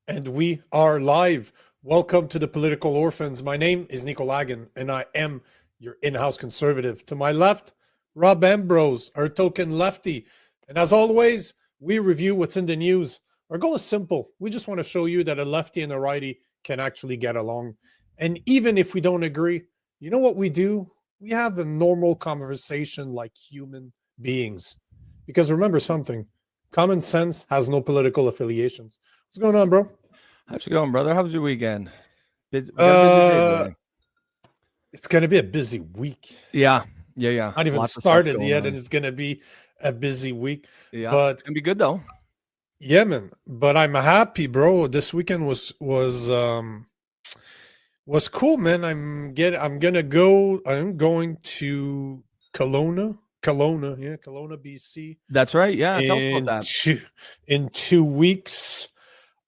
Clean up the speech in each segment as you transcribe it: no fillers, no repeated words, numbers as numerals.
And we are live. Welcome to the Political Orphans. My name is Nico Lagan, and I am your in-house conservative. To my left, Rob Ambrose, our token lefty. And as always, we review what's in the news. Our goal is simple. We just want to show you that a lefty and a righty can actually get along. And even if we don't agree, you know what we do? We have a normal conversation like human beings. Because remember something, common sense has no political affiliations. What's going on, bro? How's it going, brother? How was your weekend? It's going to be a busy week. Yeah. Not even started yet, and it's going to be a busy week. Yeah, but it's going to be good, though. Yeah, man. But I'm happy, bro. This weekend was cool, man. I'm going to Kelowna, BC. That's right. Yeah, tell us about that. In 2 weeks.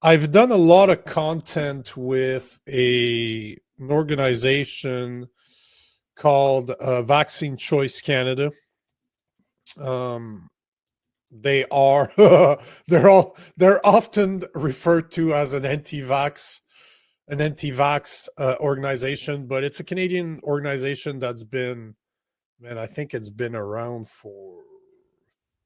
I've done a lot of content with an organization called Vaccine Choice Canada. They are they're often referred to as an anti-vax organization, but it's a Canadian organization that's been, man, I think it's been around for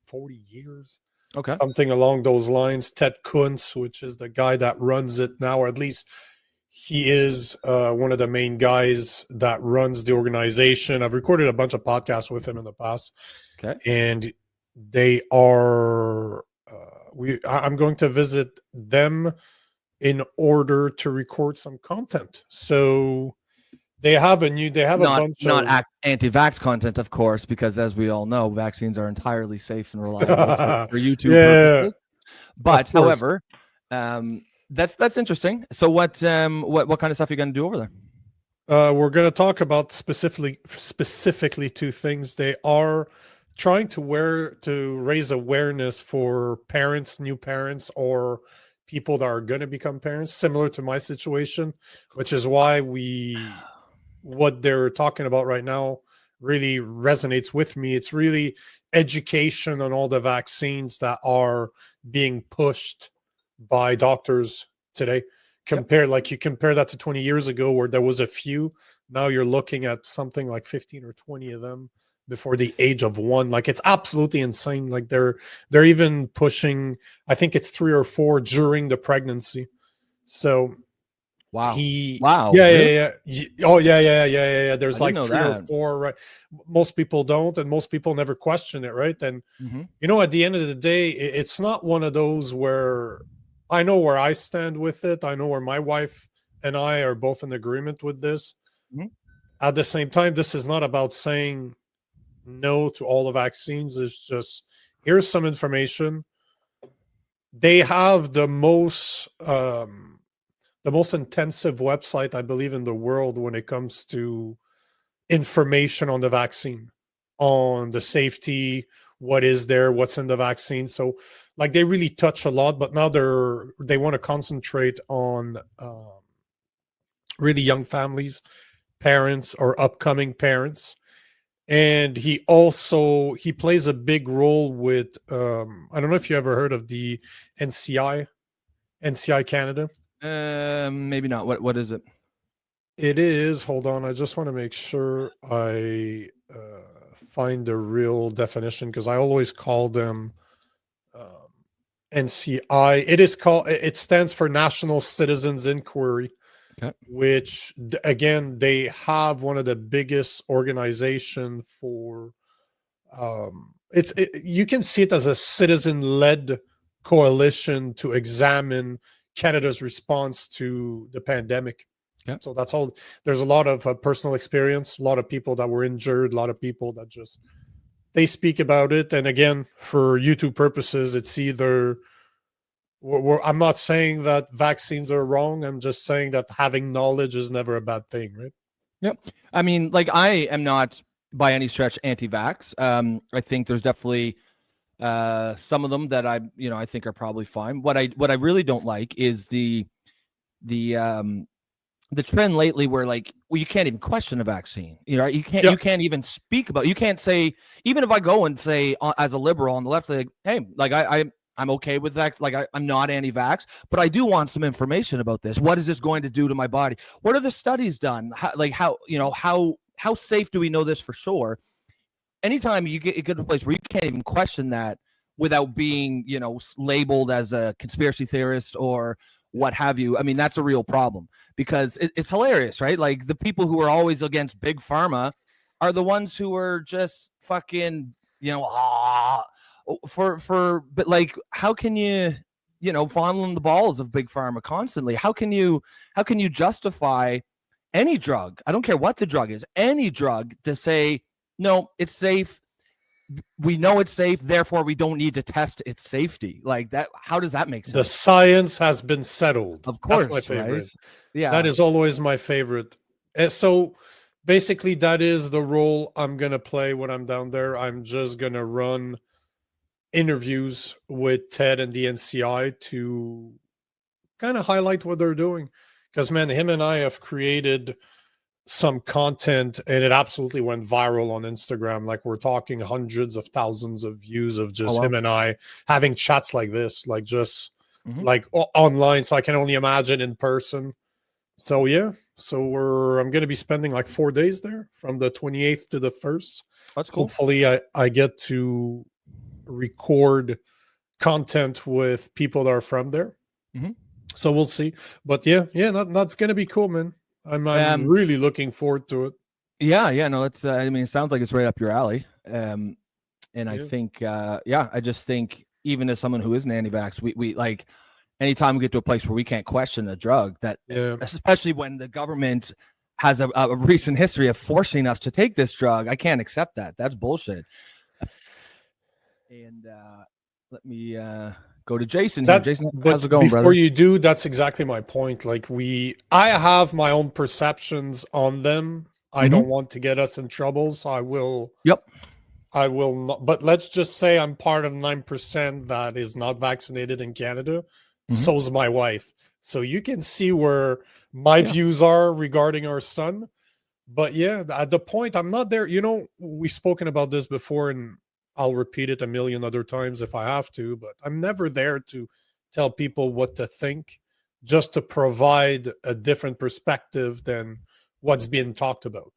40 years. Okay. Something along those lines. Ted Kuntz, which is the guy that runs it now, or at least he is one of the main guys that runs the organization. I've recorded a bunch of podcasts with him in the past. Okay. And they are, I'm going to visit them in order to record some content. So they have a bunch of anti-vax content, of course, because as we all know, vaccines are entirely safe and reliable for YouTube purposes. But however, that's interesting. So what kind of stuff are you going to do over there? We're going to talk about specifically two things. They are trying to raise awareness for parents, new parents, or people that are going to become parents, similar to my situation, which is why what they're talking about right now really resonates with me. It's really education on all the vaccines that are being pushed by doctors today. You compare that to 20 years ago where there was a few. Now you're looking at something like 15 or 20 of them before the age of 1. Like, it's absolutely insane. Like, they're even pushing, I think it's 3 or 4 during the pregnancy. So wow. Yeah. Oh, yeah. There's like 3 or 4, right? Most people don't, and most people never question it, right? And at the end of the day, it's not one of those where I know where I stand with it. I know where my wife and I are both in agreement with this. At the same time, this is not about saying no to all the vaccines. It's just, here's some information. They have the most intensive website, I believe, in the world when it comes to information on the vaccine, on the safety, what is there, what's in the vaccine. So, like, they really touch a lot, but now they want to concentrate on really young families, parents, or upcoming parents. And he plays a big role with, I don't know if you ever heard of the NCI Canada. Maybe not. What is it? It is, hold on, I just want to make sure I find the real definition, because I always call them NCI. It stands for National Citizens Inquiry. Okay. Which, again, they have one of the biggest organization for you can see it as a citizen-led coalition to examine Canada's response to the pandemic. Yeah. So that's all. There's a lot of personal experience, a lot of people that were injured, a lot of people that they speak about it. And again, for YouTube purposes, it's either, I'm not saying that vaccines are wrong. I'm just saying that having knowledge is never a bad thing, right? Yep. I mean, like, I am not by any stretch anti-vax. I think there's definitely some of them that I think are probably fine. What I really don't like is the trend lately where, like, you can't even question a vaccine. You can't even speak about. You can't say, even if I go and say as a liberal on the left, say, hey, like, I'm I'm okay with that. Like I'm not anti-vax, but I do want some information about this. What is this going to do to my body? What are the studies done? How safe do we know this for sure? Anytime you get to a place where you can't even question that without being, labeled as a conspiracy theorist or what have you. I mean, that's a real problem because it's hilarious, right? Like the people who are always against big pharma are the ones who are just fucking, but like, how can you, fondling the balls of big pharma constantly? How can you justify any drug? I don't care what the drug is, any drug to say, no, it's safe. We know it's safe, therefore we don't need to test its safety. Like that, how does that make sense? The science has been settled. Of course, that's my favorite. Right? Yeah, that is always my favorite. So basically, that is the role I'm gonna play when I'm down there. I'm just gonna run interviews with Ted and the NCI to kind of highlight what they're doing. Because man, him and I have created some content and it absolutely went viral on Instagram. Like we're talking hundreds of thousands of views of just him and I having chats like this, like just like online. So I can only imagine in person. So yeah, so I'm going to be spending like 4 days there from the 28th to the 1st. That's cool. Hopefully I get to record content with people that are from there. So we'll see. But yeah, that's going to be cool, man. I'm really looking forward to it. Yeah, no, it's. I mean, it sounds like it's right up your alley. And I think, I just think even as someone who isn't anti-vax, we like anytime we get to a place where we can't question a drug, that especially when the government has a recent history of forcing us to take this drug, I can't accept that. That's bullshit. And let me go to Jason here. Jason, how's it going, before brother? You do, that's exactly my point. Like I have my own perceptions on them. I don't want to get us in trouble, so I will. Yep. I will not. But let's just say I'm part of 9% that is not vaccinated in Canada. So's my wife. So you can see where my views are regarding our son. But yeah, at the point, I'm not there. We've spoken about this before, and I'll repeat it a million other times if I have to, but I'm never there to tell people what to think, just to provide a different perspective than what's being talked about.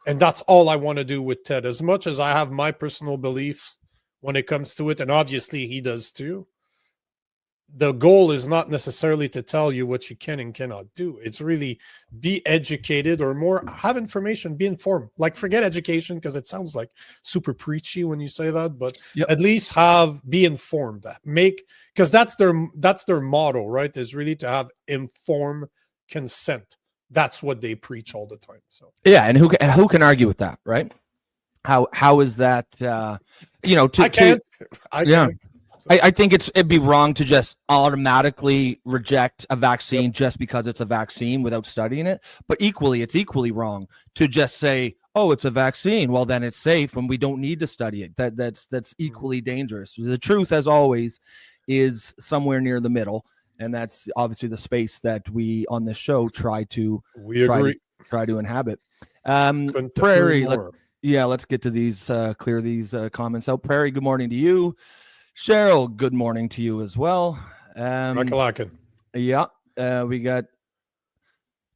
And that's all I want to do with Ted. As much as I have my personal beliefs when it comes to it, and obviously he does too, the goal is not necessarily to tell you what you can and cannot do. It's really be educated, or more have information, be informed. Like forget education, because it sounds like super preachy when you say that, but at least be informed. Because that's their motto, right? Is really to have informed consent. That's what they preach all the time. So yeah, and who can argue with that, right? How is that? I can't. I think it'd be wrong to just automatically reject a vaccine just because it's a vaccine without studying it. But it's equally wrong to just say, "Oh, it's a vaccine. Well, then it's safe, and we don't need to study it." That's equally dangerous. The truth, as always, is somewhere near the middle, and that's obviously the space that we on this show try to inhabit. Prairie, let's get to these. Clear these comments out. Prairie, good morning to you. Cheryl, good morning to you as well. We got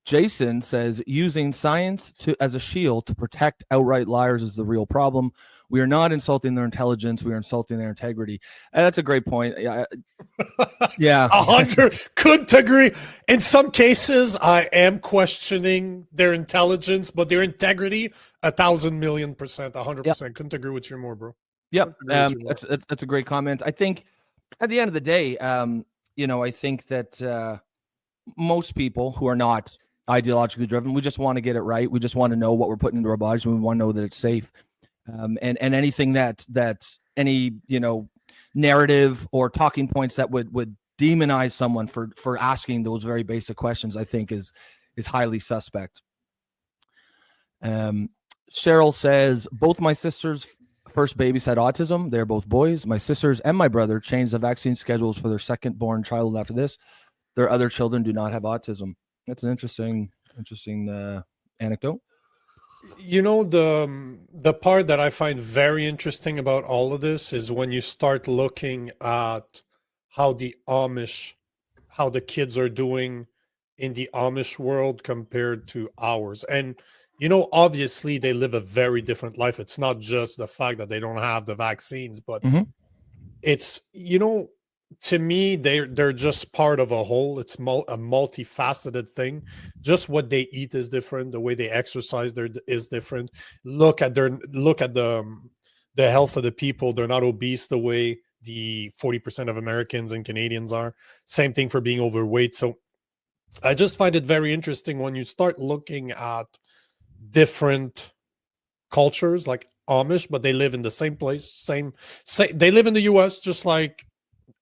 Jason says, using science as a shield to protect outright liars is the real problem. We are not insulting their intelligence. We are insulting their integrity. That's a great point. Yeah. 100 couldn't agree. In some cases, I am questioning their intelligence, but their integrity, 1,000,000,000%, 100%. Couldn't agree with you more, bro. Yep. That's a great comment. I think at the end of the day, I think that most people who are not ideologically driven, we just want to get it right. We just want to know what we're putting into our bodies, and we want to know that it's safe. And anything that any narrative or talking points that would demonize someone for asking those very basic questions, I think is highly suspect. Cheryl says, both my sisters' first babies had autism. They're both boys. My sisters and my brother changed the vaccine schedules for their second born child after this. Their other children do not have autism. That's an interesting anecdote. The part that I find very interesting about all of this is when you start looking at how the kids are doing in the Amish world compared to ours. And obviously they live a very different life. It's not just the fact that they don't have the vaccines, but it's, to me, they're just part of a whole. It's a multifaceted thing. Just what they eat is different. The way they exercise is different. Look at the health of the people. They're not obese the way the 40% of Americans and Canadians are. Same thing for being overweight. So I just find it very interesting when you start looking at different cultures like Amish, but they live in the same place. They live in the US just like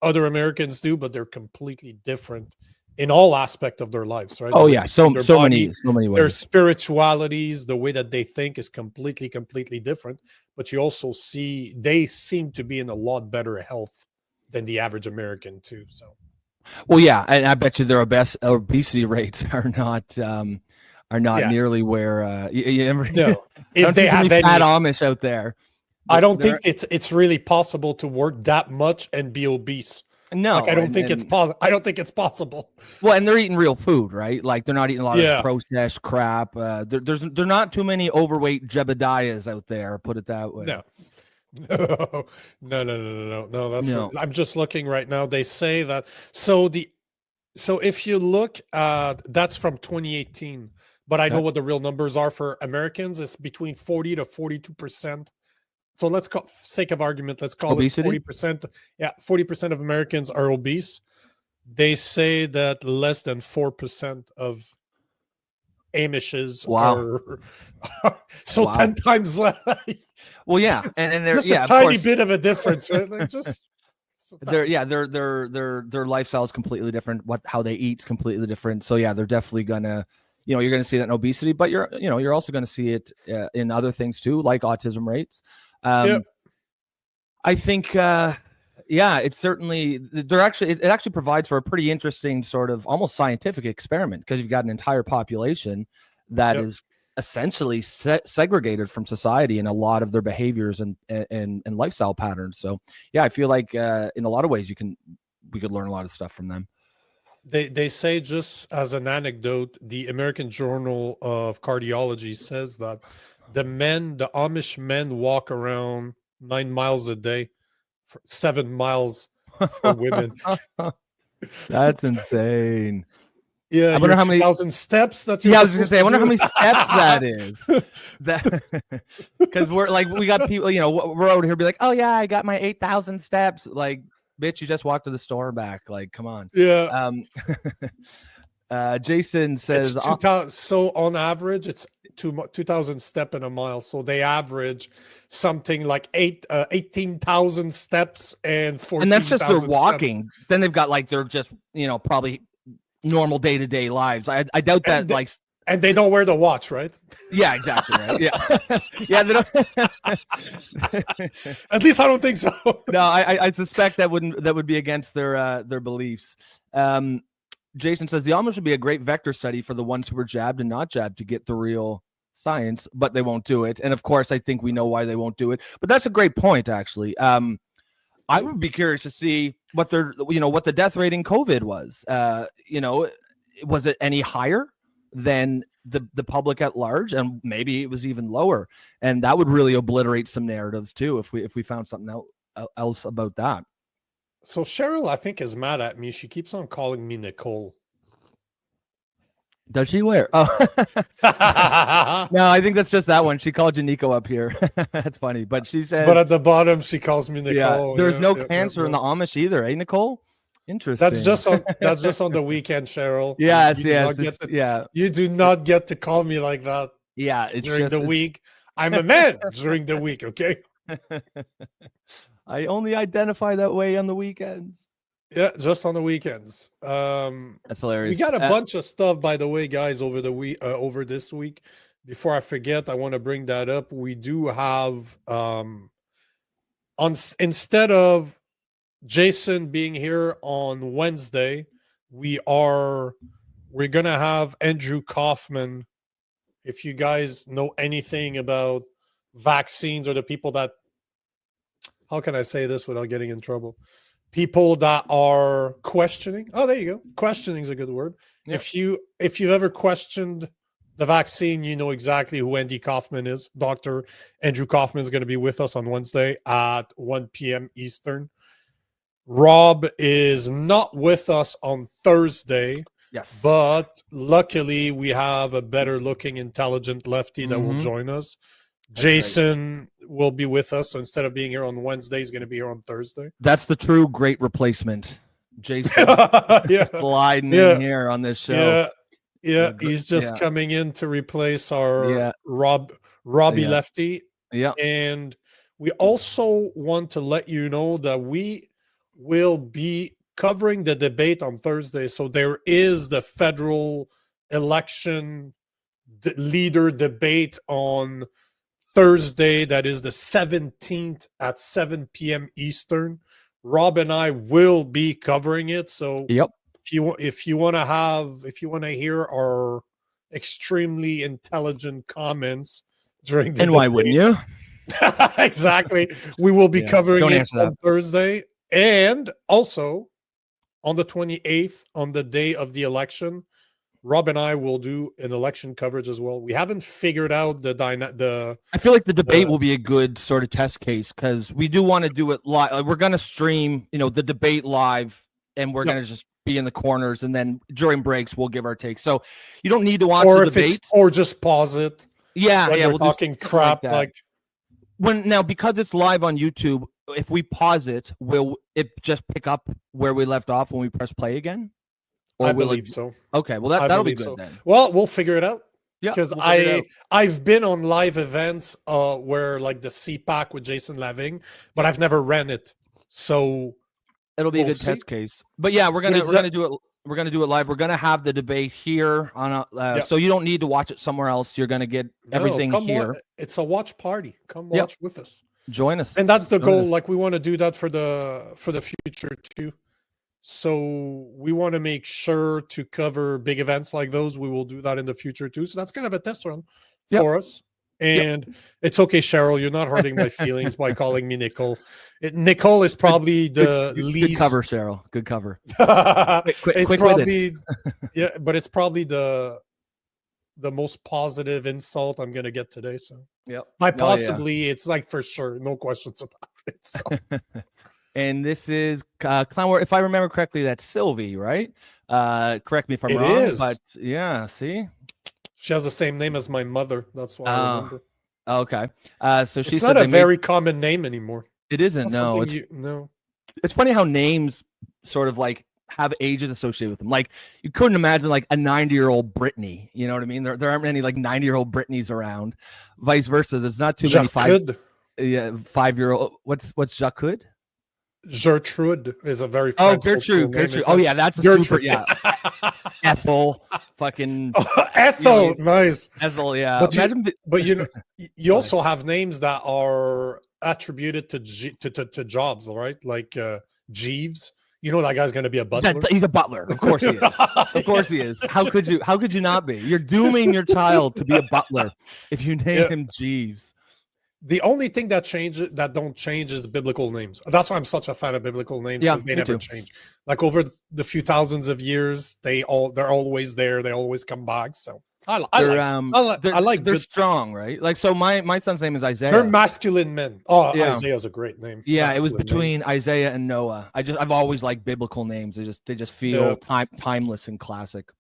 other Americans do, but they're completely different in all aspects of their lives, right? Oh yeah, so many ways. Their spiritualities, the way that they think is completely different. But you also see they seem to be in a lot better health than the average American too. So, well, yeah, and I bet you their obesity rates are not nearly where you never. No, if they have any fat Amish out there. I don't think it's really possible to work that much and be obese. No, I don't think it's possible. I don't think it's possible. Well, and they're eating real food, right? Like they're not eating a lot of processed crap. There's not too many overweight Jebediahs out there. Put it that way. No. That's I'm just looking right now. They say that. So if you look, that's from 2018. But I know what the real numbers are for Americans. It's between 40 to 42%. So let's call, sake of argument, let's call obesity? It 40%. Yeah, 40% of Americans are obese. They say that less than 4% of Amishes are 10 times less. Well, yeah, and there's a tiny bit of a difference, right? Like just their lifestyle is completely different. How they eat is completely different. So yeah, they're definitely gonna. You're going to see that in obesity, but you're also going to see it in other things too, like autism rates. I think, it's certainly it actually provides for a pretty interesting sort of almost scientific experiment because you've got an entire population that is essentially segregated from society in a lot of their behaviors and lifestyle patterns. So yeah, I feel like in a lot of ways we could learn a lot of stuff from them. They say, just as an anecdote, the American Journal of Cardiology says that the Amish men walk around 9 miles a day, 7 miles for women. That's insane. Yeah, I wonder how many 2,000 steps. That's I was gonna say. I wonder how many steps that is. Because we got people. We're out here be like, oh yeah, I got my 8,000 steps. Like, bitch, you just walked to the store back. Like, come on. Yeah. Jason says, so on average, it's 2,000 step in a mile. So they average something like 18,000 steps and 14,000. And that's just their walking. Steps. Then they've got they're just probably normal day-to-day lives. I doubt that and they don't wear the watch, right? Yeah, exactly. Right. Yeah, yeah. They don't... At least I don't think so. No, I suspect that would be against their beliefs. Jason says the Amish would be a great vector study for the ones who were jabbed and not jabbed to get the real science, but they won't do it. And of course, I think we know why they won't do it. But that's a great point, actually. I would be curious to see what the death rate in COVID was. Was it any higher than the public at large? And maybe it was even lower. And that would really obliterate some narratives too if we found something else about that. So Cheryl, I think, is mad at me. She keeps on calling me Nicole. Does she wear? Oh, no, I think that's just that one. She called you Nico up here. That's funny, but she says. But at the bottom, she calls me Nicole. Yeah, there's no cancer in the Amish either, eh, Nicole? Interesting. That's just on the weekend, Cheryl. Yes. You do not get to call me like that. Yeah, it's during the week. I'm a man during the week. Okay. I only identify that way on the weekends. Yeah, just on the weekends. That's hilarious. We got a bunch of stuff, by the way, guys, over this week. Before I forget, I want to bring that up. We do have instead of Jason being here on Wednesday, we're gonna have Andrew Kaufman. If you guys know anything about vaccines or the people that, how can I say this without getting in trouble? people that are questioning. Oh, there you go. Questioning is a good word. Yep. If you've ever questioned the vaccine, you know exactly who Andy Kaufman is. Dr. Andrew Kaufman is going to be with us on Wednesday at 1 p.m. Eastern. Rob is not with us on Thursday. Yes. But luckily, we have a better looking, intelligent lefty that will join us. Jason will be with us. So instead of being here on Wednesday, he's going to be here on Thursday. That's the true great replacement. Jason sliding in here on this show. Yeah. He's just coming in to replace our Robbie lefty. Yeah. And we also want to let you know that we will be covering the debate on Thursday. So there is the federal election leader debate on Thursday. That is the 17th at 7 p.m. Eastern. Rob and I will be covering it. So if you want to hear our extremely intelligent comments during the and why wouldn't you? Exactly. We will be covering it on Thursday. And also on the 28th, on the day of the election, Rob and I will do an election coverage as well. We haven't figured out the I feel like the debate will be a good sort of test case because we do want to do it live. We're going to stream, the debate live, and we're going to just be in the corners, and then during breaks we'll give our takes. So you don't need to watch the debate, or just pause it. We're talking crap like because it's live on YouTube. If we pause it, will it just pick up where we left off when we press play again? Or I believe so. Okay, well that'll be good then. Well, we'll figure it out. Yeah, because I've been on live events where like the CPAC with Jason Lavigne, but I've never ran it, so it'll be a good test case. But yeah, we're gonna do it. We're gonna do it live. We're gonna have the debate here on so you don't need to watch it somewhere else. You're gonna get everything here. It's a watch party. Come watch with us. Join us, and that's the goal. Like we want to do that for the future too. So we want to make sure to cover big events like those. We will do that in the future too. So that's kind of a test run for us. And it's okay, Cheryl. You're not hurting my feelings by calling me Nicole. Nicole is probably the least. Good cover, Cheryl. Good cover. It's probably but it's probably the most positive insult I'm gonna get today. So by possibly, it's like for sure, no questions about it. So. And this is Clown War. If I remember correctly, that's Sylvie, right? Correct me if I'm wrong. Is. But yeah, see? She has the same name as my mother. That's why I remember. Okay. So she it's not a very common name anymore. It isn't. No. It's funny how names sort of like have ages associated with them. Like you couldn't imagine like a 90-year-old Brittany. You know what I mean? There aren't many like 90-year-old Britneys around. Vice versa. There's not too many 5-year-old. What's Jacques? Gertrude is a very Gertrude. Oh yeah, that's a Gertrude. Super Ethel, fucking Ethel, nice. Ethel, yeah. But you also have names that are attributed to jobs, right? Like Jeeves. You know that guy's going to be a butler. He's a butler, of course he is. Of course he is. How could you not be? You're dooming your child to be a butler if you name him Jeeves. The only thing that don't change is biblical names. That's why I'm such a fan of biblical names, because they never change. Like over the few thousands of years, they're always there. They always come back. So they're strong, right? Like so, my son's name is Isaiah. They're masculine men. Oh, yeah. Isaiah's a great name. Yeah, masculine, it was between Isaiah and Noah. I've always liked biblical names. They just feel timeless and classic.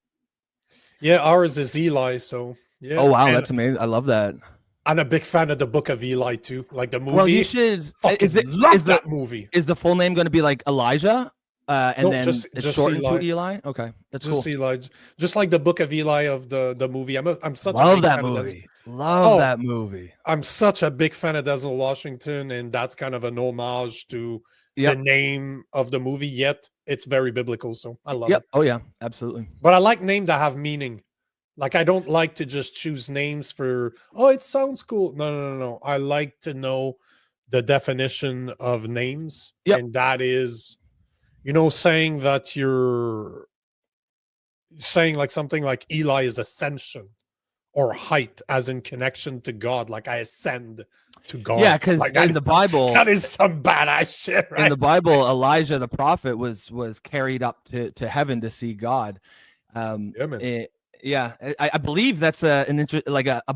Yeah, ours is Eli. So yeah. Oh wow, that's amazing. I love that. I'm a big fan of the Book of Eli too, like the movie. Well, you should. Love that movie. Is the full name going to be like Elijah? Then just shortened to Eli. Okay, that's just cool. Eli, just like the Book of Eli of the movie. I'm such love a big that fan movie. Love that movie. I'm such a big fan of Denzel Washington, and that's kind of an homage to the name of the movie. Yet it's very biblical, so I love it. Oh yeah, absolutely. But I like names that have meaning. Like, I don't like to just choose names for, it sounds cool. No. I like to know the definition of names. And that is, saying that you're saying like something like Eli is ascension or height as in connection to God. Like I ascend to God. Yeah, because in the Bible, that is some badass shit, right? In the Bible, Elijah the prophet was carried up to heaven to see God. Yeah, man. I believe that's a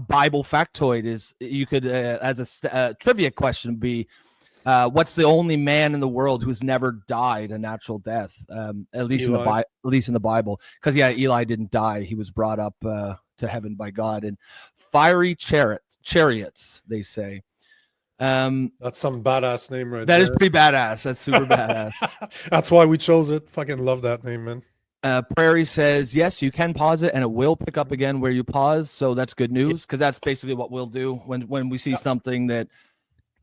Bible factoid. Is you could as a trivia question be, what's the only man in the world who's never died a natural death? At least Eli. at least in the Bible, because Eli didn't die. He was brought up to heaven by God in fiery chariots. They say. That's some badass name right there. there. That is pretty badass. That's super badass. That's why we chose it. Fucking love that name, man. Prairie says, yes, you can pause it and it will pick up again where you pause. So that's good news, because that's basically what we'll do when we see something that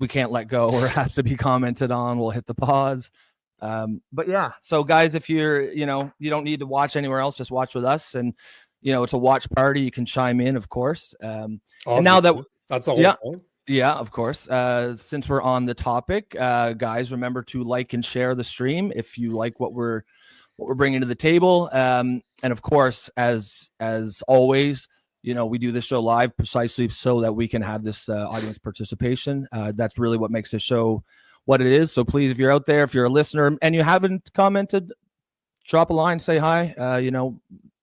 we can't let go or has to be commented on. We'll hit the pause. But yeah, so guys, if you're, you don't need to watch anywhere else, just watch with us. And, it's a watch party. You can chime in, of course. And now that's the whole point. Yeah, of course. Since we're on the topic, guys, remember to like and share the stream if you like what we're bringing to the table. And of course, as always, we do this show live precisely so that we can have this audience participation. That's really what makes this show what it is. So please, if you're out there, if you're a listener and you haven't commented, drop a line, say hi.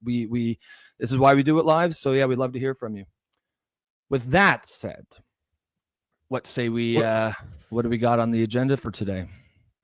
We this is why we do it live. So yeah, we'd love to hear from you. With that said, what say we? What do we got on the agenda for today?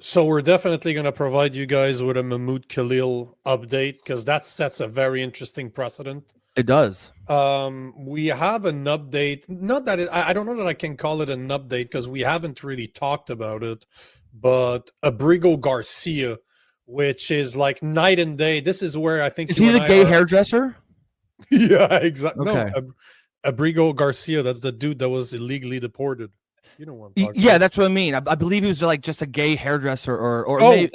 So we're definitely going to provide you guys with a Mahmoud Khalil update, because that sets a very interesting precedent. It does. We have an update. Not that I don't know that I can call it an update, because we haven't really talked about it. But Abrego Garcia, which is like night and day. This is where I think is he the gay hairdresser? Yeah, exactly. Okay. No, Abrego Garcia, that's the dude that was illegally deported. You know what I'm talking about. Yeah, that's what I mean. I believe he was like just a gay hairdresser, or maybe,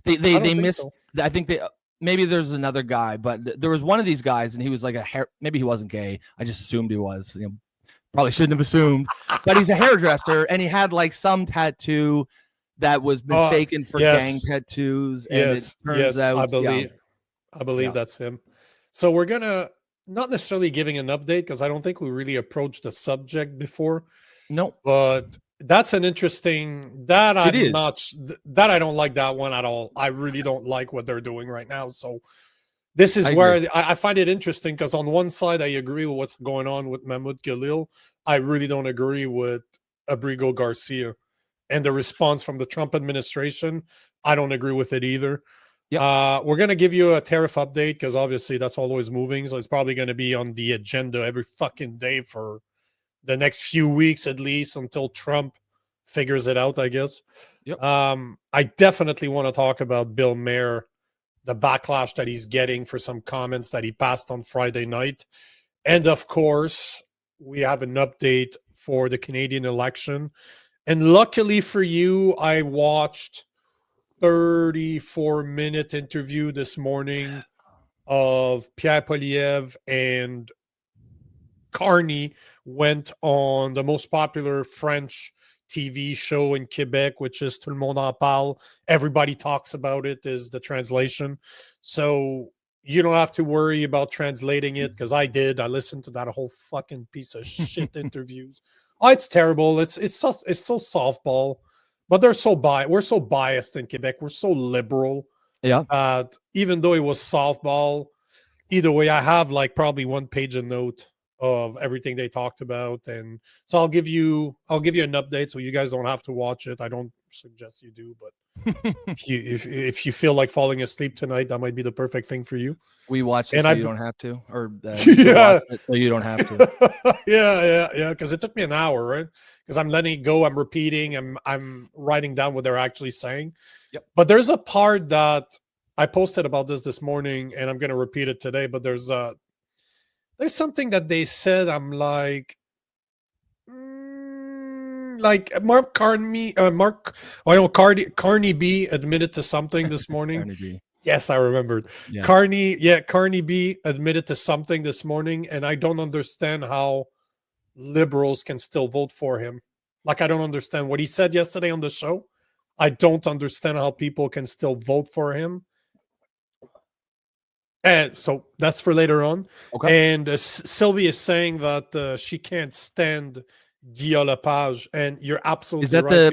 they missed. So. I think maybe there's another guy, but there was one of these guys, and he was like maybe he wasn't gay. I just assumed he was. Probably shouldn't have assumed, but he's a hairdresser, and he had like some tattoo that was mistaken for gang tattoos. And it turns out, I believe that's him. So we're gonna. Not necessarily giving an update, because I don't think we really approached the subject before. No, but that's an interesting that I don't like that one at all. I really don't like what they're doing right now. So this is where I find it interesting, because on one side I agree with what's going on with Mahmoud Khalil. I really don't agree with Abrego Garcia, and the response from the Trump administration. I don't agree with it either. Yep. We're going to give you a tariff update, because obviously that's always moving. So it's probably going to be on the agenda every fucking day for the next few weeks, at least until Trump figures it out, I guess. Yep. I definitely want to talk about Bill Maher, the backlash that he's getting for some comments that he passed on Friday night. And of course, we have an update for the Canadian election. And luckily for you, I watched 34-minute interview this morning of Pierre Poilievre, and Carney went on the most popular French TV show in Quebec, which is Tout le monde en parle. Everybody talks about it, is the translation. So you don't have to worry about translating it, because I did. I listened to that whole fucking piece of shit interviews. Oh, it's terrible. It's so softball. But we're so biased in Quebec. We're so liberal. Yeah. Even though it was softball, either way, I have like probably one page a note of everything they talked about, and so I'll give you an update, so you guys don't have to watch it. I don't suggest you do, but if you feel like falling asleep tonight, that might be the perfect thing for you. We watch it, so you don't have to, or yeah, so you don't have to. yeah. Because it took me an hour, right? Because I'm letting it go, I'm repeating, I'm writing down what they're actually saying. Yep. But there's a part that I posted about this morning, and I'm going to repeat it today. But there's something that they said. I'm like Mark Carney, Carney B admitted to something this morning. Yes, I remembered. Yeah. Carney B admitted to something this morning, and I don't understand how liberals can still vote for him. Like, I don't understand what he said yesterday on the show. I don't understand how people can still vote for him. And so that's for later on. Okay. And Sylvie is saying that she can't stand Guillaume Lepage, and you're absolutely Is that right.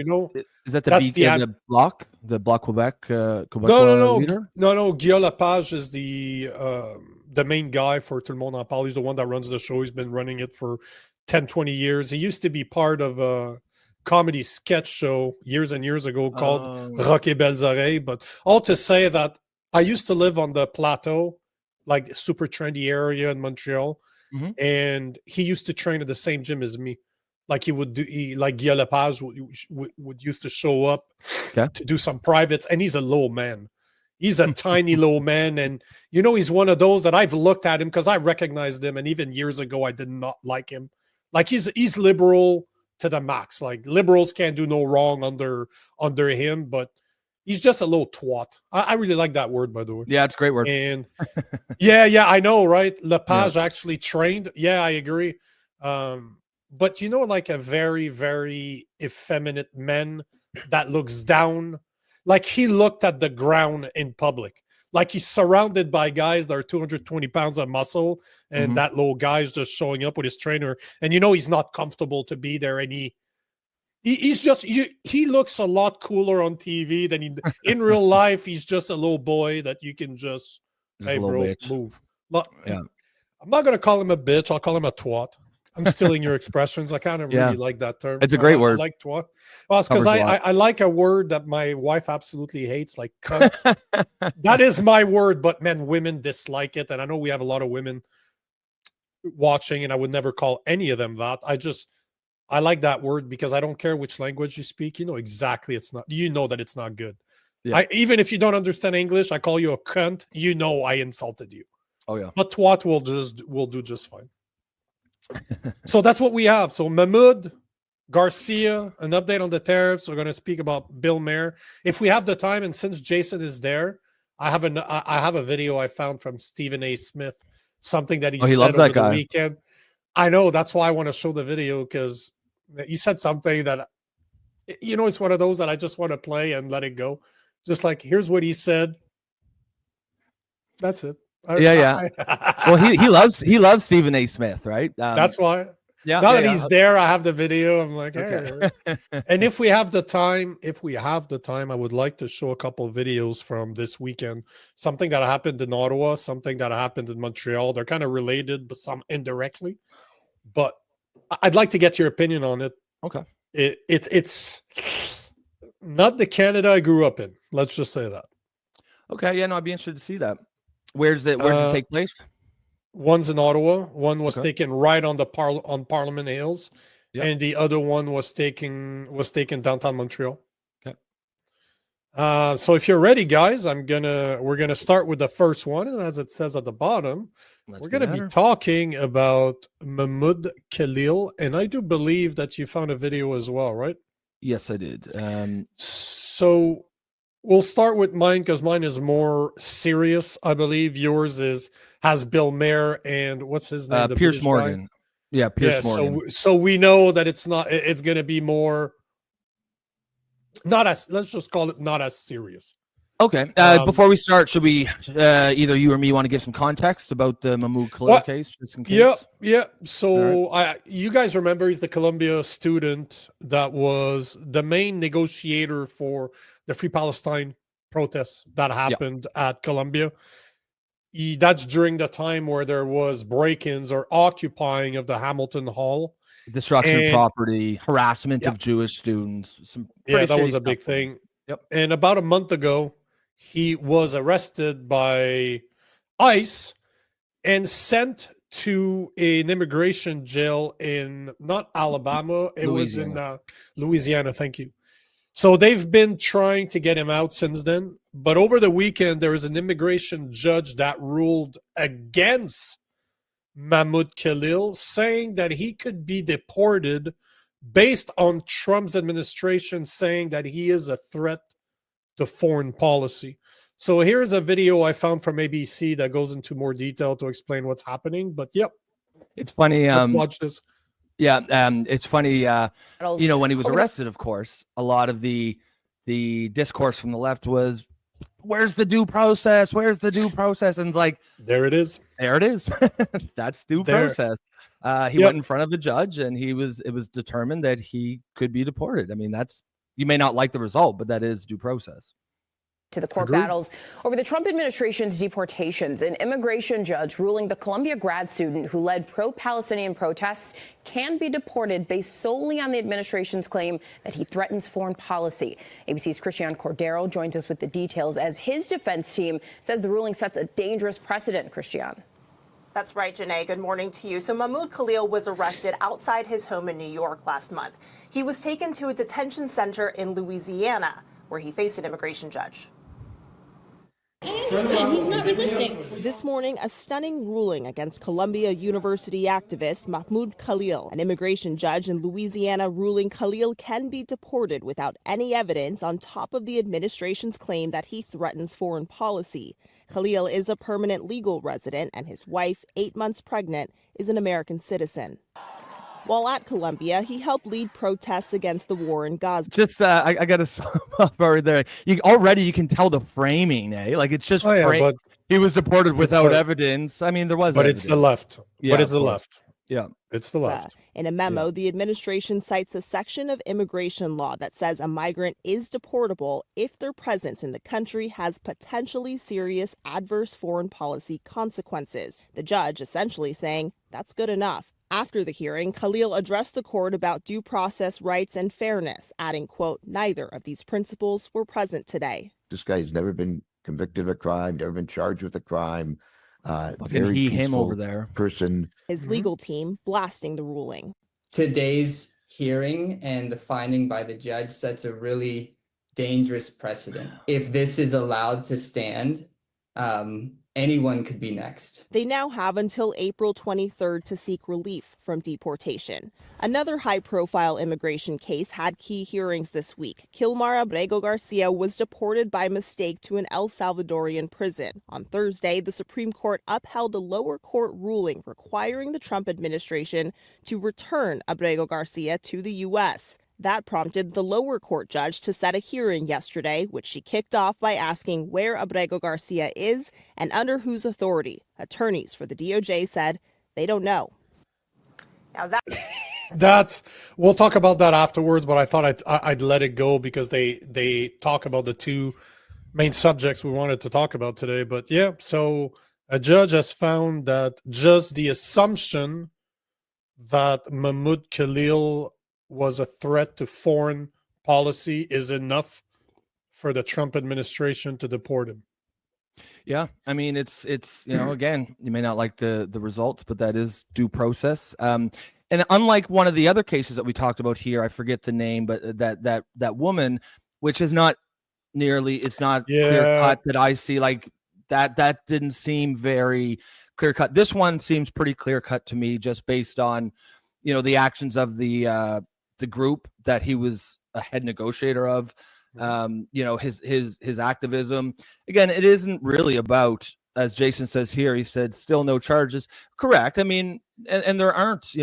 is that that's the Bloc Quebec no, leader? no. Guillaume Lepage is the main guy for Tout le monde en parle. He's the one that runs the show. He's been running it for 10, 20 years. He used to be part of a comedy sketch show years and years ago called Rock et Belles Oreilles. But all to say that I used to live on the plateau, like super trendy area in Montreal, and he used to train at the same gym as me. Like like Guillaume Lepage would used to show up to do some privates, and he's a low man. He's a tiny low man, and he's one of those that I've looked at him because I recognized him, and even years ago I did not like him. Like he's liberal to the max. Like liberals can't do no wrong under him, but he's just a little twat. I really like that word, by the way. Yeah, it's a great word. And yeah, I know, right? Lepage actually trained. Yeah, I agree. But like a very, very effeminate man that looks down, like he looked at the ground in public. Like he's surrounded by guys that are 220 pounds of muscle, and that little guy's just showing up with his trainer. And he's not comfortable to be there. And he looks a lot cooler on TV than in real life. He's just a little boy that you can just hey, bro, bitch. Move. Yeah. I'm not going to call him a bitch. I'll call him a twat. I'm stealing your expressions. I kind of really like that term. It's a great word. I like twat. Well, it's because I like a word that my wife absolutely hates, like cunt. That is my word, but women dislike it. And I know we have a lot of women watching, and I would never call any of them that. I like that word because I don't care which language you speak. Exactly that it's not good. Yeah. Even if you don't understand English, I call you a cunt. I insulted you. Oh yeah. But twat will do just fine. So that's what we have. So Mahmoud Garcia, an update on the tariffs. We're going to speak about Bill Maher if we have the time. And since Jason is there, I have a video I found from Stephen A. Smith, something that he said loves over that guy. the weekend. I know, that's why I want to show the video, because he said something that it's one of those that I just want to play and let it go. Just like, here's what he said. That's it. Well, he loves Stephen A. Smith, right? That's why. Yeah. Now that he's there, I have the video. I'm like, hey. And if we have the time, I would like to show a couple of videos from this weekend. Something that happened in Ottawa, something that happened in Montreal. They're kind of related, but some indirectly. But I'd like to get your opinion on it. Okay. It's not the Canada I grew up in. Let's just say that. Okay. Yeah. No, I'd be interested to see that. Where does it take place? One's in Ottawa. One was taken right on on Parliament Hills, and the other one was taken downtown Montreal. Okay. So if you're ready, guys, we're gonna start with the first one, and as it says at the bottom, we're gonna be talking about Mahmoud Khalil, and I do believe that you found a video as well, right? Yes, I did. So we'll start with mine because mine is more serious. I believe yours has Bill Maher and what's his name? Pierce Morgan. Guy? Yeah, Pierce Morgan. So we know that it's going to be more let's just call it not as serious. Okay. Before we start, should we either you or me want to give some context about the Mahmoud Khalil case, just in case? Yeah. So you guys remember he's the Columbia student that was the main negotiator for the Free Palestine protests that happened at Columbia. That's during the time where there was break-ins or occupying of the Hamilton Hall. Destruction of property, harassment of Jewish students. That was a big thing. Yep. And about a month ago, he was arrested by ICE and sent to an immigration jail in not Alabama. It was in Louisiana. Thank you. So they've been trying to get him out since then. But over the weekend, there was an immigration judge that ruled against Mahmoud Khalil, saying that he could be deported based on Trump's administration saying that he is a threat to foreign policy. So here's a video I found from ABC that goes into more detail to explain what's happening. But it's funny. Watch this. Yeah, it's funny. When he was arrested, of course, a lot of the discourse from the left was where's the due process? Where's the due process? And it's like, there it is. There it is. That's due process. He went in front of a judge, and it was determined that he could be deported. I mean, you may not like the result, but that is due process. To the court battles over the Trump administration's deportations, an immigration judge ruling the Columbia grad student who led pro-Palestinian protests can be deported based solely on the administration's claim that he threatens foreign policy. ABC's Christian Cordero joins us with the details as his defense team says the ruling sets a dangerous precedent. Christian. That's right, Janae. Good morning to you. So Mahmoud Khalil was arrested outside his home in New York last month. He was taken to a detention center in Louisiana, where he faced an immigration judge. He's not resisting. This morning, a stunning ruling against Columbia University activist Mahmoud Khalil. An immigration judge in Louisiana ruling Khalil can be deported without any evidence on top of the administration's claim that he threatens foreign policy. Khalil is a permanent legal resident, and his wife, 8 months pregnant, is an American citizen. While at Columbia, he helped lead protests against the war in Gaza. Just, I got to stop right there. You can tell the framing, eh? Like, it's just but he was deported without evidence. I mean, there was, but evidence. It's the left. Yeah, but it's the left. Yeah, it's the left. In a memo, the administration cites a section of immigration law that says a migrant is deportable if their presence in the country has potentially serious adverse foreign policy consequences. The judge essentially saying that's good enough. After the hearing, Khalil addressed the court about due process rights and fairness, adding, quote, neither of these principles were present today. This guy's never been convicted of a crime, never been charged with a crime. Very him over there. Person. His legal team blasting the ruling. Today's hearing and the finding by the judge sets a really dangerous precedent. If this is allowed to stand, anyone could be next. They now have until April 23rd to seek relief from deportation. Another high-profile immigration case had key hearings this week. Abrego Garcia was deported by mistake to an El Salvadorian prison. On Thursday, the Supreme Court upheld a lower court ruling requiring the Trump administration to return Abrego Garcia to the U.S. That prompted the lower court judge to set a hearing yesterday, which she kicked off by asking where Abrego Garcia is and under whose authority. Attorneys for the DOJ said they don't know. Now we'll talk about that afterwards, but I thought I'd let it go because they talk about the two main subjects we wanted to talk about today. But yeah, so a judge has found that just the assumption that Mahmoud Khalil was a threat to foreign policy is enough for the Trump administration to deport him. Yeah, I mean, it's again, you may not like the results, but that is due process. And unlike one of the other cases that we talked about here, I forget the name, but that woman, which is not nearly, it's not clear cut that I see, like that didn't seem very clear cut. This one seems pretty clear cut to me, just based on the actions of the group that he was a head negotiator of. His activism. Again, it isn't really about, as Jason says here, he said still no charges. Correct. I mean, and there aren't,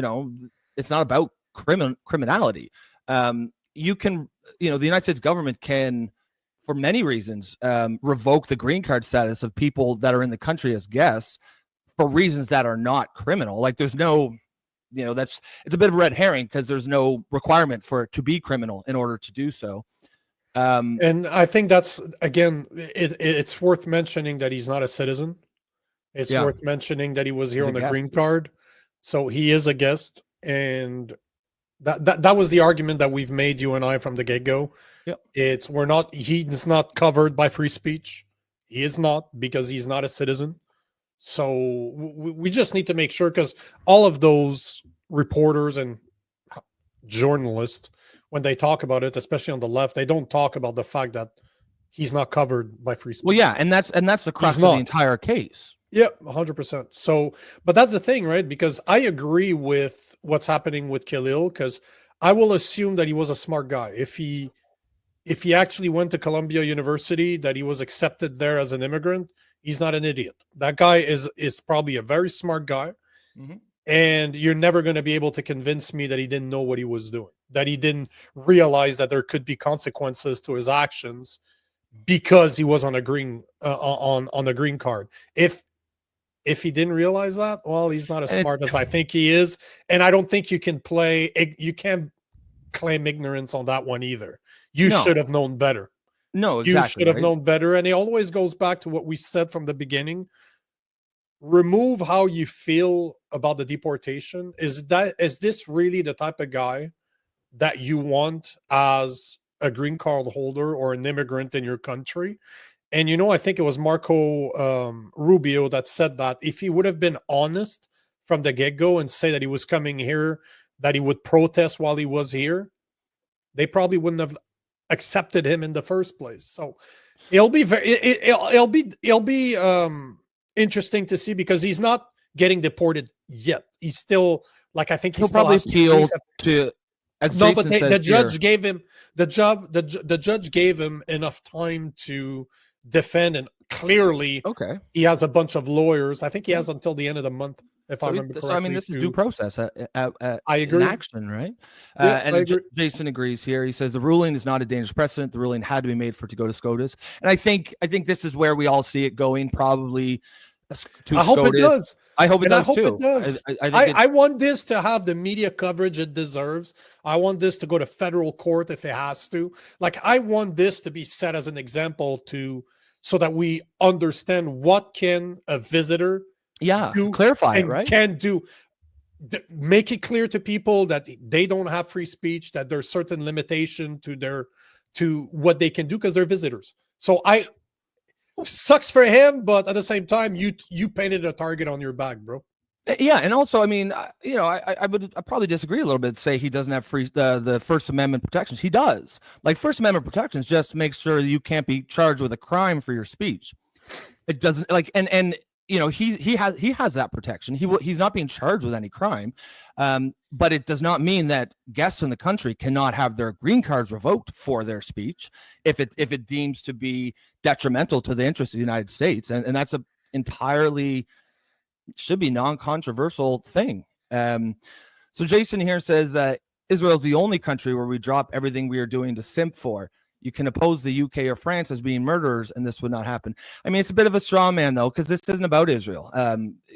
it's not about criminality. You can, the United States government can, for many reasons, revoke the green card status of people that are in the country as guests for reasons that are not criminal. Like there's no, it's a bit of a red herring because there's no requirement for it to be criminal in order to do so. And I think that's, again, it's worth mentioning that he's not a citizen. It's worth mentioning that he was here on the green card. So he is a guest. And that was the argument that we've made, you and I, from the get-go. Yep. He's not covered by free speech. He is not, because he's not a citizen. So we just need to make sure, because all of those reporters and journalists, when they talk about it, especially on the left, they don't talk about the fact that he's not covered by free speech. Well, yeah, and that's the crux of the entire case. Yeah, 100%. So, but that's the thing, right? Because I agree with what's happening with Khalil, because I will assume that he was a smart guy. If he actually went to Columbia University, that he was accepted there as an immigrant, he's not an idiot. That guy is probably a very smart guy. Mm-hmm. And you're never going to be able to convince me that he didn't know what he was doing, that he didn't realize that there could be consequences to his actions because he was on a green on a green card. If he didn't realize that, well, he's not as smart as I think he is, and I don't think you can't claim ignorance on that one either. You should have known better. No, exactly. You should have known better, and it always goes back to what we said from the beginning. Remove how you feel about the deportation. Is this really the type of guy that you want as a green card holder or an immigrant in your country? And I think it was Marco Rubio that said that if he would have been honest from the get-go and say that he was coming here, that he would protest while he was here, they probably wouldn't have accepted him in the first place. So it'll be interesting to see, because he's not getting deported yet. He's still, like, I think he'll probably appeal to. No, but the judge gave him the judge gave him enough time to defend, and clearly, he has a bunch of lawyers. I think he has until the end of the month, if I remember correctly. So I mean, this is due process. I agree. In action, right? And Jason agrees here. He says the ruling is not a dangerous precedent. The ruling had to be made for it to go to SCOTUS, and I think this is where we all see it going. Probably. I hope it does. I hope it does too. It does. I want this to have the media coverage it deserves. I want this to go to federal court if it has to. Like, I want this to be set as an example so that we understand what can a visitor clarify it, right? Can do. Make it clear to people that they don't have free speech, that there's certain limitation to what they can do because they're visitors. So sucks for him, but at the same time, you painted a target on your back, bro. Yeah, and also, I mean, I would probably disagree a little bit. Say he doesn't have the First Amendment protections. He does. Like, First Amendment protections just make sure you can't be charged with a crime for your speech. It doesn't and he has that protection. He's not being charged with any crime, but it does not mean that guests in the country cannot have their green cards revoked for their speech if it deems to be detrimental to the interests of the United States, and that's a entirely should be non-controversial thing. So Jason here says Israel's the only country where we drop everything we are doing to simp for. You can oppose the UK or France as being murderers, and this would not happen. I mean, it's a bit of a straw man, though, because this isn't about Israel.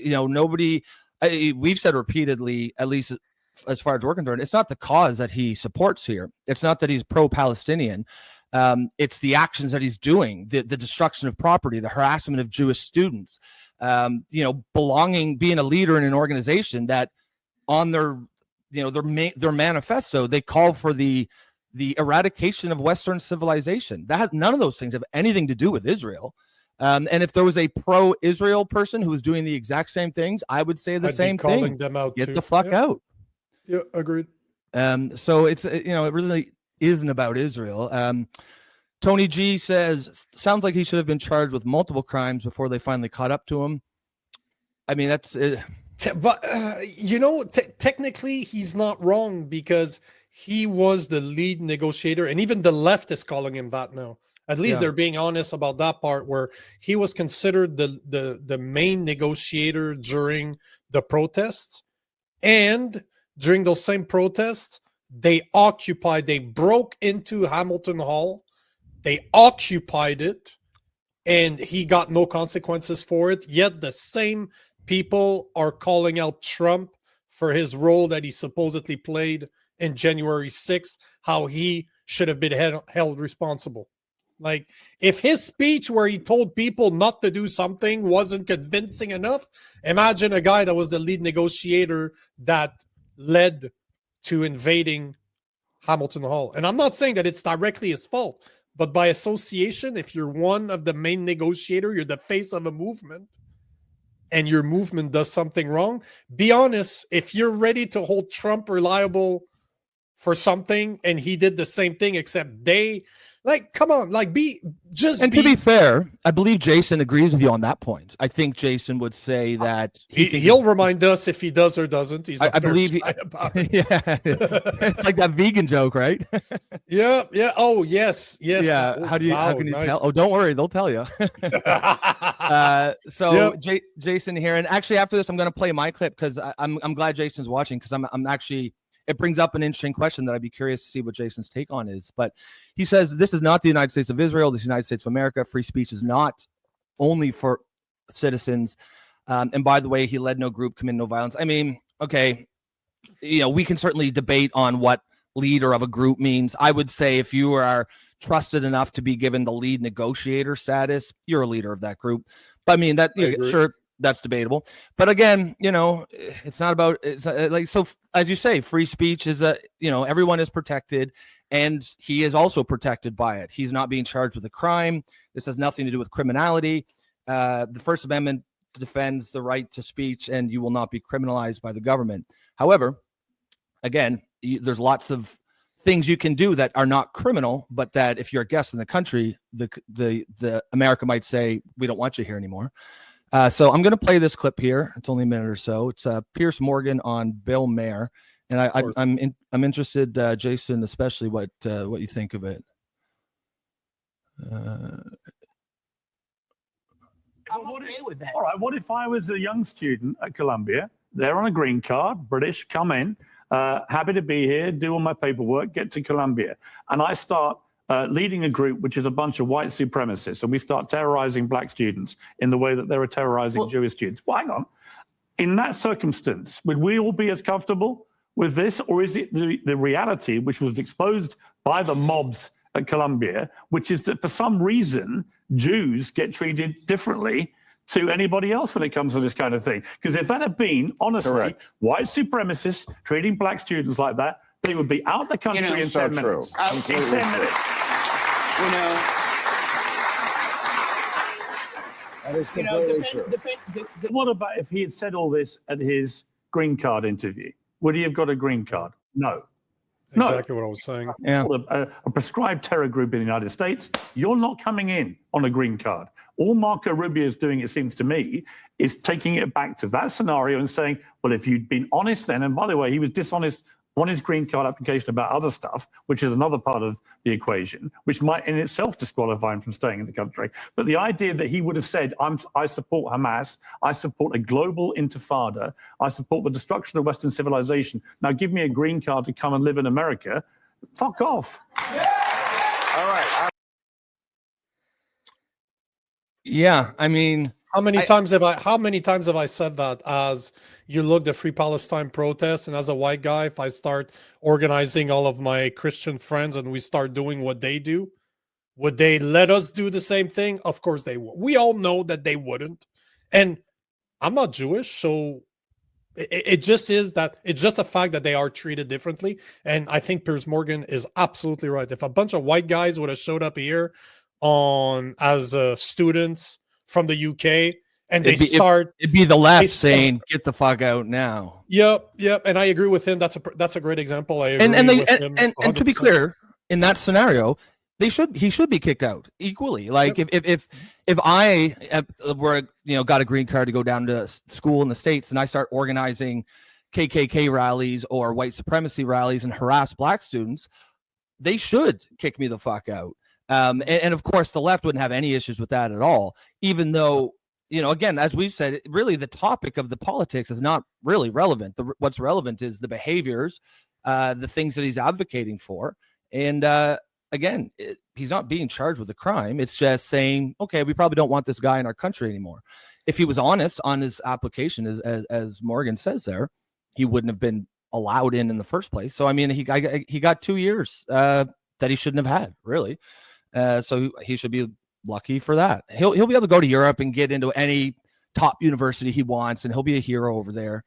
Nobody. We've said repeatedly, at least as far as we're concerned, it's not the cause that he supports here. It's not that he's pro-Palestinian. It's the actions that he's doing, the destruction of property, the harassment of Jewish students. Being a leader in an organization that, on their manifesto, they call for the eradication of Western civilization. None of those things have anything to do with Israel. And if there was a pro-Israel person who was doing the exact same things, I would say the same thing. Calling them out. Get the fuck out. Yeah, agreed. So it's it really isn't about Israel. Tony G says, sounds like he should have been charged with multiple crimes before they finally caught up to him. I mean, that's but technically he's not wrong, because he was the lead negotiator, and even the left is calling him that now. At least they're being honest about that part, where he was considered the main negotiator during the protests. And during those same protests, they broke into Hamilton Hall, they occupied it, and he got no consequences for it. Yet the same people are calling out Trump for his role that he supposedly played in January 6th, how he should have been held responsible. Like, if his speech where he told people not to do something wasn't convincing enough, imagine a guy that was the lead negotiator that led to invading Hamilton Hall. And I'm not saying that it's directly his fault, but by association, if you're one of the main negotiator, you're the face of a movement, and your movement does something wrong, be honest. If you're ready to hold Trump reliable for something, and he did the same thing, except come on, to be fair, I believe Jason agrees with you on that point. I think Jason would say that he'll remind us if he does or doesn't. He's I believe about it. Yeah, it's like that vegan joke, right? Yeah. Oh, yes. Yeah. Oh, how can you tell? Oh, don't worry, they'll tell you. Jason here, and actually after this, I'm going to play my clip, because I'm glad Jason's watching, because I'm actually it brings up an interesting question that I'd be curious to see what Jason's take on is. But he says, this is not the United States of Israel. This is the United States of America. Free speech is not only for citizens. And by the way, he led no group, commit no violence. I mean, okay, we can certainly debate on what leader of a group means. I would say if you are trusted enough to be given the lead negotiator status, you're a leader of that group. But I mean, that sure, that's debatable. But again, it's not about, it's like, so as you say, free speech is everyone is protected, and he is also protected by it. He's not being charged with a crime. This has nothing to do with criminality. The First Amendment defends the right to speech, and you will not be criminalized by the government. However, again, there's lots of things you can do that are not criminal, but that if you're a guest in the country, the America might say, we don't want you here anymore. So I'm going to play this clip here. It's only a minute or so. It's Piers Morgan on Bill Maher, and I'm interested, Jason, especially what you think of it. I'm okay with that. All right. What if I was a young student at Columbia? They're on a green card, British, come in, happy to be here, do all my paperwork, get to Columbia, and I start leading a group which is a bunch of white supremacists, and we start terrorizing black students in the way that they were terrorizing Jewish students. Well, hang on. In that circumstance, would we all be as comfortable with this, or is it the reality which was exposed by the mobs at Columbia, which is that for some reason Jews get treated differently to anybody else when it comes to this kind of thing? Because if that had been, honestly, white supremacists treating black students like that, they would be out the country in 10 minutes. In 10 minutes. That is completely true. What about if he had said all this at his green card interview? Would he have got a green card? No. Exactly what I was saying. Yeah. A prescribed terror group in the United States, you're not coming in on a green card. All Marco Rubio is doing, it seems to me, is taking it back to that scenario and saying, well, if you'd been honest then, and by the way, he was dishonest on his green card application about other stuff, which is another part of the equation, which might in itself disqualify him from staying in the country. But the idea that he would have said, I support Hamas, I support a global intifada, I support the destruction of Western civilization, now give me a green card to come and live in America, fuck off. All right. Yeah, I mean, how many times have I said that? As you look the Free Palestine protests, and as a white guy, if I start organizing all of my Christian friends and we start doing what they do, would they let us do the same thing? Of course they would. We all know that they wouldn't. And I'm not Jewish, so it just is that it's just a fact that they are treated differently. And I think Piers Morgan is absolutely right. If a bunch of white guys would have showed up here as students from the UK, and it'd be the left saying, "Get the fuck out now." Yep. And I agree with him. That's a great example. I agree and to be clear, in that scenario, he should be kicked out equally. Like if I were got a green card to go down to school in the States and I start organizing KKK rallies or white supremacy rallies and harass black students, they should kick me the fuck out. And of course, the left wouldn't have any issues with that at all, even though, again, as we've said, really the topic of the politics is not really relevant. What's relevant is the behaviors, the things that he's advocating for. And again, he's not being charged with a crime. It's just saying, okay, we probably don't want this guy in our country anymore. If he was honest on his application, as Morgan says there, he wouldn't have been allowed in the first place. So, I mean, he got 2 years that he shouldn't have had, really. So he should be lucky for that. He'll be able to go to Europe and get into any top university he wants, and he'll be a hero over there.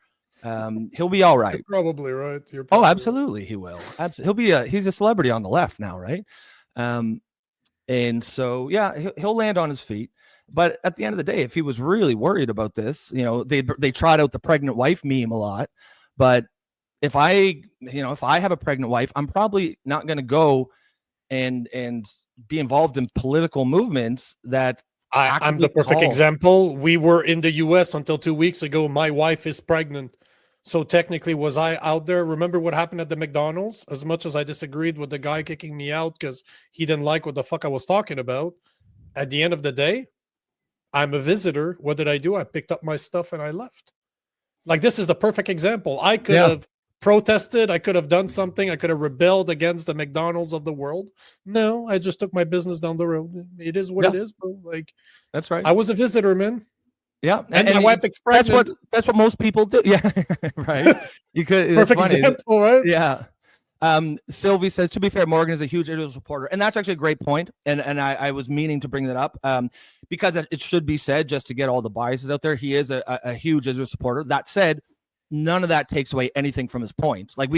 He'll be all right. You're probably right. Absolutely, right. He will. He's a celebrity on the left now, right? And so yeah, he'll land on his feet. But at the end of the day, if he was really worried about this, they trot out the pregnant wife meme a lot. But if I have a pregnant wife, I'm probably not going to go and be involved in political movements that I'm the perfect example. We were in the US until 2 weeks ago. My wife is pregnant. So technically, was I out there? Remember what happened at the McDonald's? As much as I disagreed with the guy kicking me out because he didn't like what the fuck I was talking about, at the end of the day, I'm a visitor. What did I do? I picked up my stuff and I left. Like, this is the perfect example. I could have protested. I could have done something. I could have rebelled against the McDonald's of the world. No, I just took my business down the road. It is what it is, bro. Like, that's right. I was a visitor, man. Yeah, and my wife expressed that's what most people do. Yeah, right. You could perfect example, right? Yeah. Sylvie says, to be fair, Morgan is a huge Israel supporter, and that's actually a great point. And I was meaning to bring that up because it should be said, just to get all the biases out there. He is a huge Israel supporter. That said, none of that takes away anything from his points. Like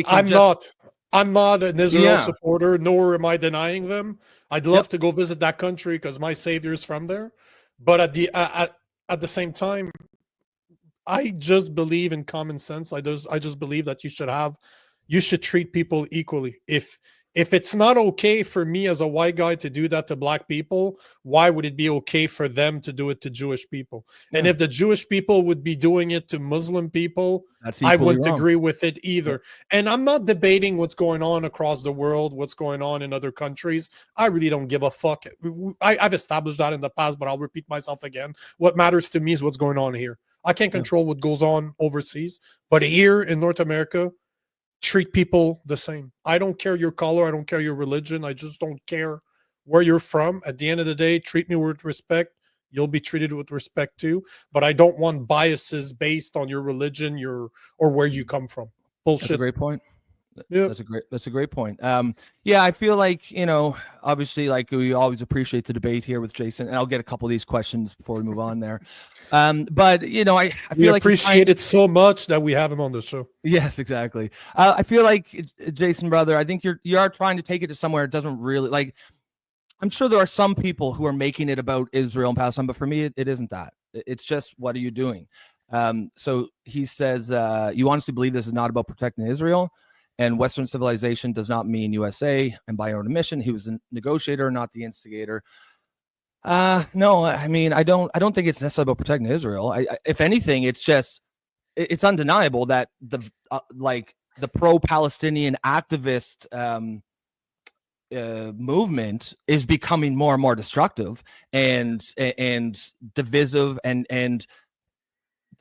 I'm not an Israel supporter, nor am I denying them. I'd love to go visit that country because my savior is from there. But at the same time, I just believe in common sense. I just believe that you should treat people equally. If it's not okay for me as a white guy to do that to black people, why would it be okay for them to do it to Jewish people? Yeah. And if the Jewish people would be doing it to Muslim people, I wouldn't agree with it either. Yeah. And I'm not debating what's going on across the world, what's going on in other countries. I really don't give a fuck. I've established that in the past, but I'll repeat myself again. What matters to me is what's going on here. I can't control what goes on overseas, but here in North America, treat people the same. I don't care your color. I don't care your religion. I just don't care where you're from. At the end of the day, treat me with respect. You'll be treated with respect too. But I don't want biases based on your religion, or where you come from. Bullshit. That's a great point. Yeah, that's a great point. Yeah, I feel like, obviously, like, we always appreciate the debate here with Jason, and I'll get a couple of these questions before we move on there. But I feel like appreciate it so much that we have him on the show. Yes, exactly. I feel like, Jason, brother, I think you are trying to take it to somewhere it doesn't really, like. I'm sure there are some people who are making it about Israel and Palestine, but for me, it isn't that. It's just, what are you doing? So he says, you honestly believe this is not about protecting Israel? And Western civilization does not mean USA. And by own admission, he was a negotiator, not the instigator. No, I mean, I don't think it's necessarily about protecting Israel. If anything, it's undeniable that the pro-Palestinian activist movement is becoming more and more destructive and divisive and.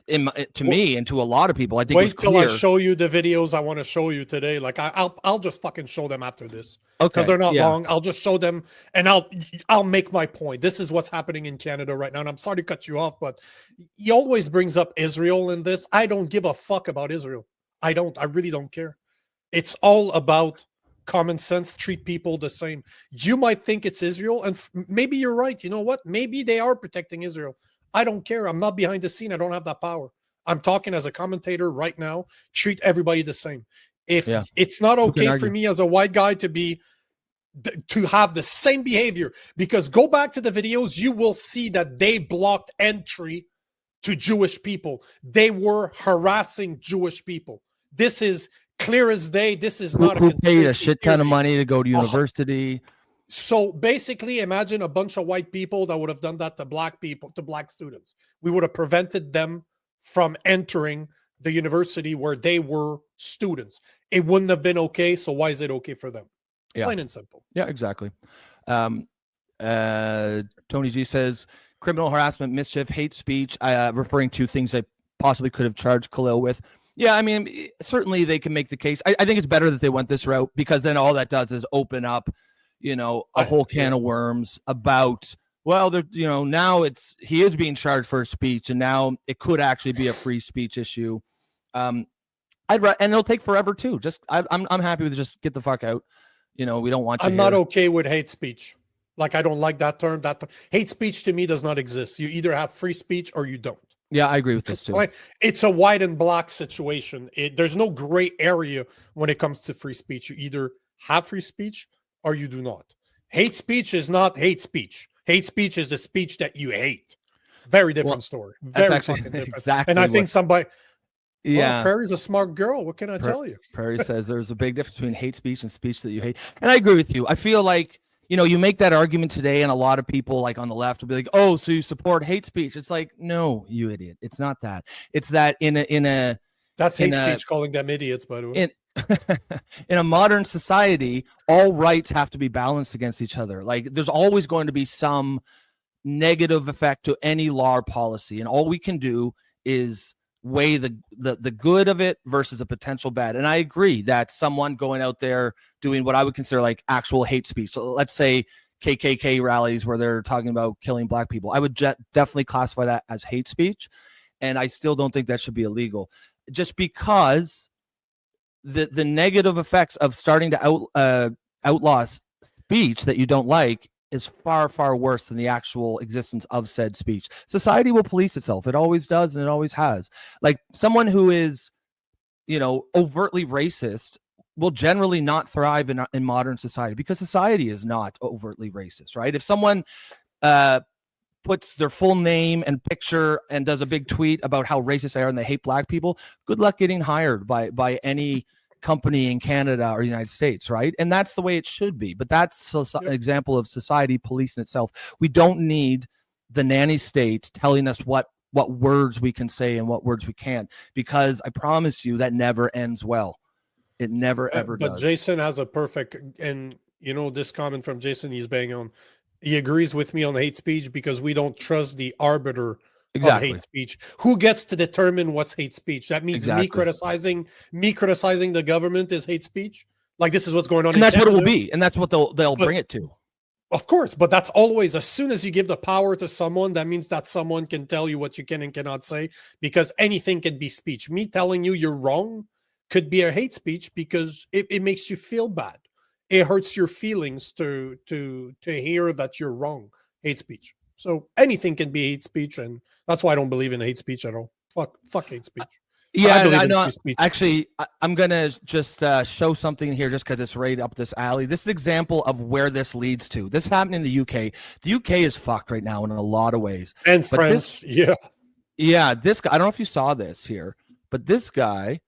To me and to a lot of people, I think. Wait till I show you the videos I want to show you today. Like I'll just fucking show them after this. Okay, because they're not long. I'll just show them and I'll make my point. This is what's happening in Canada right now. And I'm sorry to cut you off, but he always brings up Israel in this. I don't give a fuck about Israel. I really don't care. It's all about common sense. Treat people the same. You might think it's Israel, and maybe you're right. You know what? Maybe they are protecting Israel. I don't care. I'm not behind the scene. I don't have that power. I'm talking as a commentator right now. Treat everybody the same. If it's not okay for me as a white guy to have the same behavior, because go back to the videos, you will see that they blocked entry to Jewish people. They were harassing Jewish people. This is clear as day. This is not who paid a shit ton of money to go to university. So basically, imagine a bunch of white people that would have done that to black people, to black students. We would have prevented them from entering the university where they were students. It wouldn't have been okay. So why is it okay for them? Yeah. Plain and simple. Yeah, exactly. Tony G says, criminal harassment, mischief, hate speech, referring to things I possibly could have charged Khalil with. Yeah, I mean, certainly they can make the case. I think it's better that they went this route, because then all that does is open up a whole can of worms about, well, now he is being charged for speech, and now it could actually be a free speech issue. And it'll take forever too. I'm happy with just get the fuck out. We don't want you. I'm not okay with hate speech. Like, I don't like that term. Hate speech to me does not exist. You either have free speech or you don't. Yeah, I agree with this too. It's a white and black situation. There's no gray area when it comes to free speech. You either have free speech or you do not. Hate speech is not hate speech. Hate speech is the speech that you hate. Very different story. Very fucking different. Exactly. And I think somebody. Yeah, Prairie's a smart girl. What can I tell you? Prairie says there's a big difference between hate speech and speech that you hate. And I agree with you. I feel like, you make that argument today, and a lot of people like on the left will be like, oh, so you support hate speech. It's like, no, you idiot. It's not that. It's that that's hate speech, calling them idiots, by the way. In a modern society, all rights have to be balanced against each other. Like, there's always going to be some negative effect to any law or policy. And all we can do is weigh the good of it versus a potential bad. And I agree that someone going out there doing what I would consider like actual hate speech. So let's say KKK rallies where they're talking about killing black people. I would definitely classify that as hate speech. And I still don't think that should be illegal, just because the negative effects of starting to outlaw speech that you don't like is far, far worse than the actual existence of said speech. Society will police itself. It always does, and it always has. Like someone who is, overtly racist will generally not thrive in modern society, because society is not overtly racist, right? If someone puts their full name and picture and does a big tweet about how racist they are and they hate black people, good luck getting hired by any company in Canada or the United States, right? And that's the way it should be. But that's an example of society policing itself. We don't need the nanny state telling us what words we can say and what words we can't, because I promise you that never ends well. It never ever does. But Jason has a perfect, and this comment from Jason, he's bang on. He agrees with me on hate speech because we don't trust the arbiter of hate speech. Who gets to determine what's hate speech? That means me criticizing the government is hate speech. Like, this is what's going on. And that's Canada. What it will be. And that's what they'll bring it to. Of course, but that's always, as soon as you give the power to someone, that means that someone can tell you what you can and cannot say, because anything can be speech. Me telling you you're wrong could be a hate speech because it makes you feel bad. It hurts your feelings to hear that you're wrong. Hate speech. So anything can be hate speech, and that's why I don't believe in hate speech at all. Fuck hate speech. Yeah, I know. Actually, I'm gonna just show something here, just because it's right up this alley. This is an example of where this leads to. This happened in the UK. The UK is fucked right now in a lot of ways. And France, yeah. This guy, I don't know if you saw this here, but this guy.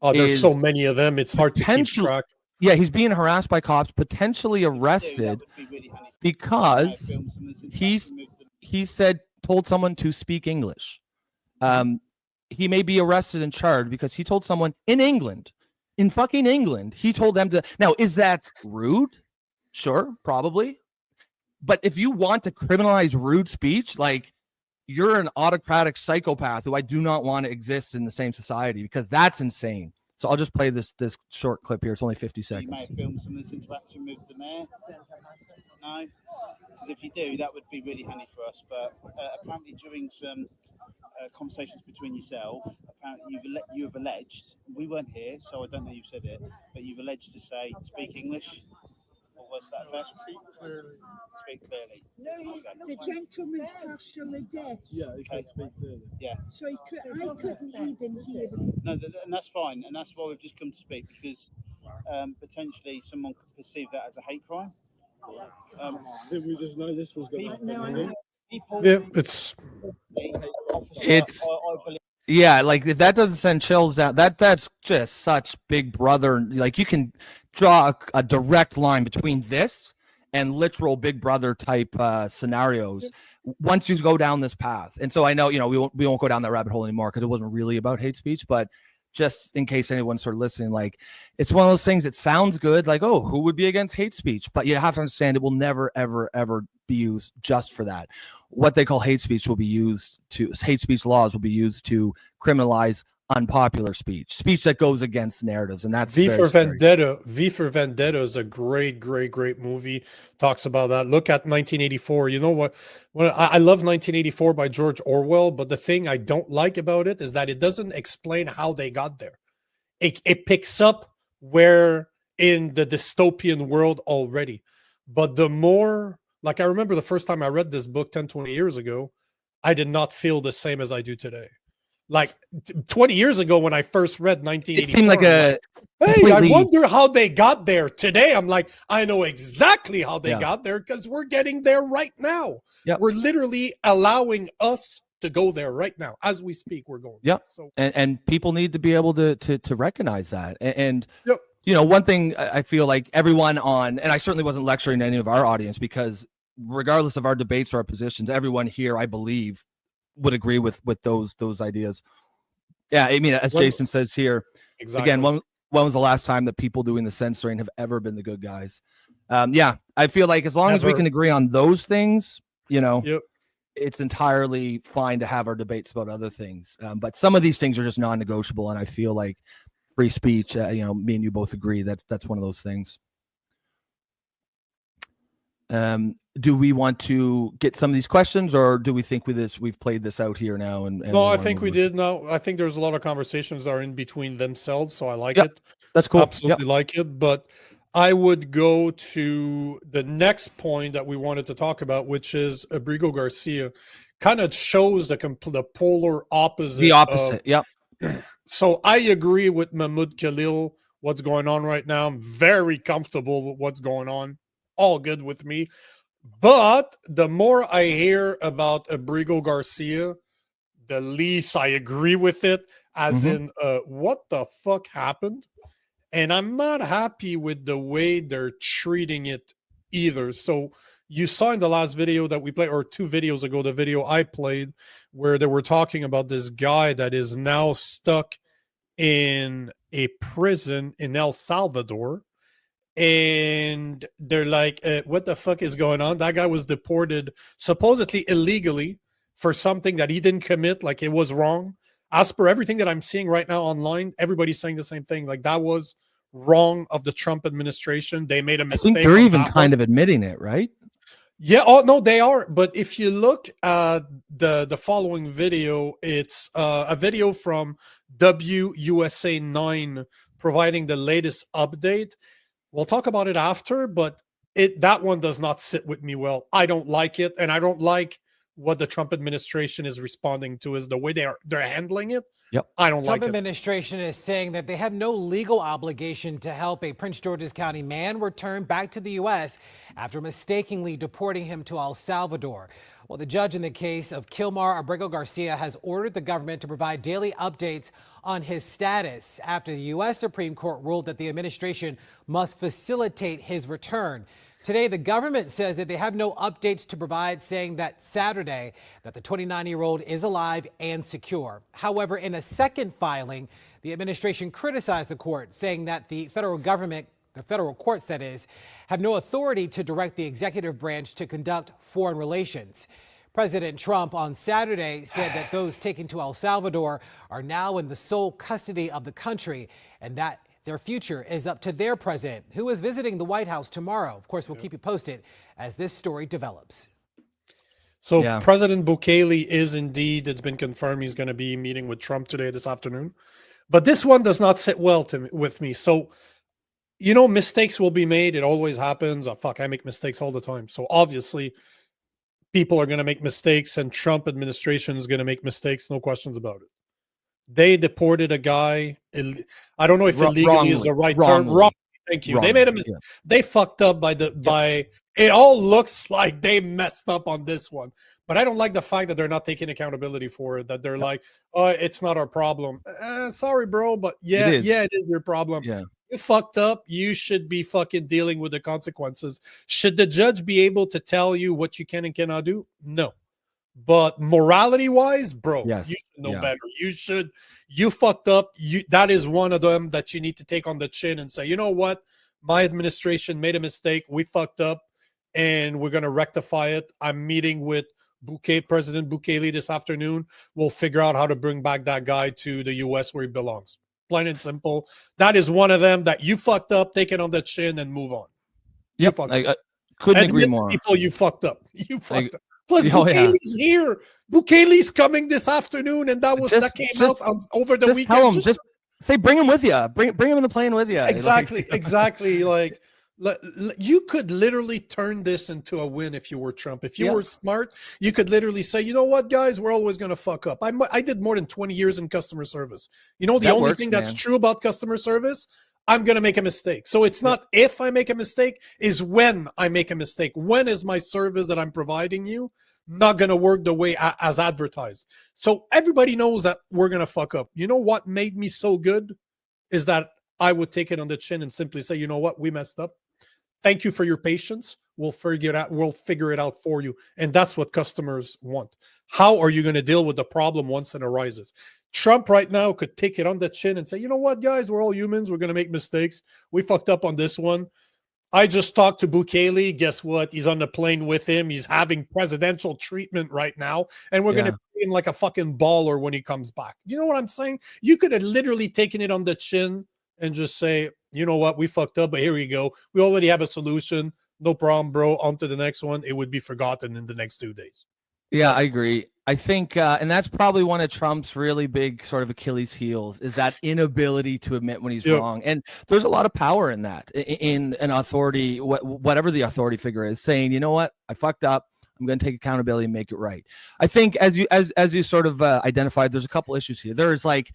Oh, there's so many of them. It's hard to keep track. Yeah, he's being harassed by cops, potentially arrested because he told someone to speak English. He may be arrested and charged because he told someone in fucking England, he told them to. Now, is that rude? Sure, probably. But if you want to criminalize rude speech, like, you're an autocratic psychopath who I do not want to exist in the same society, because that's insane. So I'll just play this short clip here. It's only 50 seconds. You may have filmed some of this interaction with the mayor. No? Because if you do, that would be really handy for us. But apparently during some conversations between yourself, apparently you have alleged, we weren't here, so I don't know you said it, but you've alleged to say, speak English. What was that effect? Speak clearly. No, the gentleman's partially deaf. Yeah, he can speak clearly. Yeah. So I couldn't even hear him. No, and that's fine, and that's why we've just come to speak, because potentially someone could perceive that as a hate crime. Did we just know this was going to happen? Yeah, yeah, like, if that doesn't send chills down, that's just such Big Brother. Like, you can draw a direct line between this and literal Big Brother type scenarios once you go down this path. And so I know, we won't go down that rabbit hole anymore, because it wasn't really about hate speech, but just in case anyone's sort of listening, like, it's one of those things that sounds good, like, oh, who would be against hate speech? But you have to understand it will never, ever, ever be used just for that. What they call hate speech hate speech laws will be used to criminalize unpopular speech that goes against narratives. And that's V for Vendetta. V for Vendetta is a great movie. Talks about that. Look at 1984. You know what? I love 1984 by George Orwell, but the thing I don't like about it is that it doesn't explain how they got there. It picks up where in the dystopian world already. But the more, like, I remember the first time I read this book 10, 20 years ago, I did not feel the same as I do today. Like 20 years ago when I first read 1984, it seemed like hey, I wonder how they got there. Today, I'm like, I know exactly how they got there, because we're getting there right now. Yep. We're literally allowing us to go there right now. As we speak, we're going. Yep. So, and people need to be able to recognize that. And one thing I feel like everyone and I certainly wasn't lecturing any of our audience, because regardless of our debates or our positions, everyone here, I believe, would agree with those ideas. Yeah, I mean, as Jason says here, again, when was the last time that people doing the censoring have ever been the good guys? I feel like as long as we can agree on those things, Yep. it's entirely fine to have our debates about other things. But some of these things are just non-negotiable. And I feel like free speech, me and you both agree that's one of those things. Do we want to get some of these questions, or do we think we've played this out here now? And no, I think we did. Now, I think there's a lot of conversations that are in between themselves, so I like it. That's cool. Absolutely like it. But I would go to the next point that we wanted to talk about, which is Abrego Garcia. Kind of shows the polar opposite. The opposite, yep. So I agree with Mahmoud Khalil. What's going on right now? I'm very comfortable with what's going on. All good with me. But the more I hear about Abrego Garcia, the least I agree with it, as in what the fuck happened? And I'm not happy with the way they're treating it either. So you saw in the last video that we played, or 2 videos ago, the video I played, where they were talking about this guy that is now stuck in a prison in El Salvador. And they're like, what the fuck is going on? That guy was deported supposedly illegally for something that he didn't commit, like it was wrong. As per everything that I'm seeing right now online, everybody's saying the same thing. Like, that was wrong of the Trump administration. They made a mistake. I think they're even kind of admitting it, right? Yeah. Oh, no, they are. But if you look at the following video, it's a video from WUSA 9 providing the latest update. We'll talk about it after, but that one does not sit with me well. I don't like it, and I don't like what the Trump administration is responding to, is the way they're handling it. Yep. I don't like it. Trump administration is saying that they have no legal obligation to help a Prince George's County man return back to the U.S. after mistakenly deporting him to El Salvador. Well, the judge in the case of Kilmar Abrego Garcia has ordered the government to provide daily updates on his status after the U.S. Supreme Court ruled that the administration must facilitate his return. Today, the government says that they have no updates to provide, saying that Saturday that the 29-year-old is alive and secure. However, in a second filing, the administration criticized the court, saying that the federal government, the federal courts that is, have no authority to direct the executive branch to conduct foreign relations. President Trump on Saturday said that those taken to El Salvador are now in the sole custody of the country, and that their future is up to their president, who is visiting the White House tomorrow. Of course, we'll keep you posted as this story develops. So President Bukele is indeed, it's been confirmed, he's going to be meeting with Trump today, this afternoon. But this one does not sit well with me. So, mistakes will be made. It always happens. Oh, fuck, I make mistakes all the time. So obviously, people are going to make mistakes, and Trump administration is going to make mistakes. No questions about it. They deported a guy. I don't know if illegally is the right term. Wrong. Thank you. They made a mistake. Yeah. They fucked up by it all looks like they messed up on this one. But I don't like the fact that they're not taking accountability for it, that they're like, oh, it's not our problem. Sorry, bro, but it is your problem. Yeah. You fucked up. You should be fucking dealing with the consequences. Should the judge be able to tell you what you can and cannot do? No. But morality-wise, bro, you should know better. You fucked up. That is one of them that you need to take on the chin and say, you know what? My administration made a mistake. We fucked up, and we're going to rectify it. I'm meeting with President Bukele this afternoon. We'll figure out how to bring back that guy to the U.S. where he belongs. Plain and simple. That is one of them that you fucked up, take it on the chin, and move on. Yep, I couldn't agree more. People, you fucked up. You fucked up. Plus, Bukele's here. Bukele's coming this afternoon, and that came out over the weekend. Just say, bring him with you. Bring him in the plane with you. Exactly, exactly. Like, you could literally turn this into a win if you were Trump. If you were smart, you could literally say, you know what, guys, we're always going to fuck up. I did more than 20 years in customer service. The only thing that's true about customer service, I'm going to make a mistake. So it's not if I make a mistake, is when I make a mistake. When is my service that I'm providing you not going to work the way as advertised? So everybody knows that we're going to fuck up. You know what made me so good is that I would take it on the chin and simply say, you know what, we messed up. Thank you for your patience. We'll figure it out. We'll figure it out for you. And that's what customers want. How are you going to deal with the problem once it arises? Trump right now could take it on the chin and say, you know what, guys, we're all humans. We're going to make mistakes. We fucked up on this one. I just talked to Bukele. Guess what? He's on the plane with him. He's having presidential treatment right now, and we're going to pay him like a fucking baller when he comes back. You know what I'm saying? You could have literally taken it on the chin and just say, you know what, we fucked up, but here we go. We already have a solution. No problem, bro. On to the next one. It would be forgotten in the next 2 days. Yeah, I agree. I think, and that's probably one of Trump's really big sort of Achilles heels, is that inability to admit when he's wrong. And there's a lot of power in that, in an authority, whatever the authority figure is, saying, you know what, I fucked up. I'm going to take accountability and make it right. I think as you sort of identified, there's a couple issues here. There's like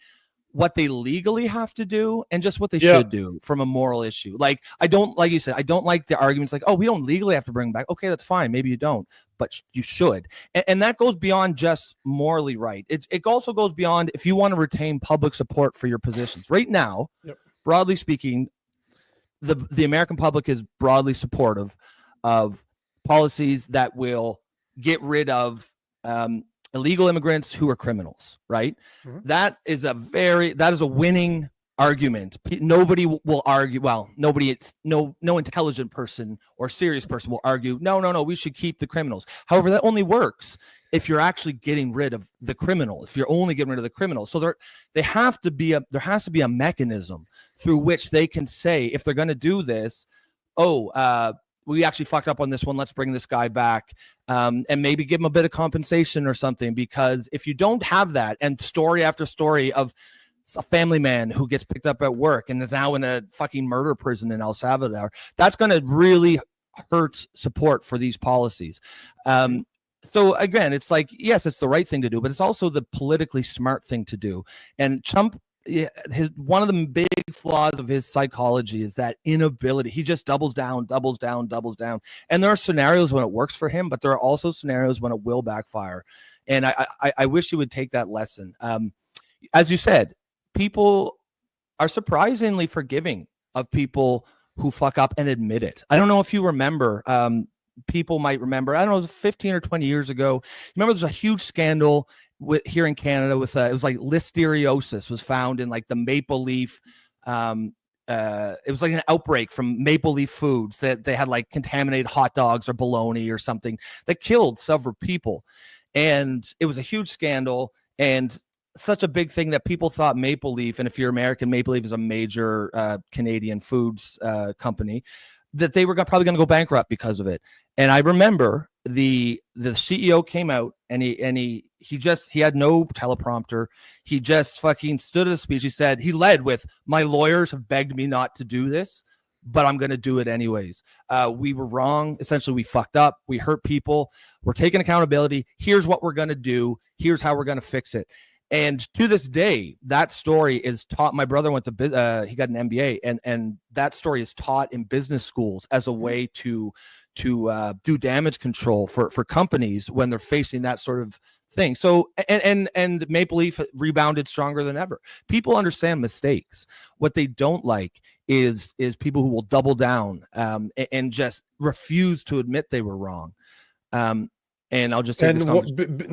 what they legally have to do and just what they should do from a moral issue. Like, like you said, I don't like the arguments like, oh, we don't legally have to bring them back. Okay, that's fine. Maybe you don't, but you should. And that goes beyond just morally right. It also goes beyond if you want to retain public support for your positions. Right now, broadly speaking, the American public is broadly supportive of policies that will get rid of illegal immigrants who are criminals, right? That is a winning argument. Nobody will argue. Well, no intelligent person or serious person will argue, no, we should keep the criminals. However, that only works if you're actually getting rid of the criminal, if you're only getting rid of the criminal. So there has to be a mechanism through which they can say, if they're going to do this, we actually fucked up on this one. Let's bring this guy back and maybe give him a bit of compensation or something. Because if you don't have that, and story after story of a family man who gets picked up at work and is now in a fucking murder prison in El Salvador, that's going to really hurt support for these policies. So again, it's like, yes, it's the right thing to do, but it's also the politically smart thing to do. And Trump, one of the big flaws of his psychology is that inability. He just doubles down. And there are scenarios when it works for him, but there are also scenarios when it will backfire. And I wish he would take that lesson. As you said, people are surprisingly forgiving of people who fuck up and admit it. I don't know if you remember, people might remember, I don't know, it was 15 or 20 years ago. Remember, there's a huge scandal here in Canada with it was like listeriosis was found in like the Maple Leaf. It was like an outbreak from Maple Leaf Foods that they had like contaminated hot dogs or bologna or something that killed several people. And it was a huge scandal and such a big thing that people thought Maple Leaf, and if you're American, Maple Leaf is a major Canadian foods company, that they were probably going to go bankrupt because of it. And I remember the CEO came out and he had no teleprompter. He just fucking stood at a speech. He said, he led with, my lawyers have begged me not to do this, but I'm going to do it anyways. We were wrong. Essentially, we fucked up. We hurt people. We're taking accountability. Here's what we're going to do. Here's how we're going to fix it. And to this day, that story is taught. My brother went to he got an MBA, and that story is taught in business schools as a way to do damage control for companies when they're facing that sort of thing. So and Maple Leaf rebounded stronger than ever. People understand mistakes. What they don't like is people who will double down and just refuse to admit they were wrong. And I'll just take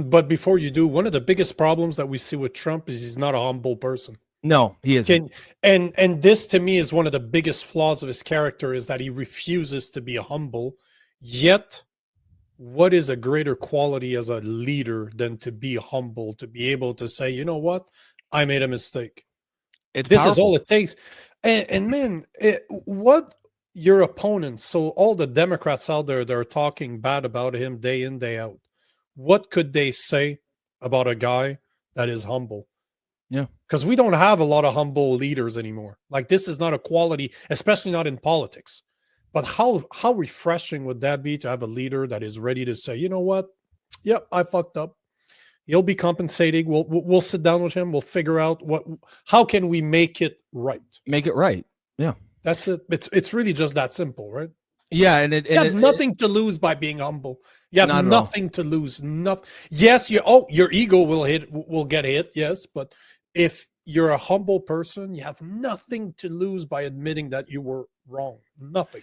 but before you do, one of the biggest problems that we see with Trump is he's not a humble person. No, he isn't. And this to me is one of the biggest flaws of his character, is that he refuses to be humble. Yet, what is a greater quality as a leader than to be humble, to be able to say, you know what, I made a mistake. This is all it takes. And man, what your opponents, so all the Democrats out there that are talking bad about him day in, day out, what could they say about a guy that is humble? Yeah. Because we don't have a lot of humble leaders anymore. Like, this is not a quality, especially not in politics. But how refreshing would that be to have a leader that is ready to say, you know what? Yep, I fucked up. He'll be compensating. We'll sit down with him. We'll figure out how can we make it right. Make it right. Yeah. That's it. It's really just that simple, right? Yeah, and you have nothing to lose by being humble. You have nothing to lose. Nothing. Yes, your ego will get hit. Yes, but if you're a humble person, you have nothing to lose by admitting that you were wrong. Nothing.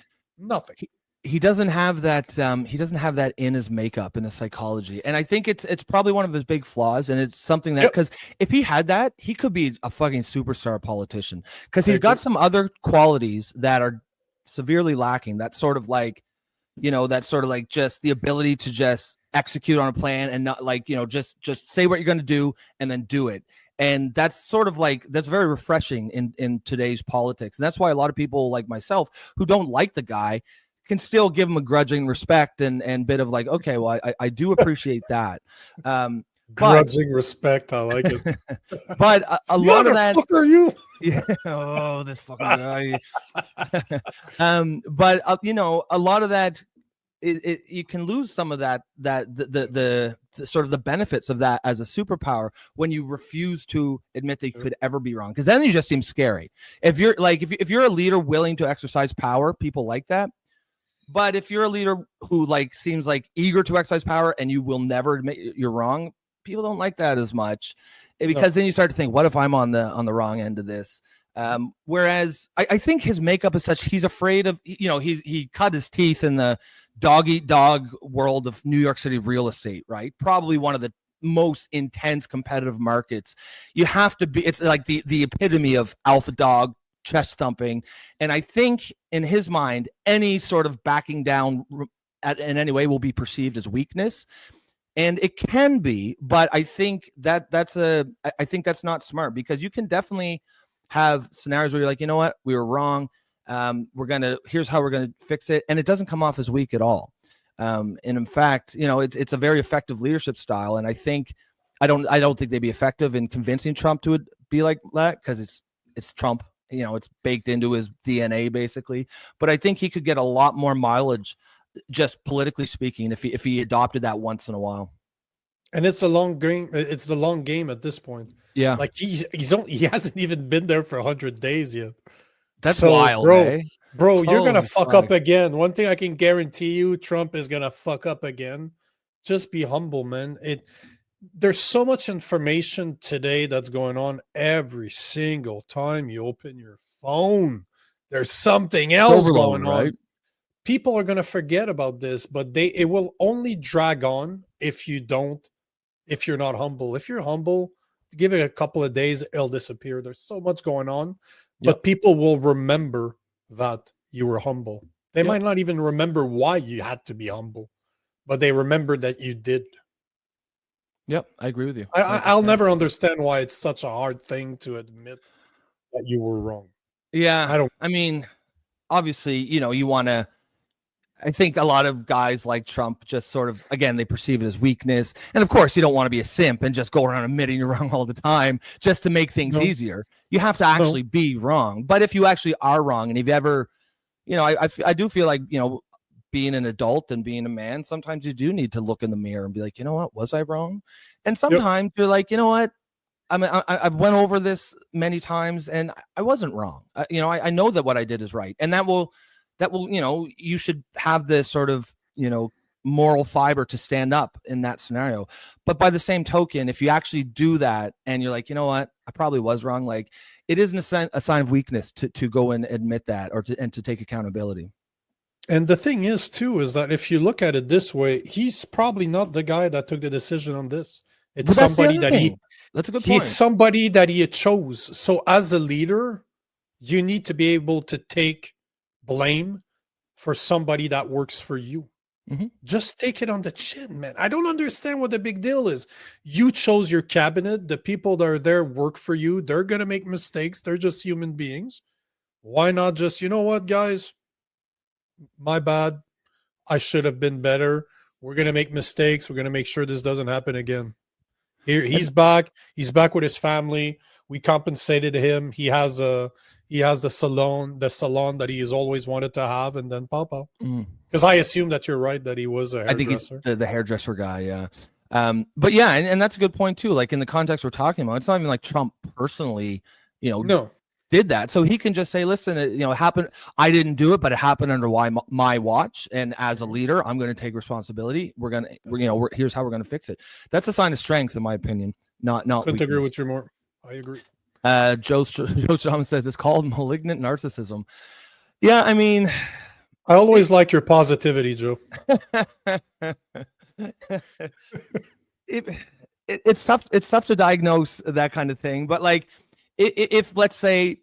He doesn't have that. He doesn't have that in his makeup, in his psychology, and I think it's probably one of his big flaws. And it's something that, because if he had that, he could be a fucking superstar politician. Because he's got some other qualities that are severely lacking. That sort of like, just the ability to just execute on a plan and not like, just say what you're going to do and then do it. And that's sort of like, that's very refreshing in today's politics. And that's why a lot of people like myself who don't like the guy can still give him a grudging respect and bit of like, okay, well, I do appreciate that. Grudging respect. I like it. But a lot of that. Are you? Yeah. Oh, this fucking guy. But a lot of that, you can lose some of that the sort of the benefits of that as a superpower when you refuse to admit that you could ever be wrong, because then you just seem scary. If you're like if you're a leader willing to exercise power, people like that. But if you're a leader who like seems like eager to exercise power and you will never admit you're wrong, people don't like that as much, because then you start to think, what if I'm on the wrong end of this? Whereas I think his makeup is such, he's afraid of, he cut his teeth in the dog eat dog world of New York City real estate, right? Probably one of the most intense competitive markets. You have to be, it's like the epitome of alpha dog, chest thumping. And I think in his mind, any sort of backing down in any way will be perceived as weakness. And it can be, but I think that's not smart, because you can definitely have scenarios where you're like, you know what, we were wrong. Here's how we're gonna fix it, and it doesn't come off as weak at all. And in fact, it's a very effective leadership style. And I don't think they'd be effective in convincing Trump to be like that, because it's Trump. It's baked into his DNA basically. But I think he could get a lot more mileage, just politically speaking, if he adopted that once in a while. And it's a long game. It's the long game at this point. Yeah, like he hasn't even been there for 100 days yet. That's wild, bro. You're gonna fuck up again. One thing I can guarantee you, Trump is gonna fuck up again. Just be humble, man. There's so much information today that's going on. Every single time you open your phone, there's something else going on. People are gonna forget about this, but it will only drag on if you're not humble. If you're humble, give it a couple of days, it'll disappear. There's so much going on, but people will remember that you were humble. They might not even remember why you had to be humble, but they remember that you did. Yep, I agree with you. I'll never understand why it's such a hard thing to admit that you were wrong. Yeah, I mean, obviously, you want to. I think a lot of guys like Trump just sort of, again, they perceive it as weakness. And of course, you don't want to be a simp and just go around admitting you're wrong all the time just to make things easier. You have to actually be wrong. But if you actually are wrong, and if you ever, I do feel like, being an adult and being a man, sometimes you do need to look in the mirror and be like, you know what, was I wrong? And sometimes you're like, you know what, I've went over this many times and I wasn't wrong. I know that what I did is right. And that will, you should have this sort of, moral fiber to stand up in that scenario. But by the same token, if you actually do that and you're like, you know what, I probably was wrong. Like, it isn't a sign of weakness to go and admit that, or to take accountability. And the thing is too, is that if you look at it this way, he's probably not the guy that took the decision on this. It's somebody that's a good point. It's somebody that he chose. So as a leader, you need to be able to take blame for somebody that works for you. Just take it on the chin, man. I don't understand what the big deal is. You chose your cabinet. The people that are there work for you. They're going to make mistakes. They're just human beings. Why not just, you know what, guys? My bad. I should have been better. We're going to make mistakes. We're going to make sure this doesn't happen again. He's back. He's back with his family. We compensated him. He has the salon that he has always wanted to have, and then pop out. Because I assume that you're right, that he was a hairdresser. I think he's the hairdresser guy, yeah. But yeah, and that's a good point too. Like in the context we're talking about, it's not even like Trump personally, did that. So he can just say, listen, it happened. I didn't do it, but it happened under my watch. And as a leader, I'm going to take responsibility. Here's how we're going to fix it. That's a sign of strength, in my opinion. Not couldn't agree with you more. I agree. Joe Strauman says it's called malignant narcissism. Yeah, I mean, I always like your positivity, Joe. It's tough. It's tough to diagnose that kind of thing. But like, if let's say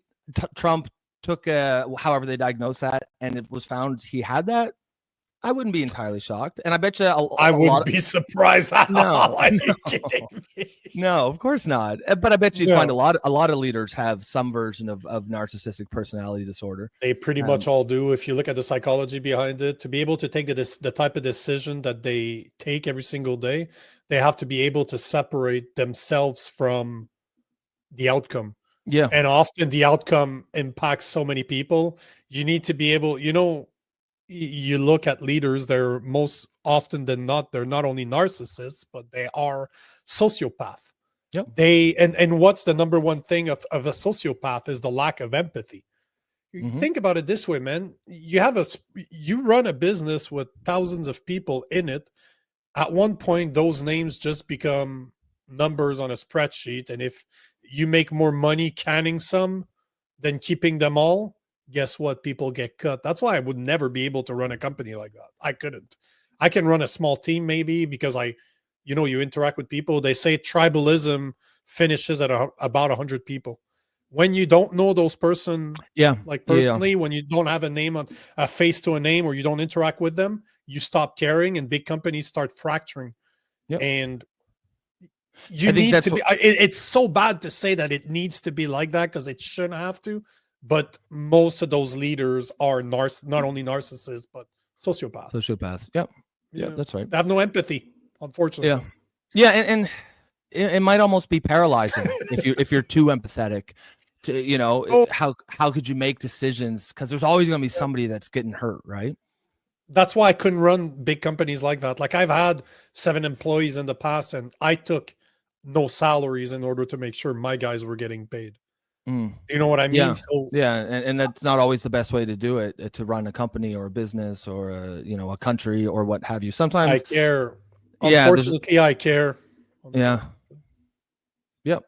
Trump took however they diagnosed that, and it was found he had that, I wouldn't be entirely shocked. And I bet you I wouldn't be surprised at all. Are you kidding me? No, of course not. But I bet you'd find a lot of leaders have some version of narcissistic personality disorder. They pretty much all do. If you look at the psychology behind it, to be able to take the type of decision that they take every single day, they have to be able to separate themselves from the outcome. Yeah. And often the outcome impacts so many people. You need to be able, you look at leaders, they're most often than not, they're not only narcissists, but they are sociopath. Yep. And what's the number one thing of a sociopath is the lack of empathy. Think about it this way, man. You run a business with thousands of people in it. At one point, those names just become numbers on a spreadsheet. And if you make more money canning some than keeping them all, guess what? People get cut. That's why I would never be able to run a company like that. I couldn't. I can run a small team maybe because you interact with people. They say tribalism finishes at about 100 people. When you don't know those person, personally, when you don't have a name on a face to a name, or you don't interact with them, you stop caring, and big companies start fracturing. Yep. And you need to be. It's so bad to say that it needs to be like that because it shouldn't have to. But most of those leaders are not only narcissists, but sociopaths. Sociopath. Yep. Yeah, that's right. They have no empathy, unfortunately. Yeah. And it might almost be paralyzing if you're too empathetic. How could you make decisions? Because there's always going to be somebody that's getting hurt, right? That's why I couldn't run big companies like that. Like, I've had 7 employees in the past, and I took no salaries in order to make sure my guys were getting paid. You know what I mean? And that's not always the best way to do it, to run a company or a business or a country or what have you. Sometimes I care. Unfortunately, I care. Yeah. Yep.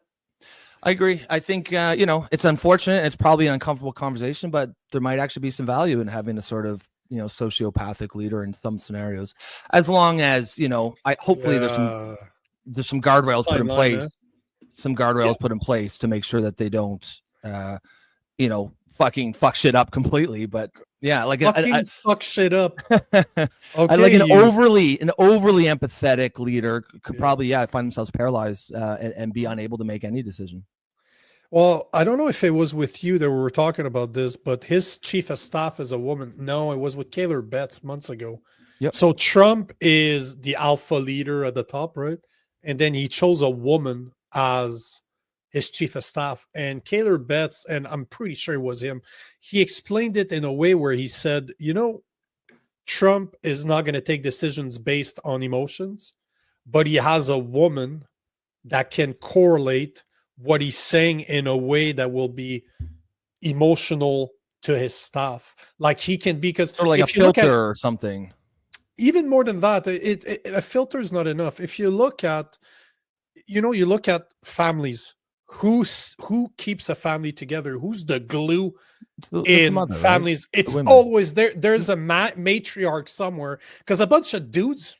I agree. I think it's unfortunate. It's probably an uncomfortable conversation, but there might actually be some value in having a sort of sociopathic leader in some scenarios, as long as hopefully there's some guardrails put in place. Some guardrails put in place to make sure that they don't, fucking fuck shit up completely. But yeah, like fuck shit up. Okay, like an overly empathetic leader could probably find themselves paralyzed and be unable to make any decision. Well, I don't know if it was with you that we were talking about this, but his chief of staff is a woman. No, it was with Kaylor Betts months ago. Yep. So Trump is the alpha leader at the top, right? And then he chose a woman as his chief of staff, and Kaylor Betts, and I'm pretty sure it was him, he explained it in a way where he said, Trump is not going to take decisions based on emotions, but he has a woman that can correlate what he's saying in a way that will be emotional to his staff. Like, he can be, because like a filter or something. Even more than that, a filter is not enough. If you look at you look at families, who keeps a family together, who's the glue in mother, families, right? It's always there's a matriarch somewhere, because a bunch of dudes,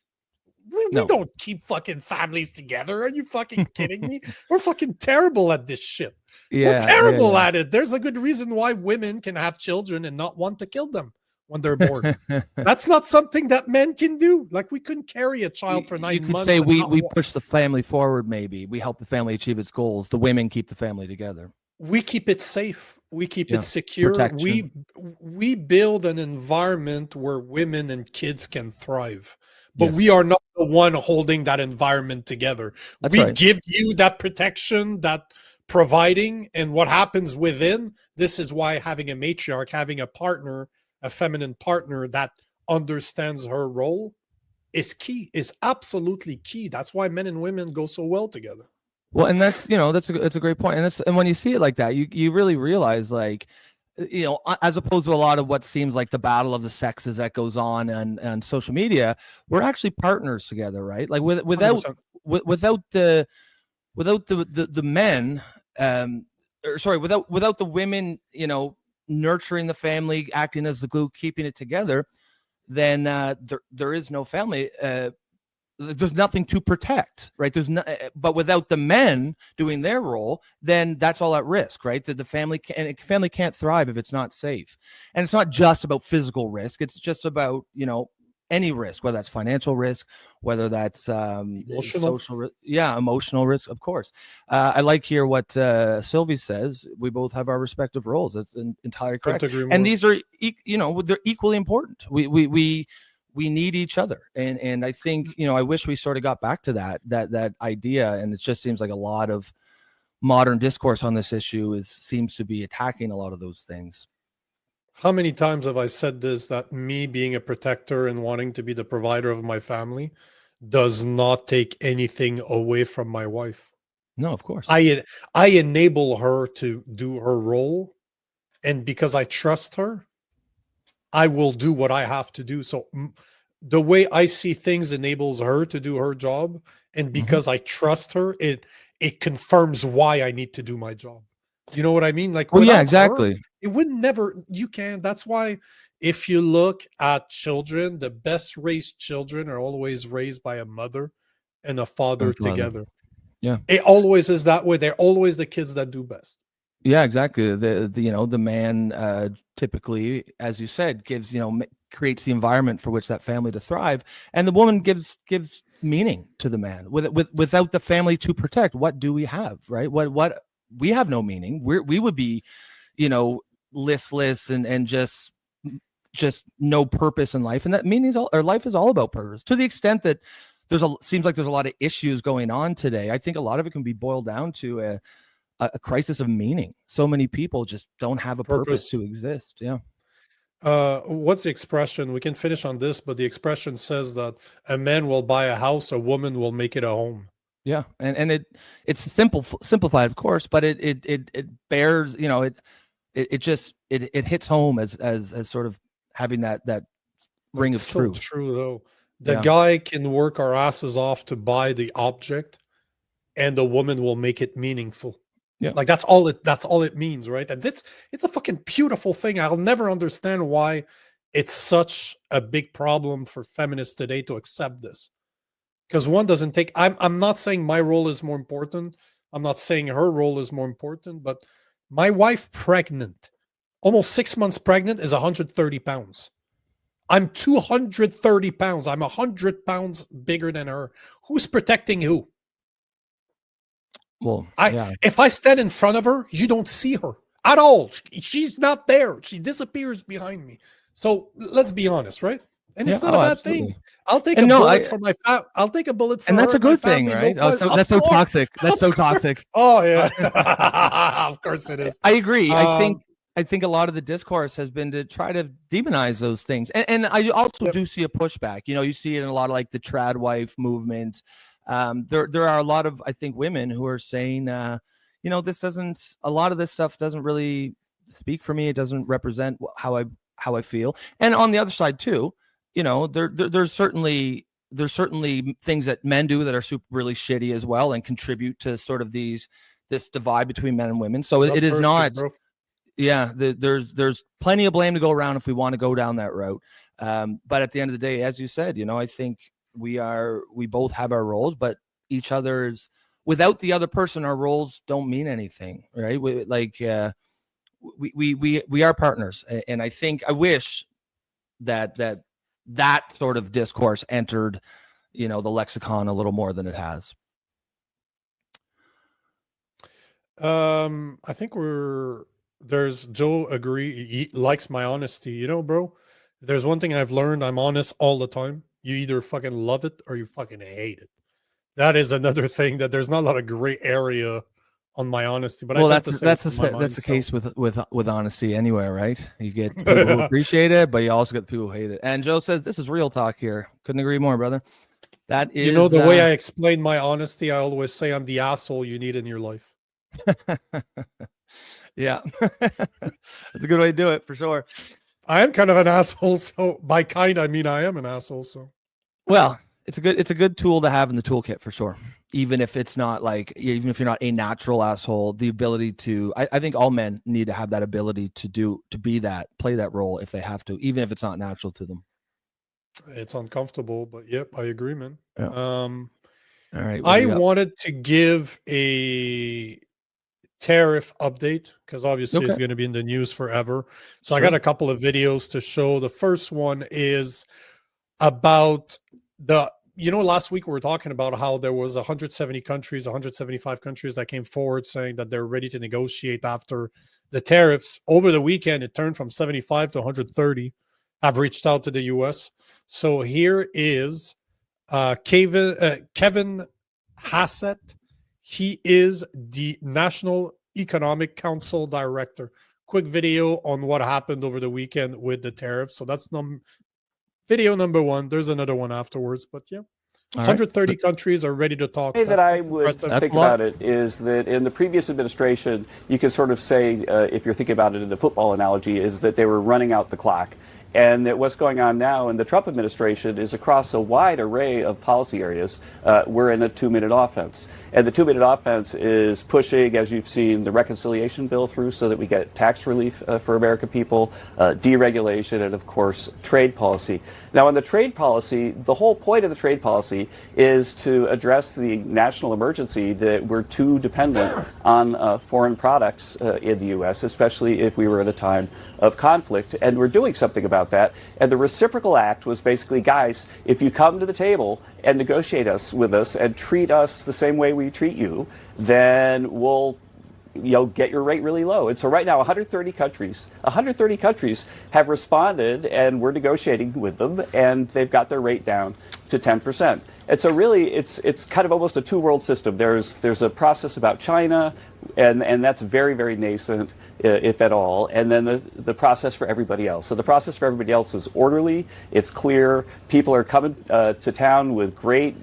we don't keep fucking families together. Are you fucking kidding me? We're fucking terrible at this shit. We're terrible at it. There's a good reason why women can have children and not want to kill them when they're born. That's not something that men can do. Like, we couldn't carry a child for 9 months. You could say we push the family forward. Maybe we help the family achieve its goals. The women keep the family together. We keep it safe. We keep it secure. Protection. We build an environment where women and kids can thrive, but we are not the one holding that environment together. We give you that protection, that providing, and what happens within. This is why having a matriarch, having a partner, a feminine partner that understands her role, is key, is absolutely key. That's why men and women go so well together. Well, and that's a great point. And when you see it like that, you really realize, like, as opposed to a lot of what seems like the battle of the sexes that goes on social media, we're actually partners together, right? Like, without the men, without the women, nurturing the family, acting as the glue, keeping it together, then there is no family. there's nothing to protect, right? But without the men doing their role, then that's all at risk, right? That the family can't thrive if it's not safe. And it's not just about physical risk. It's just about, any risk, whether that's financial risk, whether that's social risk, emotional risk, of course. I like here what Sylvie says. We both have our respective roles. That's entirely correct. And these are, they're equally important. We need each other, and I think I wish we sort of got back to that idea. And it just seems like a lot of modern discourse on this issue seems to be attacking a lot of those things. How many times have I said this, that me being a protector and wanting to be the provider of my family does not take anything away from my wife? No, of course. I enable her to do her role, and because I trust her, I will do what I have to do. So the way I see things enables her to do her job, and because I trust her, it confirms why I need to do my job. You know what I mean? Like, yeah, exactly. It would never, that's why if you look at children, the best raised children are always raised by a mother and a father together. Yeah. It always is that way. They're always the kids that do best. Yeah, exactly. The man typically, as you said, gives, creates the environment for which that family to thrive. And the woman gives meaning to the man. Without the family to protect, what do we have, right? What we have no meaning. We would be, listless and just no purpose in life. And that means our life is all about purpose, to the extent that seems like there's a lot of issues going on today. I think a lot of it can be boiled down to a crisis of meaning. So many people just don't have a purpose to exist. Yeah. What's the expression? We can finish on this, but the expression says that a man will buy a house, a woman will make it a home. Yeah, and it's simplified, of course, but it bears, it hits home as sort of having that ring of truth. So true though. The guy can work our asses off to buy the object, and the woman will make it meaningful. Yeah, like that's all it means, right? And it's a fucking beautiful thing. I'll never understand why it's such a big problem for feminists today to accept this. Because one doesn't take, I'm not saying my role is more important. I'm not saying her role is more important, but my wife pregnant, almost 6 months pregnant, is 130 pounds. I'm 230 pounds. I'm 100 pounds bigger than her. Who's protecting who? Well, if I stand in front of her, you don't see her at all. She's not there. She disappears behind me. So let's be honest, right? And it's not a bad thing. I'll take a bullet for my I'll take a bullet for and that's her, a good thing, right? That's so toxic. That's so toxic. Oh yeah, of course it is. I agree. I think a lot of the discourse has been to try to demonize those things, and I also do see a pushback. You see it in a lot of like the trad wife movement. There are a lot of, I think, women who are saying, this doesn't. A lot of this stuff doesn't really speak for me. It doesn't represent how I feel. And on the other side too. There's certainly things that men do that are really shitty as well, and contribute to sort of this divide between men and women. So it is not, there's plenty of blame to go around if we want to go down that route. But at the end of the day, as you said, I think we both have our roles, but each other's, without the other person, our roles don't mean anything, right? We are partners, and I think I wish that sort of discourse entered, the lexicon a little more than it has. I think Joe agree. He likes my honesty. Bro, if there's one thing I've learned, I'm honest all the time. You either fucking love it or you fucking hate it. That is another thing, that there's not a lot of gray area on my honesty. But that's the case with honesty anywhere, right? You get people who appreciate it, but you also get the people who hate it. And Joe says this is real talk here. Couldn't agree more, brother. That is, the way I explain my honesty, I always say I'm the asshole you need in your life. Yeah, that's a good way to do it, for sure. I am kind of an asshole, so by kind I mean I am an asshole. So, well, it's a good tool to have in the toolkit, for sure. Even if it's not even if you're not a natural asshole, the ability to, I think all men need to have that ability to play that role if they have to, even if it's not natural to them. It's uncomfortable, but yep, I agree, man. Yeah. All right. I wanted to give a tariff update because obviously it's going to be in the news forever. So I got a couple of videos to show. The first one is about last week we were talking about how there was 170 countries, 175 countries that came forward saying that they're ready to negotiate after the tariffs. Over the weekend, it turned from 75 to 130 have reached out to the U.S. So here is Kevin Hassett. He is the National Economic Council Director. Quick video on what happened over the weekend with the tariffs. So that's video number one. There's another one afterwards, but yeah. 130 countries are ready to talk. The way that I would think about it is that in the previous administration, you could sort of say, if you're thinking about it in the football analogy, is that they were running out the clock. And that what's going on now in the Trump administration is across a wide array of policy areas, we're in a 2-minute offense. And the 2-minute offense is pushing, as you've seen, the reconciliation bill through so that we get tax relief for American people, deregulation, and, of course, trade policy. Now, on the trade policy, the whole point of the trade policy is to address the national emergency that we're too dependent on foreign products in the U.S., especially if we were at a time of conflict. And we're doing something about that. And the reciprocal act was basically, guys, if you come to the table and negotiate with us and treat us the same way we treat you, then we'll get your rate really low. And so right now, 130 countries have responded, and we're negotiating with them, and they've got their rate down to 10%. And so really, it's kind of almost a two-world system. There's a process about China, and that's very, very nascent, if at all, and then the process for everybody else. So the process for everybody else is orderly, it's clear, people are coming to town with great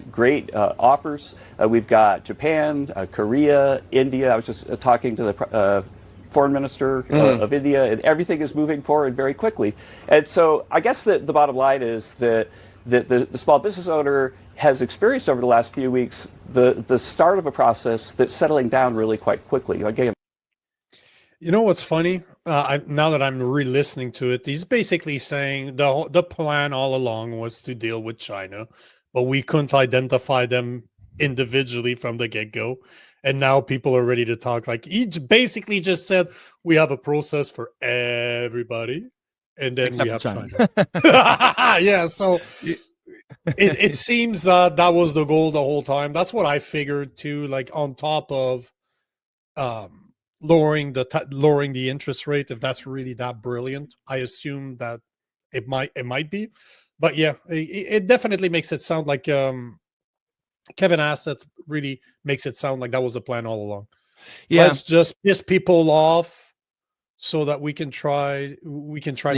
offers. We've got Japan, Korea, India. I was just talking to the foreign minister of India, and everything is moving forward very quickly. And so I guess that the bottom line is that the small business owner has experienced over the last few weeks the start of a process that's settling down really quite quickly. Again, you know what's funny? Now that I'm re-listening to it, he's basically saying the plan all along was to deal with China, but we couldn't identify them individually from the get-go. And now people are ready to talk. Like, he basically just said, we have a process for everybody, and then we have China. Yeah, so it seems that was the goal the whole time. That's what I figured too, like on top of lowering the interest rate, if that's really that brilliant. I assume that it might be, but yeah, it definitely makes it sound like Kevin Hassett really makes it sound like that was the plan all along. Yeah, let's just piss people off so that we can try to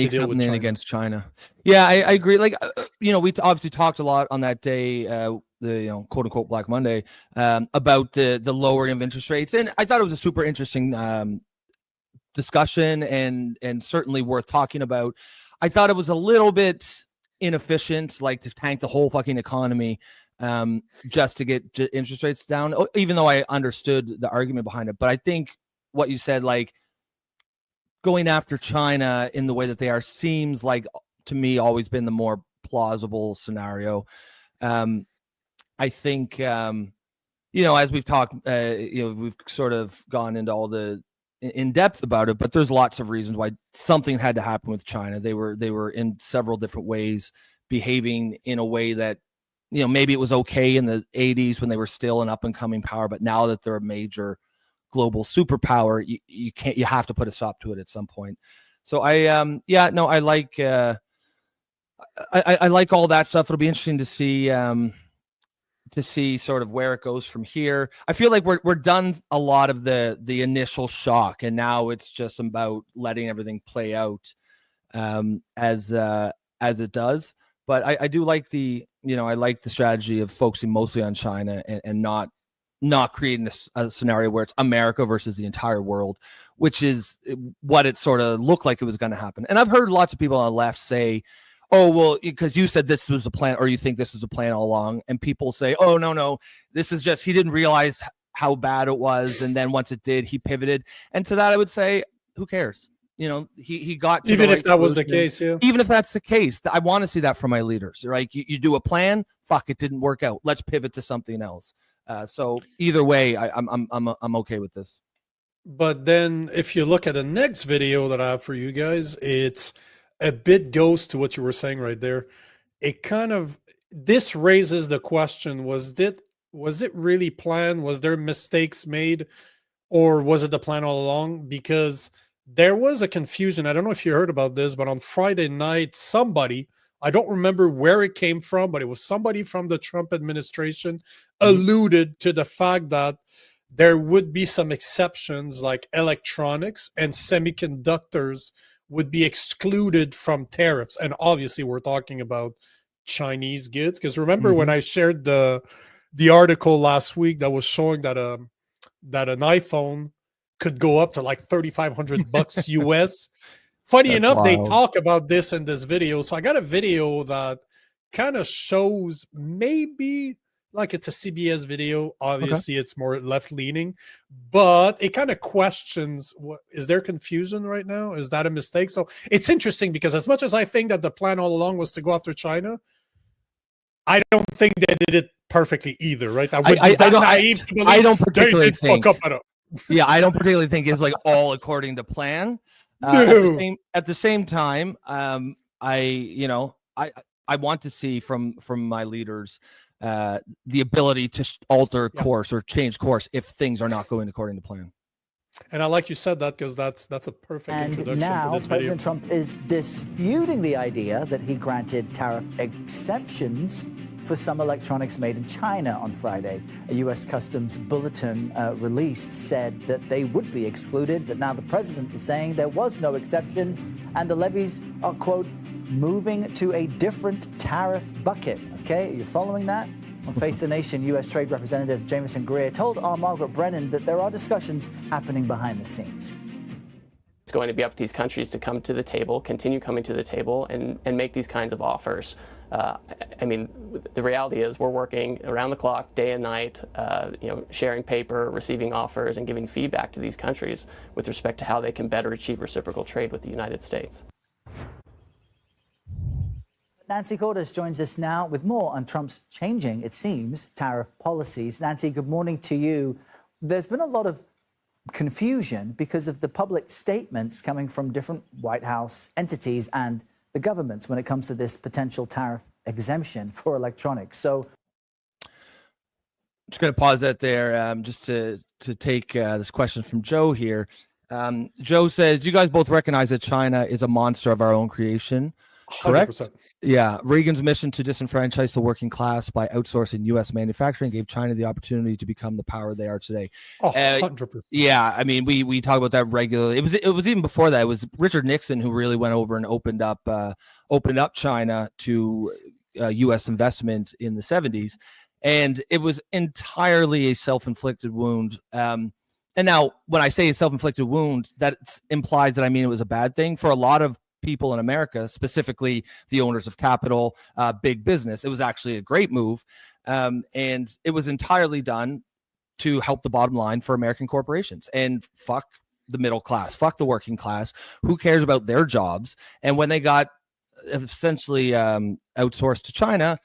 deal with China. Against China. Yeah, I agree. Like, we obviously talked a lot on that day, the quote unquote Black Monday, about the lowering of interest rates, and I thought it was a super interesting discussion and certainly worth talking about. I thought it was a little bit inefficient, like to tank the whole fucking economy just to get interest rates down, even though I understood the argument behind it. But I think what you said, like going after China in the way that they are, seems like, to me, always been the more plausible scenario. I think, as we've talked, we've sort of gone into all the in depth about it, but there's lots of reasons why something had to happen with China. They were in several different ways behaving in a way that, maybe it was okay in the 80s when they were still an up and coming power, but now that they're a major global superpower, you have to put a stop to it at some point. So I like I like all that stuff. It'll be interesting to see sort of where it goes from here. I feel like we're done a lot of the initial shock, and now it's just about letting everything play out as it does. But I do like I like the strategy of focusing mostly on China and not creating a scenario where it's America versus the entire world, which is what it sort of looked like it was going to happen. And I've heard lots of people on the left say, oh, well, because you said this was a plan, or you think this was a plan all along. And people say, oh, no, this is just, he didn't realize how bad it was. And then once it did, he pivoted. And to that, I would say, who cares? he got to even the if right that was the solution. case. Yeah, Even if that's the case, I want to see that from my leaders. Right? You do a plan. Fuck, it didn't work out. Let's pivot to something else. So either way, I'm okay with this. but then if you look at the next video that I have for you guys, it's a bit goes to what you were saying right there. It kind of, this raises the question: was it really planned? Was there mistakes made, or was it the plan all along? Because there was a confusion. I don't know if you heard about this, but on Friday night, somebody, I don't remember where it came from, but it was somebody from the Trump administration alluded to the fact that there would be some exceptions, like electronics and semiconductors would be excluded from tariffs. And obviously we're talking about Chinese goods, because remember when I shared the article last week that was showing that that an iPhone could go up to like $3,500 US. Funny That's enough, wild. they talk about this in this video. So I got a video that kind of shows, maybe like it's a CBS video. Obviously, it's more left leaning, but it kind of questions, what is there confusion right now? Is that a mistake? So it's interesting, because as much as I think that the plan all along was to go after China, I don't think they did it perfectly either, right? I don't particularly think. Fuck up at all. Yeah, I don't particularly think it's like all according to plan. No. At the same time, I want to see from my leaders the ability to alter course or change course if things are not going according to plan. And I like you said that, because that's a perfect introduction now, to this President video. Trump is disputing the idea that he granted tariff exemptions for some electronics made in China on Friday. A U.S. Customs bulletin released said that they would be excluded, but now the president is saying there was no exception, and the levies are, quote, moving to a different tariff bucket. Okay, are you following that? On Face the Nation, U.S. Trade Representative Jamieson Greer told our Margaret Brennan that there are discussions happening behind the scenes. It's going to be up to these countries to come to the table, continue coming to the table, and make these kinds of offers. I mean, the reality is we're working around the clock, day and night, sharing paper, receiving offers, and giving feedback to these countries with respect to how they can better achieve reciprocal trade with the United States. Nancy Cordes joins us now with more on Trump's changing, it seems, tariff policies. Nancy, good morning to you. There's been a lot of confusion because of the public statements coming from different White House entities and the governments when it comes to this potential tariff exemption for electronics. So just going to pause that there just to take this question from Joe here. Joe says, you guys both recognize that China is a monster of our own creation, correct? 100%. Yeah. Reagan's mission to disenfranchise the working class by outsourcing U.S. manufacturing gave China the opportunity to become the power they are today. 100%. Yeah. I mean, we talk about that regularly. It was even before that. It was Richard Nixon who really went over and opened up China to U.S. investment in the 70s. And it was entirely a self-inflicted wound. And now when I say a self-inflicted wound, that implies that I mean it was a bad thing for a lot of people in America, specifically the owners of capital, big business. It was actually a great move. And it was entirely done to help the bottom line for American corporations. And fuck the middle class, fuck the working class. Who cares about their jobs? And when they got essentially outsourced to China,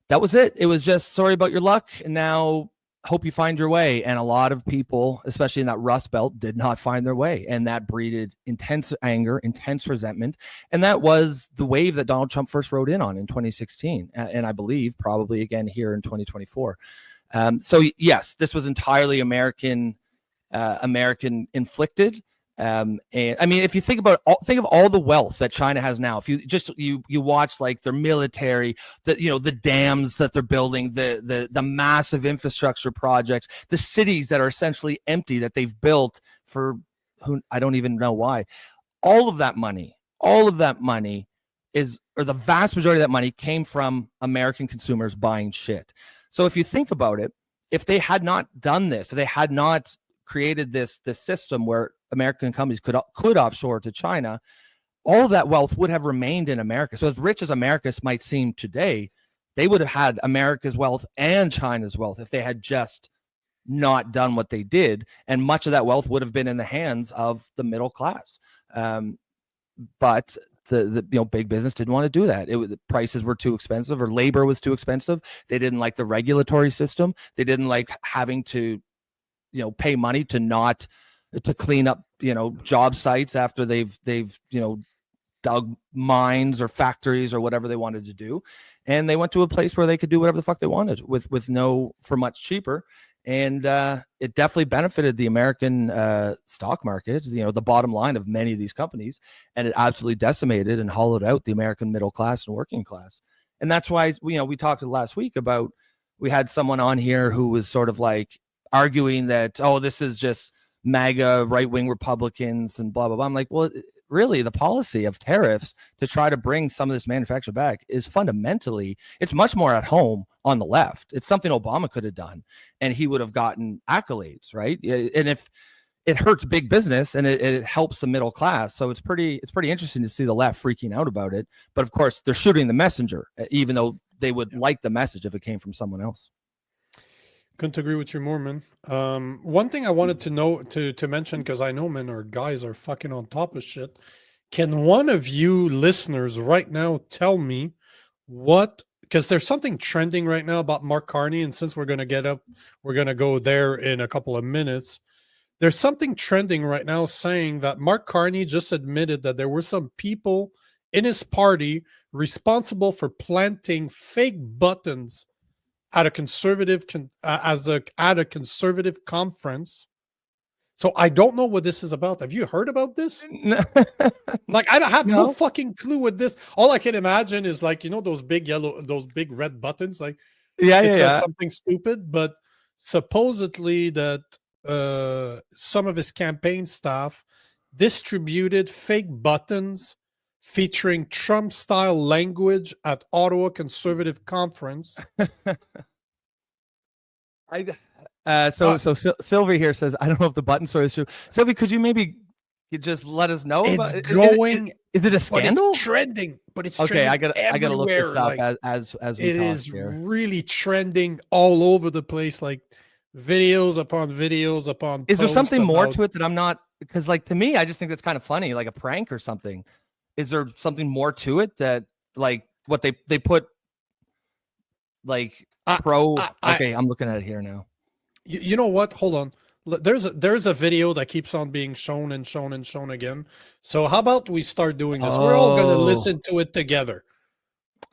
that was it. It was just sorry about your luck, and now hope you find your way. And a lot of people, especially in that Rust Belt, did not find their way. And that breeded intense anger, intense resentment. And that was the wave that Donald Trump first rode in on in 2016. And I believe probably again here in 2024. So yes, this was entirely American inflicted. And I mean, if you think of all the wealth that China has now, if you watch like their military, the dams that they're building, the massive infrastructure projects, the cities that are essentially empty that they've built for who I don't even know why. All of that money or the vast majority of that money came from American consumers buying shit. So if you think about it, if they had not done this, if they had not created this system where American companies could offshore to China, all of that wealth would have remained in America. So as rich as America might seem today, they would have had America's wealth and China's wealth if they had just not done what they did, and much of that wealth would have been in the hands of the middle class. But the big business didn't want to do that. The prices were too expensive, or labor was too expensive. They didn't like the regulatory system. They didn't like having to pay money to clean up job sites after they've dug mines or factories or whatever they wanted to do. And they went to a place where they could do whatever the fuck they wanted for much cheaper. And it definitely benefited the American stock market, the bottom line of many of these companies. And it absolutely decimated and hollowed out the American middle class and working class. And that's why, we talked last week about, we had someone on here who was sort of like arguing that, oh, this is just MAGA right-wing Republicans and blah, blah, blah. I'm like, well, really, the policy of tariffs to try to bring some of this manufacture back is fundamentally, it's much more at home on the left. It's something Obama could have done, and he would have gotten accolades, right? And if it hurts big business and it helps the middle class, so it's pretty interesting to see the left freaking out about it. But of course, they're shooting the messenger, even though they would like the message if it came from someone else. Couldn't agree with you more, man. One thing I wanted to know to mention, because I know men or guys are fucking on top of shit. Can one of you listeners right now tell me what? Because there's something trending right now about Mark Carney, and since we're gonna go there in a couple of minutes. There's something trending right now saying that Mark Carney just admitted that there were some people in his party responsible for planting fake buttons at a conservative conservative conference. So I don't know what this is about. Have you heard about this? Like, I have no fucking clue what this. All I can imagine is like, those big red buttons. Like, it says something stupid, but supposedly that some of his campaign staff distributed fake buttons featuring Trump-style language at Ottawa Conservative Conference. So Sylvie here says, I don't know if the button story is true. Sylvie, could you maybe just let us know? It's going. Is it a scandal? It's trending, but it's okay. Trending I gotta look this up like, as we it talk is here. really trending all over the place, like videos upon videos upon. Is there something more to it that I'm not? Because like to me, I just think that's kind of funny, like a prank or something. Is there something more to it that like what they put like okay, I'm looking at it here now. You know what? Hold on. There's a video that keeps on being shown and shown and shown again. So how about we start doing this? We're all going to listen to it together.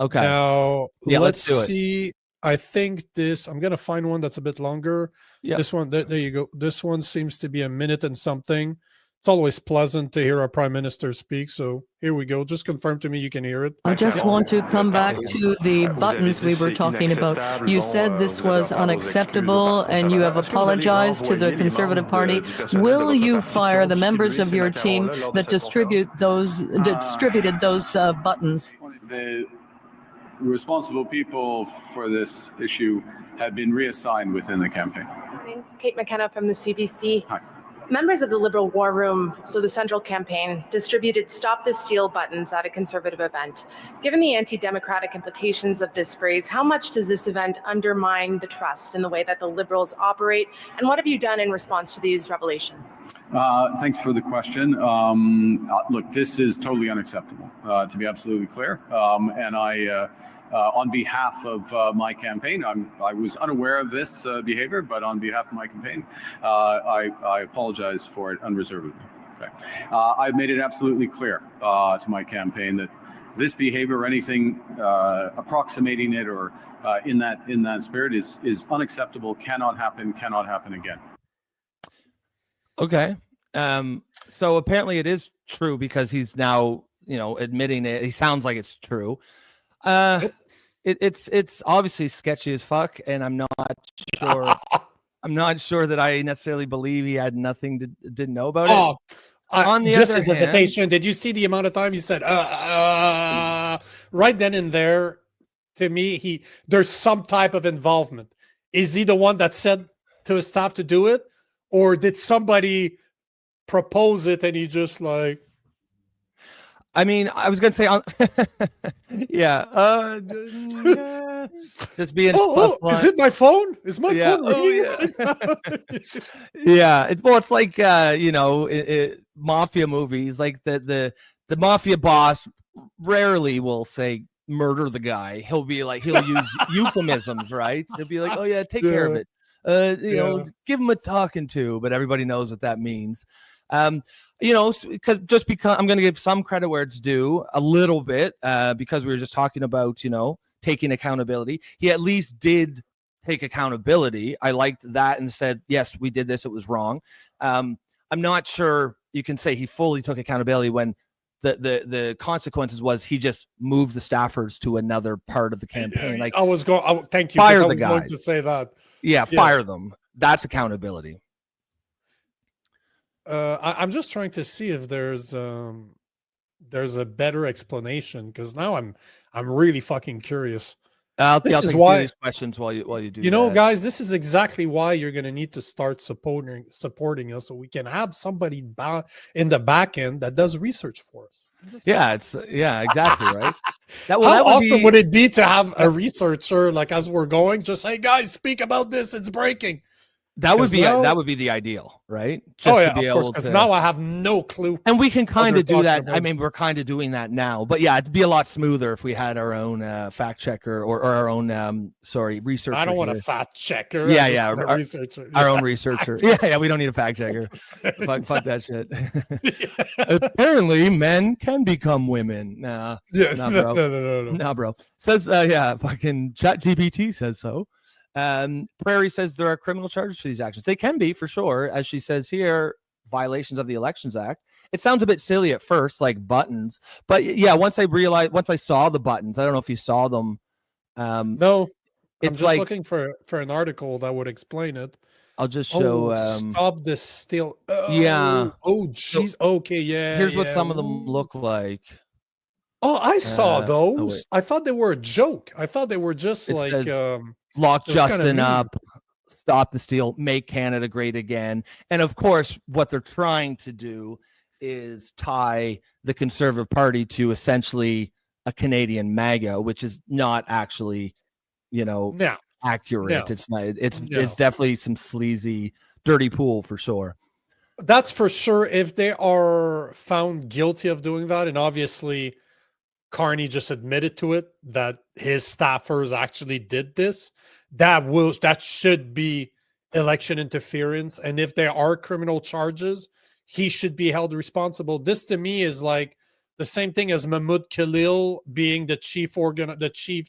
Okay. Now let's do it. see. I think I'm going to find one that's a bit longer. Yeah. This one, there you go. This one seems to be a minute and something. It's always pleasant to hear our prime minister speak. So here we go. Just confirm to me you can hear it. I just want to come back to the buttons we were talking about. You said this was unacceptable and you have apologized to the Conservative Party. Will you fire the members of your team that distributed those buttons? The responsible people for this issue have been reassigned within the campaign. Kate McKenna from the CBC. Hi. Members of the Liberal War Room, so the Central Campaign, distributed Stop the Steal buttons at a Conservative event. Given the anti-democratic implications of this phrase, how much does this event undermine the trust in the way that the Liberals operate? And what have you done in response to these revelations? Thanks for the question. Look, this is totally unacceptable, to be absolutely clear. And I, on behalf of my campaign, I was unaware of this behavior, but on behalf of my campaign, I apologize for it unreservedly. Okay. I've made it absolutely clear to my campaign that this behavior or anything approximating it or in that spirit is unacceptable, cannot happen again. Okay. So apparently it is true because he's now, admitting it. He sounds like it's true. It's obviously sketchy as fuck, and I'm not sure that I necessarily believe he had didn't know about it. On the just other his hand, hesitation. Did you see the amount of time he said right then and there? To me, there's some type of involvement. Is he the one that said to his staff to do it, or did somebody propose it and he just like? I mean, I was gonna say on, yeah. Just being. Is it my phone? Is my phone ringing? Yeah. It's like mafia movies. Like the mafia boss rarely will say murder the guy. He'll use euphemisms, right? He'll be like, oh yeah, take care of it. Give him a talking to, but everybody knows what that means. Because I'm going to give some credit where it's due a little bit, because we were just talking about, taking accountability. He at least did take accountability. I liked that and said, yes, we did this. It was wrong. I'm not sure you can say he fully took accountability when the consequences was he just moved the staffers to another part of the campaign. Like thank you. Fire I the was guys. going to say that. Yeah, fire them. That's accountability. I'm just trying to see if there's a better explanation, because now I'm really fucking curious. I'll This is take why these questions while you do. guys, this is exactly why you're going to need to start supporting us, so we can have somebody in the back end that does research for us. Exactly right. How awesome would it be to have a researcher, like, as we're going, just, hey guys, speak about this, it's breaking. That would be the ideal, right? Just of course, because now I have no clue. And we can kind of do that. about. I mean, we're kind of doing that now, but yeah, it'd be a lot smoother if we had our own fact checker or our own researcher. I don't want here. a fact checker. Our researcher. Our own researcher. Yeah, we don't need a fact checker. fuck that shit. Apparently, men can become women. Nah, bro. No. Nah, bro. Says fucking ChatGPT says so. Prairie says there are criminal charges for these actions. They can be, for sure, as she says here, violations of the Elections Act. It sounds a bit silly at first, like buttons, but yeah, once I saw the buttons, I don't know if you saw them. No, it's I'm just like, looking for an article that would explain it. I'll just show. Stop this steal. Yeah. Oh, jeez. Okay. Yeah. Here's what some of them look like. Oh, I saw those. I thought they were a joke. I thought they were just lock Justin up, stop the steal, make Canada great again. And of course, what they're trying to do is tie the Conservative Party to essentially a Canadian MAGA, which is not actually, accurate. No. It's not. It's definitely some sleazy, dirty pool for sure. That's for sure. If they are found guilty of doing that, and obviously Carney just admitted to it, that his staffers actually did this, that should be election interference. And if there are criminal charges, he should be held responsible. This to me is like the same thing as Mahmoud Khalil being the chief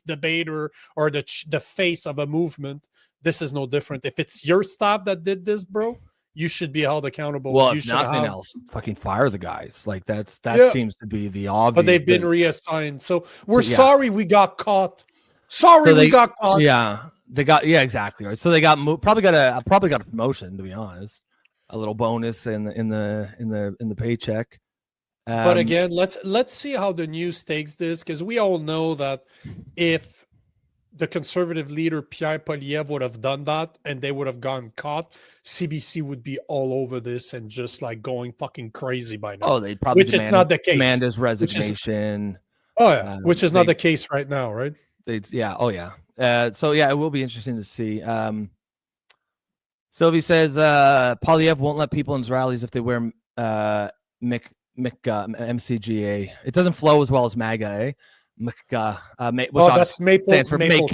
debater or the face of a movement. This is no different. If it's your staff that did this, bro, you should be held accountable. Well, you if nothing else, fucking fire the guys. Like that seems to be the obvious. But they've been reassigned. So we're sorry we got caught. Sorry we got caught. Yeah, they got exactly right. So they got probably got a promotion, to be honest. A little bonus in the paycheck. But again, let's see how the news takes this, because we all know that if the Conservative leader Pierre Poilievre would have done that and they would have gotten caught, CBC would be all over this and just like going fucking crazy by now. Oh, they'd probably it's not the case. Demand his resignation. Which is not the case right now, right? So yeah, it will be interesting to see. Sylvie says Poilievre won't let people in his rallies if they wear MCGA. It doesn't flow as well as MAGA, eh? That's stands for Maple Make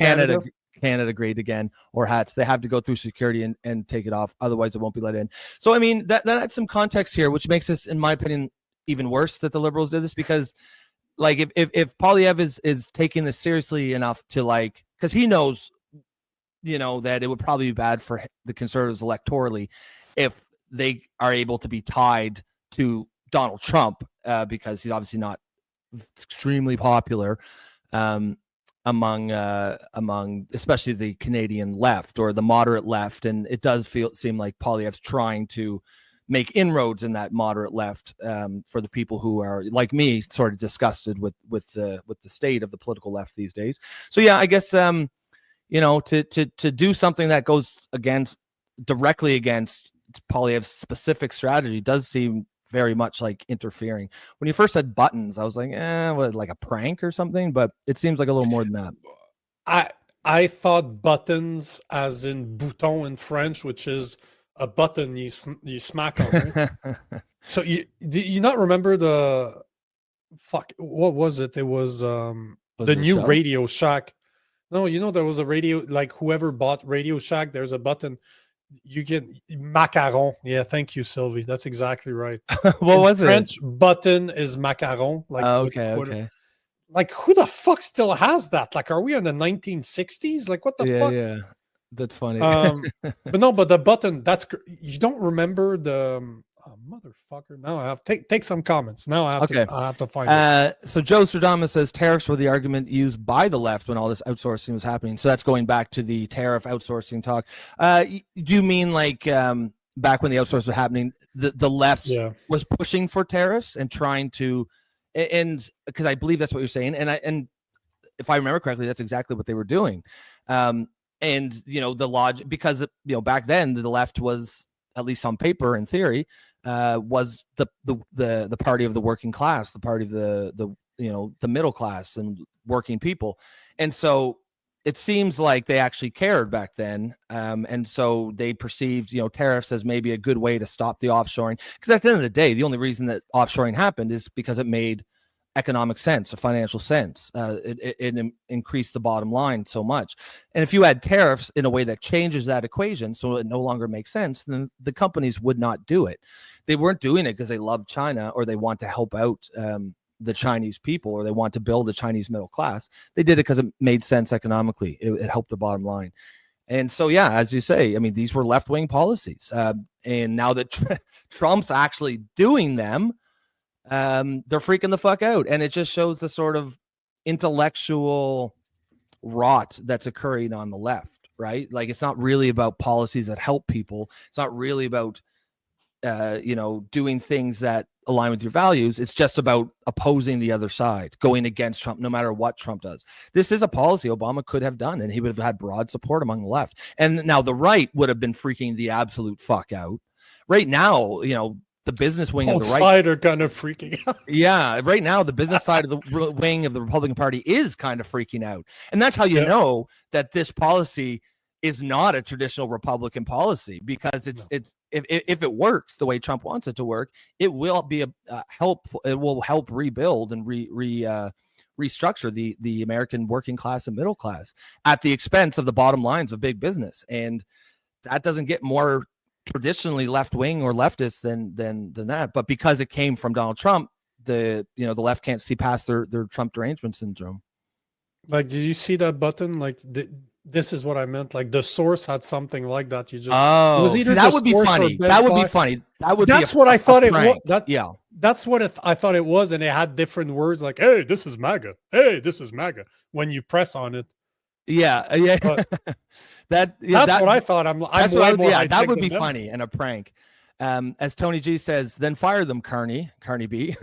Canada Great Again, or hats. They have to go through security and take it off, otherwise it won't be let in. So I mean that adds some context here, which makes this, in my opinion, even worse that the Liberals did this, because like if Poilievre is taking this seriously enough to, like, because he knows that it would probably be bad for the Conservatives electorally if they are able to be tied to Donald Trump, because he's obviously not extremely popular among especially the Canadian left or the moderate left, and it does seem like Poilievre's trying to make inroads in that moderate left for the people who are like me, sort of disgusted with the state of the political left these days. So yeah, I guess to do something that goes directly against Poilievre's specific strategy does seem very much like interfering. When you first said buttons, I was like, what, like a prank or something? But it seems like a little more than that. I thought buttons as in bouton in French, which is a button you smack on. Right? So do you not remember the what was it? It was the new show? Radio Shack. No, there was a radio, like whoever bought Radio Shack, there's a button you get macaron. Yeah, thank you, Sylvie. That's exactly right. What was French button is macaron. Like okay. Like who the fuck still has that? Like, are we in the 1960s? Like what the fuck? Yeah, that's funny. But the button, you don't remember the motherfucker. Now I have take some comments. Now I have to find it. So Joe Stradamus says tariffs were the argument used by the left when all this outsourcing was happening. So that's going back to the tariff outsourcing talk. Do you mean like back when the outsourcing was happening, the left was pushing for tariffs and trying to, and because I believe that's what you're saying, and if I remember correctly, that's exactly what they were doing. And the logic, because back then the left was, at least on paper, in theory, was the party of the working class, the party of the middle class and working people. And so it seems like they actually cared back then. And so they perceived, tariffs as maybe a good way to stop the offshoring. Because at the end of the day, the only reason that offshoring happened is because it made economic sense or financial sense. It increased the bottom line so much. And if you add tariffs in a way that changes that equation, so it no longer makes sense, then the companies would not do it. They weren't doing it because they love China or they want to help out the Chinese people or they want to build the Chinese middle class. They did it because it made sense economically. It helped the bottom line. And so, yeah, as you say, I mean, these were left-wing policies. And now that Trump's actually doing them, they're freaking the fuck out. And it just shows the sort of intellectual rot that's occurring on the left, right? Like, it's not really about policies that help people. It's not really about, doing things that align with your values. It's just about opposing the other side, going against Trump, no matter what Trump does. This is a policy Obama could have done, and he would have had broad support among the left. And now the right would have been freaking the absolute fuck out. Right now, the business wing of the right side are kind of freaking out. Yeah, right now the business side of the wing of the Republican Party is kind of freaking out, and that's how you know that this policy is not a traditional Republican policy, because it's if it works the way Trump wants it to work, it will be a help. It will help rebuild and restructure the American working class and middle class at the expense of the bottom lines of big business, and that doesn't get more traditionally left wing or leftist than that. But because it came from Donald Trump, the left can't see past their Trump derangement syndrome. Like, did you see that button? Like, this is what I meant. Like, the source had something like that. You just it was either that would be funny. That would be funny. That's what I thought it was. That's what I thought it was, and it had different words like, "Hey, this is MAGA. Hey, this is MAGA." When you press on it. Yeah. That's what I thought. That would be funny and a prank. As Tony G says, then fire them, Carney B.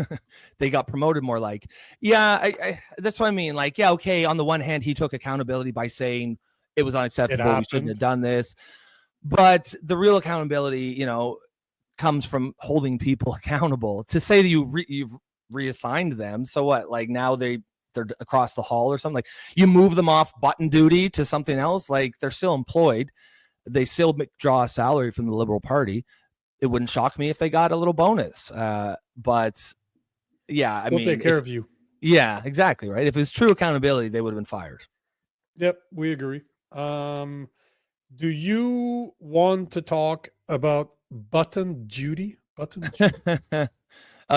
They got promoted more like. Yeah, that's what I mean. Like, yeah, okay. On the one hand, he took accountability by saying it was unacceptable. We shouldn't have done this. But the real accountability, comes from holding people accountable. To say that you've reassigned them, so what? Like, now they're across the hall or something. Like, you move them off button duty to something else. Like, they're still employed. They still draw a salary from the Liberal Party. It wouldn't shock me if they got a little bonus. But yeah, We'll take care of you. Yeah, exactly. Right. If it was true accountability, they would have been fired. Yep, we agree. Do you want to talk about button duty? Button duty?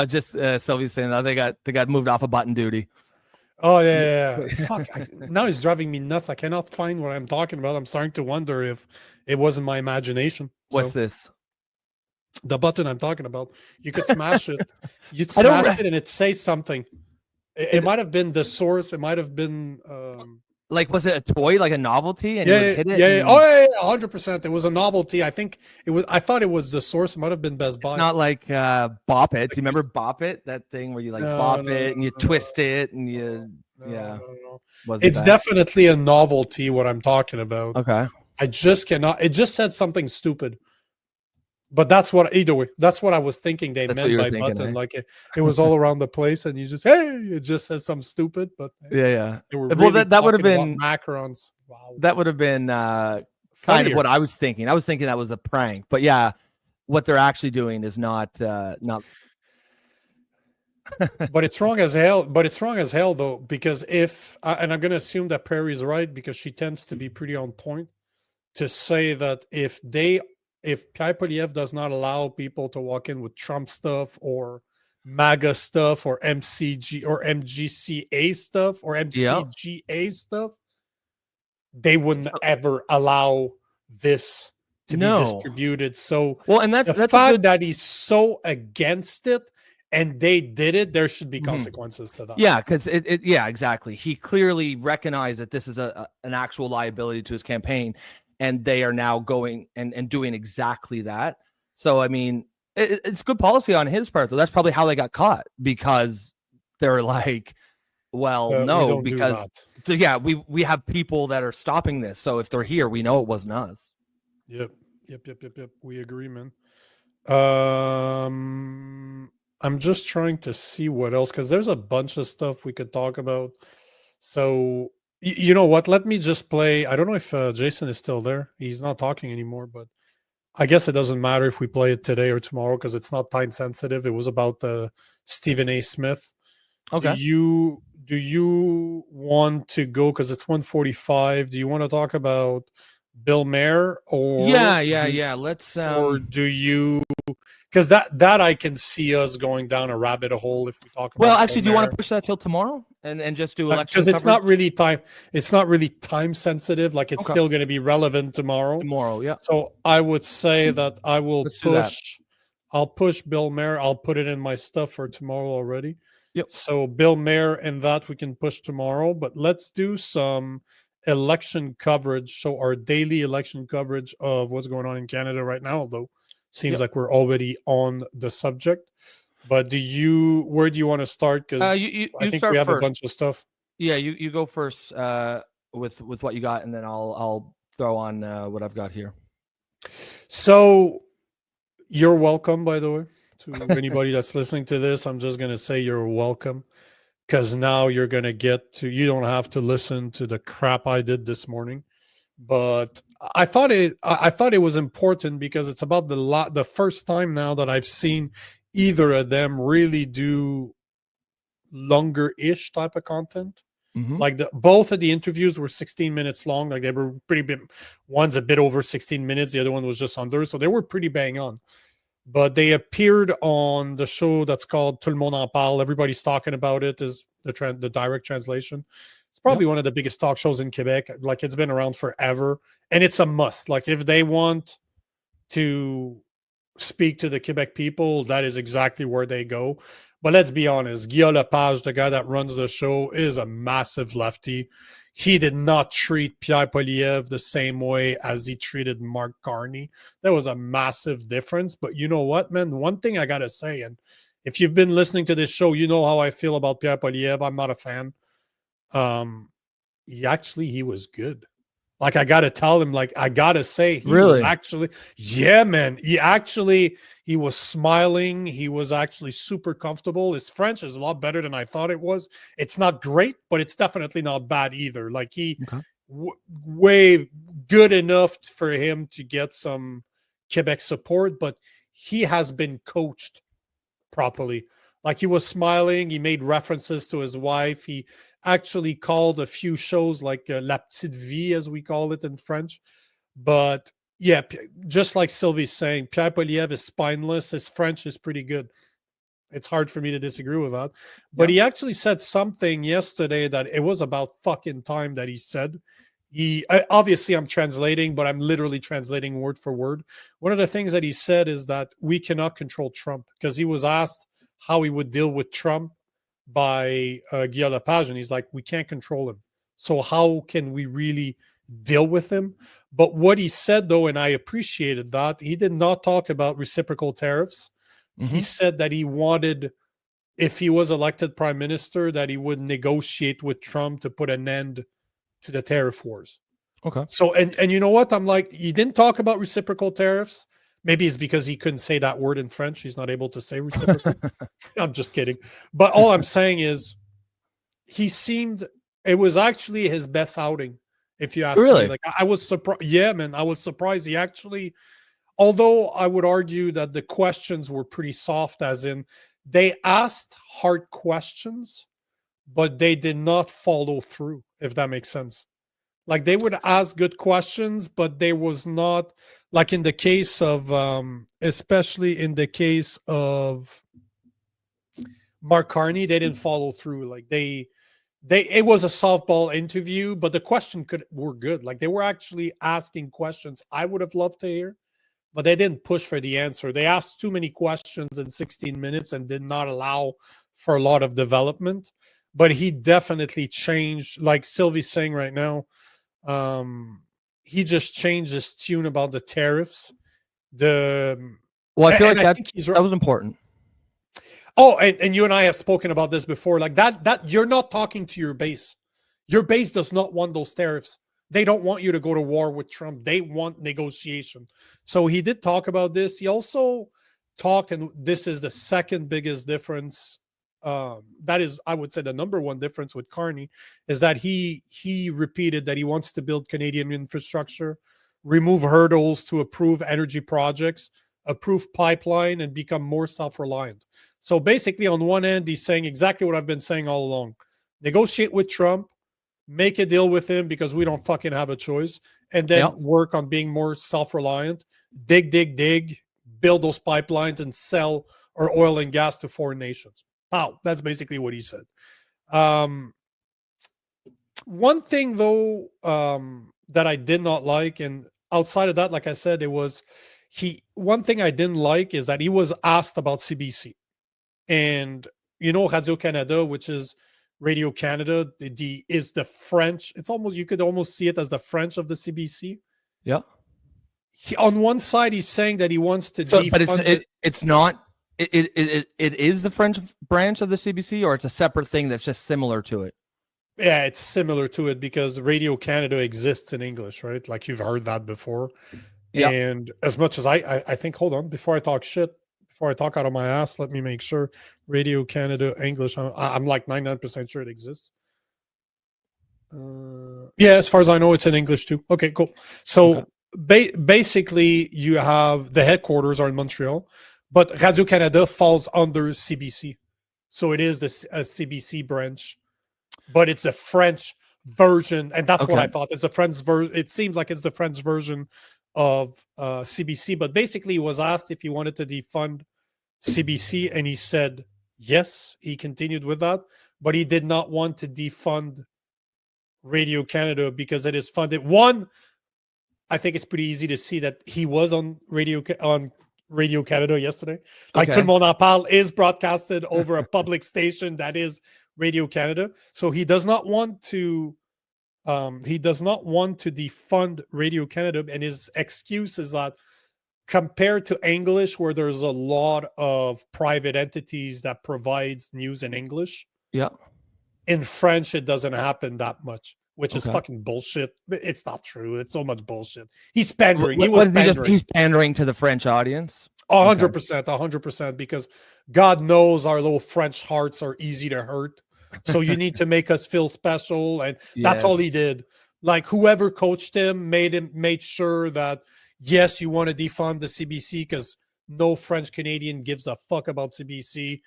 Just Sylvia's saying that they got moved off of button duty. Oh yeah. Fuck! Now it's driving me nuts. I cannot find what I'm talking about. I'm starting to wonder if it wasn't my imagination. What's this? The button I'm talking about. You could smash it. You'd smash it and it says something. It might have been the source. It might have been like, was it a toy, like a novelty? And yeah, you would hit it yeah. Oh yeah, 100%. It was a novelty. I think it was. I thought it was the source. It might have been Best Buy. It's not like Bop It. Do you remember Bop It? That thing where you bop it and you twist it and you It's definitely a novelty. What I'm talking about. Okay. I just cannot. It just said something stupid. But that's what either way. That's what I was thinking they That's what meant you were by thinking, button. eh? Like it was all around the place, and you just it just says something stupid. But Yeah. they were Well, really that would have talking about been macarons. Wow, that would have been kind Funnier. of what I was thinking. I was thinking that was a prank, but yeah, what they're actually doing is not. But it's wrong as hell. But it's wrong as hell though, because if and I'm gonna assume that Prairie's right because she tends to be pretty on point to say that if Pierre Poilievre does not allow people to walk in with Trump stuff or MAGA stuff or MCG or MGCA stuff or MCGA stuff, they wouldn't ever allow this to be distributed. So and that's the fact that he's so against it and they did it, there should be consequences to that. Yeah, because yeah, exactly. He clearly recognized that this is an actual liability to his campaign, and they are now going and doing exactly that. So, I mean, it's good policy on his part, though. That's probably how they got caught, because they're like, well, no, because we have people that are stopping this. So if they're here, we know it wasn't us. Yep. We agree, man. I'm just trying to see what else, because there's a bunch of stuff we could talk about. So you know what? Let me just play. I don't know if Jason is still there. He's not talking anymore, but I guess it doesn't matter if we play it today or tomorrow because it's not time sensitive. It was about Stephen A. Smith. Okay. Do you want to go, because it's 1:45? Do you want to talk about Bill Maher or Let's or do you, because that I can see us going down a rabbit hole if we talk about actually, Bill do you want Maher. to push that till tomorrow and just do election because it's coverage? not really time sensitive. Like it's still going to be relevant tomorrow. Yeah. So I would say that I will Let's do that. I'll push Bill Maher. I'll put it in my stuff for tomorrow already. Yep. So Bill Maher and that we can push tomorrow, but let's do some election coverage. So our daily election coverage of what's going on in Canada right now, although seems like we're already on the subject. But where do you want to start? Because I think we have a bunch of stuff. Yeah, you go first with what you got, and then I'll throw on what I've got here. So you're welcome, by the way, to anybody that's listening to this. I'm just gonna say you're welcome, because now you're gonna you don't have to listen to the crap I did this morning. But I thought it was important because it's about the first time now that I've seen either of them really do longer-ish type of content. Like both of the interviews were 16 minutes long. Like they were pretty big. One's a bit over 16 minutes. The other one was just under. So they were pretty bang on. But they appeared on the show that's called Tout le monde en parle. Everybody's talking about it, is the direct translation. It's probably one of the biggest talk shows in Quebec. Like it's been around forever. And it's a must. Like if they want to speak to the Quebec people, that is exactly where they go. But let's be honest, Guillaume Lepage, the guy that runs the show, is a massive lefty. He did not treat Pierre Poilievre the same way as he treated Mark Carney. There was a massive difference. But you know what, man? One thing I got to say, and if you've been listening to this show, you know how I feel about Pierre Poilievre. I'm not a fan. He was good. Like I gotta tell him, like I gotta say, he was actually, man. He was smiling. He was actually super comfortable. His French is a lot better than I thought it was. It's not great, but it's definitely not bad either. Like he way good enough for him to get some Quebec support, but he has been coached properly. Like he was smiling. He made references to his wife. He actually called a few shows like La Petite Vie, as we call it in French. But yeah, just like Sylvie's saying, Pierre Poilievre is spineless. His French is pretty good. It's hard for me to disagree with that. But he actually said something yesterday that it was about fucking time that he said. Obviously I'm translating, but I'm literally translating word for word. One of the things that he said is that we cannot control Trump, because he was asked how he would deal with Trump by Guillaume Lepage, and he's like, we can't control him. So how can we really deal with him? But what he said, though, and I appreciated that, he did not talk about reciprocal tariffs. He said that he wanted, if he was elected prime minister, that he would negotiate with Trump to put an end to the tariff wars. Okay. So, and you know what? I'm like, he didn't talk about reciprocal tariffs, Maybe it's because he couldn't say that word in French. He's not able to say reciprocal. I'm just kidding. But all I'm saying is it was actually his best outing, if you ask me. Like, I was surprised. Yeah, man, I was surprised. He actually, although I would argue that the questions were pretty soft, as in they asked hard questions, but they did not follow through, if that makes sense. Like, they would ask good questions, but there was not, like in the case of, especially in the case of Mark Carney, they didn't follow through. Like it was a softball interview, but the question were good. Like, they were actually asking questions I would have loved to hear, but they didn't push for the answer. They asked too many questions in 16 minutes and did not allow for a lot of development. But he definitely changed, like Sylvie's saying right now. He just changed his tune about the tariffs. Well, I feel like that was important. Oh, and you and I have spoken about this before. Like that you're not talking to your base. Your base does not want those tariffs. They don't want you to go to war with Trump. They want negotiation. So he did talk about this. He also talked, and this is the second biggest difference. That is, I would say, the number one difference with Carney is that he repeated that he wants to build Canadian infrastructure, remove hurdles to approve energy projects, approve pipeline, and become more self-reliant. So basically, on one end, he's saying exactly what I've been saying all along. Negotiate with Trump, make a deal with him because we don't fucking have a choice, and then work on being more self-reliant, dig, build those pipelines, and sell our oil and gas to foreign nations. Wow, that's basically what he said. One thing, though, that I did not like, and outside of that, like I said, one thing I didn't like is that he was asked about CBC. And, Radio-Canada, which is Radio Canada, is the French. It's almost, you could almost see it as the French of the CBC. Yeah. On one side, he's saying that he wants to defund but it's not. It is the French branch of the CBC, or it's a separate thing that's just similar to it? Yeah, it's similar to it because Radio Canada exists in English, right? Like, you've heard that before. Yeah. And as much as I think, hold on, before I talk out of my ass, let me make sure. Radio Canada English, I'm like 99% sure it exists. Yeah, as far as I know, it's in English too. Okay, cool. So basically, you have the headquarters are in Montreal, but Radio-Canada falls under CBC. So it is the CBC branch, but it's the French version. And that's what I thought. It's the French version. It seems like it's the French version of CBC. But basically, he was asked if he wanted to defund CBC, and he said yes. He continued with that, but he did not want to defund Radio-Canada because it is funded. One, I think it's pretty easy to see that he was on Radio Canada yesterday. Like, Tout le monde en parle is broadcasted over a public station that is Radio Canada. So he does not want to defund Radio Canada, and his excuse is that compared to English, where there's a lot of private entities that provides news in English, in French it doesn't happen that much, which is fucking bullshit. It's not true. It's so much bullshit. He's pandering. He's pandering to the French audience. 100%, because God knows our little French hearts are easy to hurt. So you need to make us feel special, and that's all he did. Like, whoever coached him made sure that yes, you want to defund the CBC because no French Canadian gives a fuck about CBC,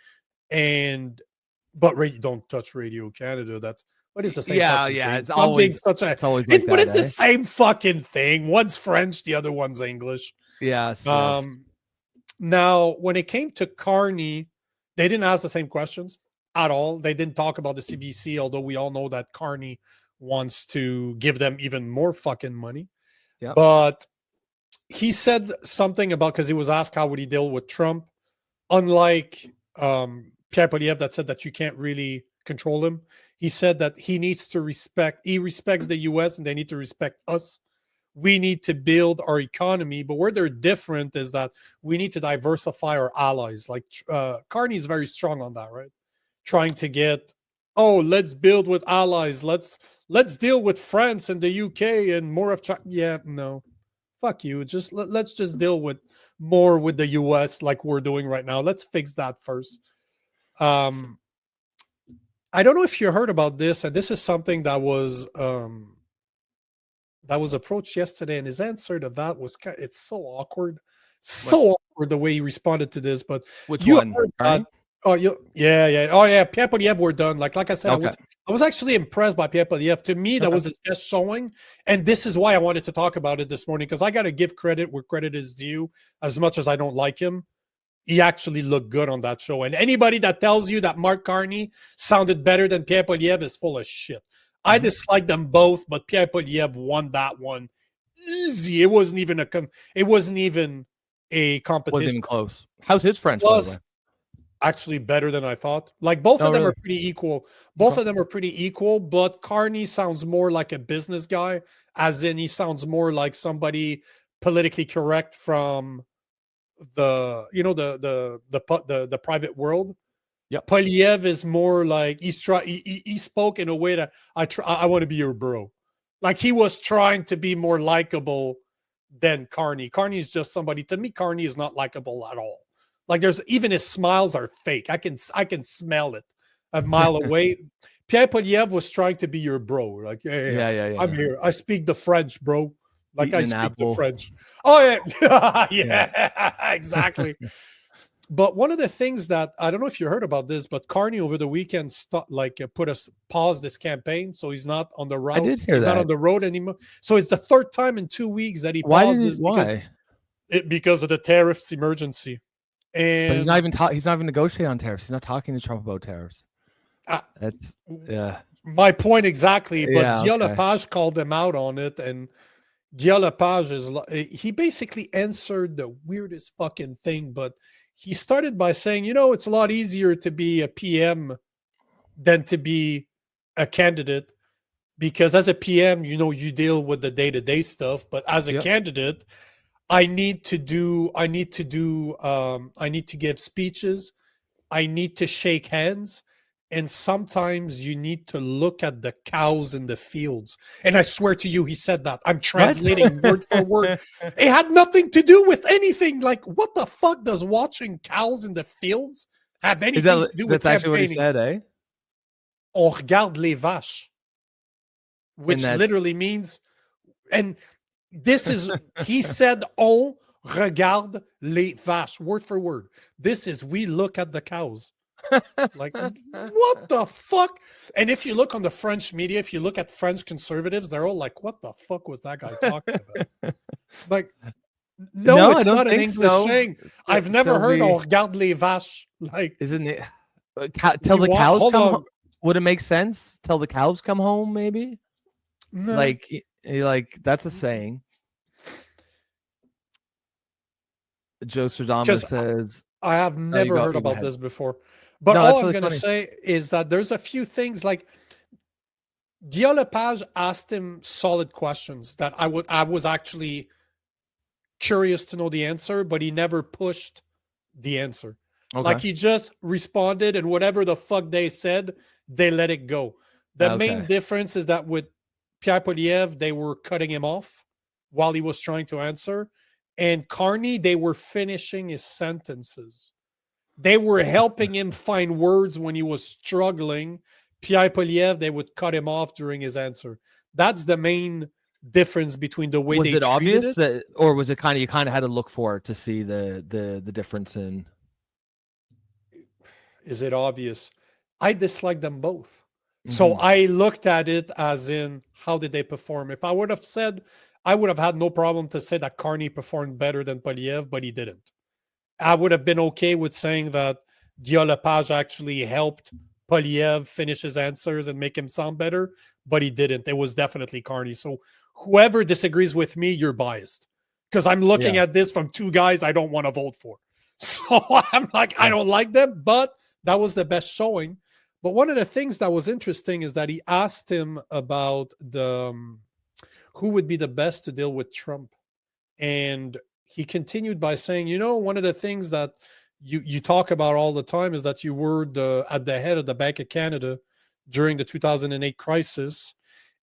but don't touch Radio Canada. That's what is the same. It's always like but it's the same fucking thing. One's French, the other one's English. Yes. Now, when it came to Carney, they didn't ask the same questions at all. They didn't talk about the CBC, although we all know that Carney wants to give them even more fucking money. Yeah. But he said something about, because he was asked how would he deal with Trump, unlike Pierre Poilievre that said that you can't really control him. He said that he respects the US and they need to respect us. We need to build our economy, but where they're different is that we need to diversify our allies. Like Carney is very strong on that, right? Trying to get, let's build with allies. Let's deal with France and the UK and more of China. Yeah, no. fuck you. Just let's just deal with more with the US like we're doing right now. Let's fix that first. I don't know if you heard about this, and this is something that was approached yesterday, and his answer to that was it's so awkward. So awkward the way he responded to this, but which you one? heard that, oh, yeah. Oh, yeah. Pierre Poliev were done. Like I said, Okay. I was actually impressed by Pierre Poliev. To me, that was his best showing, and this is why I wanted to talk about it this morning, because I got to give credit where credit is due. As much as I don't like him, he actually looked good on that show. And anybody that tells you that Mark Carney sounded better than Pierre Poliev is full of shit. I dislike them both, but Pierre Poliev won that one easy. It wasn't even a competition. Wasn't even close. How's his French, by the way? Actually better than I thought. Like both of them are pretty equal. Both of them are pretty equal, but Carney sounds more like a business guy, as in he sounds more like somebody politically correct from the private world. Yep. Poliev is more like he spoke in a way that I want to be your bro. Like he was trying to be more likable than Carney. Carney is just somebody, to me, Carney is not likable at all. Like there's even his smiles are fake. I can smell it a mile away. Pierre Poliev was trying to be your bro. Like, yeah. I'm here. I speak the French, bro. Like I speak the French. Oh yeah. yeah, exactly. But one of the things that I don't know if you heard about this, but Carney over the weekend paused this campaign, so he's not on the road. I did hear he's that. not on the road anymore. So it's the third time in 2 weeks that he pauses. Why? Because of the tariffs emergency. And But he's not even negotiating on tariffs. He's not talking to Trump about tariffs. That's my point exactly. But Yeah, Guillaume okay. Lepage called him out on it, and Guillaume Lepage he basically answered the weirdest fucking thing, but he started by saying, it's a lot easier to be a PM than to be a candidate, because as a PM, you deal with the day-to-day stuff, but as a candidate, I need to give speeches. I need to shake hands. And sometimes you need to look at the cows in the fields. And I swear to you, he said that. I'm translating word for word. It had nothing to do with anything. Like, what the fuck does watching cows in the fields have anything to do with That's actually what he campaigning? said, eh? On regarde les vaches, which literally means, and this is, he said, on regarde les vaches, word for word. This is, we look at the cows. Like, what the fuck? And if you look on the French media, if you look at French conservatives, they're all like, what the fuck was that guy talking about? Like, no, it's not an English saying. I've never heard on regarde les vaches. Like, isn't it? Tell the cows come home. Would it make sense? Tell the cows come home, maybe? No. Like that's a saying. Joe Sardama says, I have never heard about this before. But all I'm going to say is that there's a few things like Guillaume Lepage asked him solid questions that I was actually curious to know the answer, but he never pushed the answer. Okay. Like he just responded, and whatever the fuck they said, they let it go. The main difference is that with Pierre Poliev, they were cutting him off while he was trying to answer. And Carney, they were finishing his sentences. They were helping him find words when he was struggling. Pierre Poliev, they would cut him off during his answer. That's the main difference between the way was they it obvious treated it. or was it kind of you had to look for it to see the difference in? Is it obvious? I dislike them both. So I looked at it as in, how did they perform? If I would have said, I would have had no problem to say that Carney performed better than Poliev, but he didn't. I would have been okay with saying that Guillaume Lepage actually helped Poliev finish his answers and make him sound better, but he didn't. It was definitely Carney. So whoever disagrees with me, you're biased, because I'm looking at this from two guys I don't want to vote for. So I'm like, I don't like them, but that was the best showing. But one of the things that was interesting is that he asked him about who would be the best to deal with Trump. And he continued by saying, one of the things that you talk about all the time is that you were at the head of the Bank of Canada during the 2008 crisis.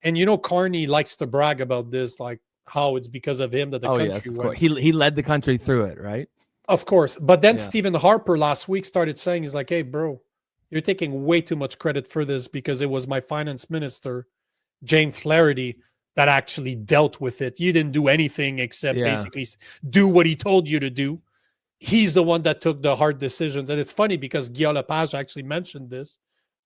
And, Carney likes to brag about this. Like, how it's because of him that the country yes, of went. course. He led the country through it, right? Of course. But then Yeah. Stephen Harper last week started saying, he's like, hey, bro, you're taking way too much credit for this because it was my finance minister, James Flaherty, that actually dealt with it. You didn't do anything except basically do what he told you to do. He's the one that took the hard decisions. And it's funny because Guillaume Lepage actually mentioned this,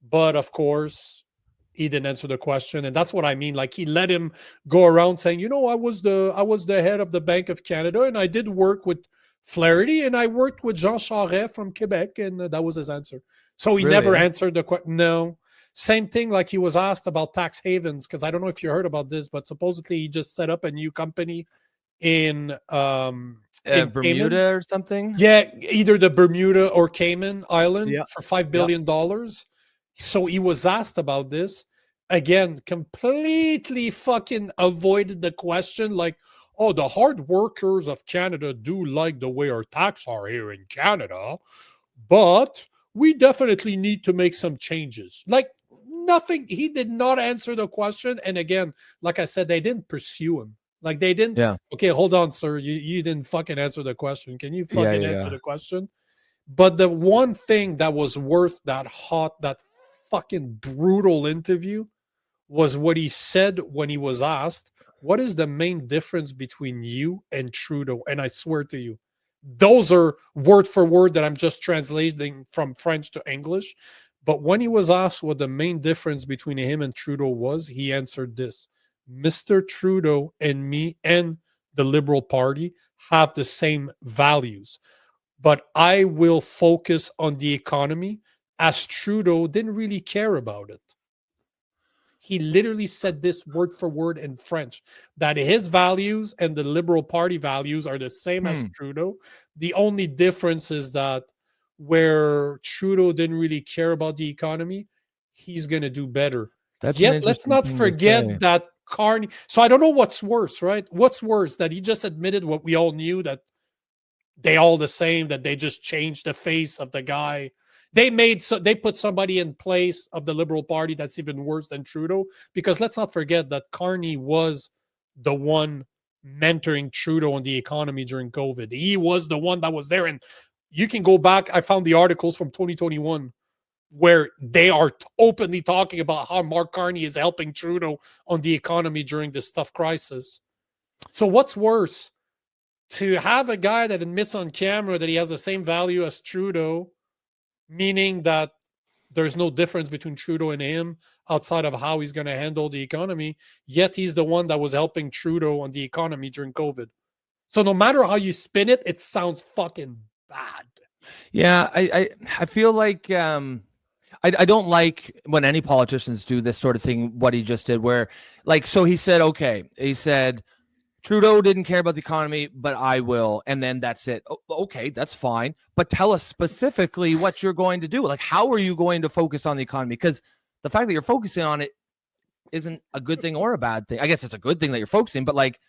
but of course he didn't answer the question. And that's what I mean. Like, he let him go around saying, you know, I was the head of the Bank of Canada and I did work with Flaherty and I worked with Jean Charest from Quebec. And that was his answer. So he never answered the question. No. Same thing, like he was asked about tax havens, because I don't know if you heard about this, but supposedly he just set up a new company in Bermuda Cayman. or something. Yeah, either the Bermuda or Cayman Island for $5 billion. So he was asked about this. Again, completely fucking avoided the question, like, oh, the hard workers of Canada do like the way our tax are here in Canada, but we definitely need to make some changes. Like, nothing. He did not answer the question. And again, like I said, they didn't pursue him. Like, they didn't. Yeah. Okay, hold on, sir. You didn't fucking answer the question. Can you fucking answer the question? But the one thing that was worth that fucking brutal interview was what he said when he was asked, what is the main difference between you and Trudeau? And I swear to you, those are word for word that I'm just translating from French to English. But when he was asked what the main difference between him and Trudeau was, he answered this: Mr. Trudeau and me and the Liberal Party have the same values, but I will focus on the economy, as Trudeau didn't really care about it. He literally said this word for word in French, that his values and the Liberal Party values are the same as Trudeau. The only difference is that where Trudeau didn't really care about the economy, he's going to do better. Yet, let's not forget that Carney. So I don't know what's worse, right? What's worse, that he just admitted what we all knew, that they all the same, that they just changed the face of the guy. They put somebody in place of the Liberal Party that's even worse than Trudeau, because let's not forget that Carney was the one mentoring Trudeau on the economy during COVID. He was the one that was there. And you can go back. I found the articles from 2021 where they are openly talking about how Mark Carney is helping Trudeau on the economy during this tough crisis. So what's worse, to have a guy that admits on camera that he has the same value as Trudeau, meaning that there's no difference between Trudeau and him outside of how he's going to handle the economy, yet he's the one that was helping Trudeau on the economy during COVID. So no matter how you spin it, it sounds fucking bad. Yeah, I feel like I don't like when any politicians do this sort of thing, what he just did, where, like, so he said, Trudeau didn't care about the economy, but I will. And then that's it. Okay, that's fine. But tell us specifically what you're going to do. Like, how are you going to focus on the economy? Because the fact that you're focusing on it isn't a good thing or a bad thing. I guess it's a good thing that you're focusing, but like,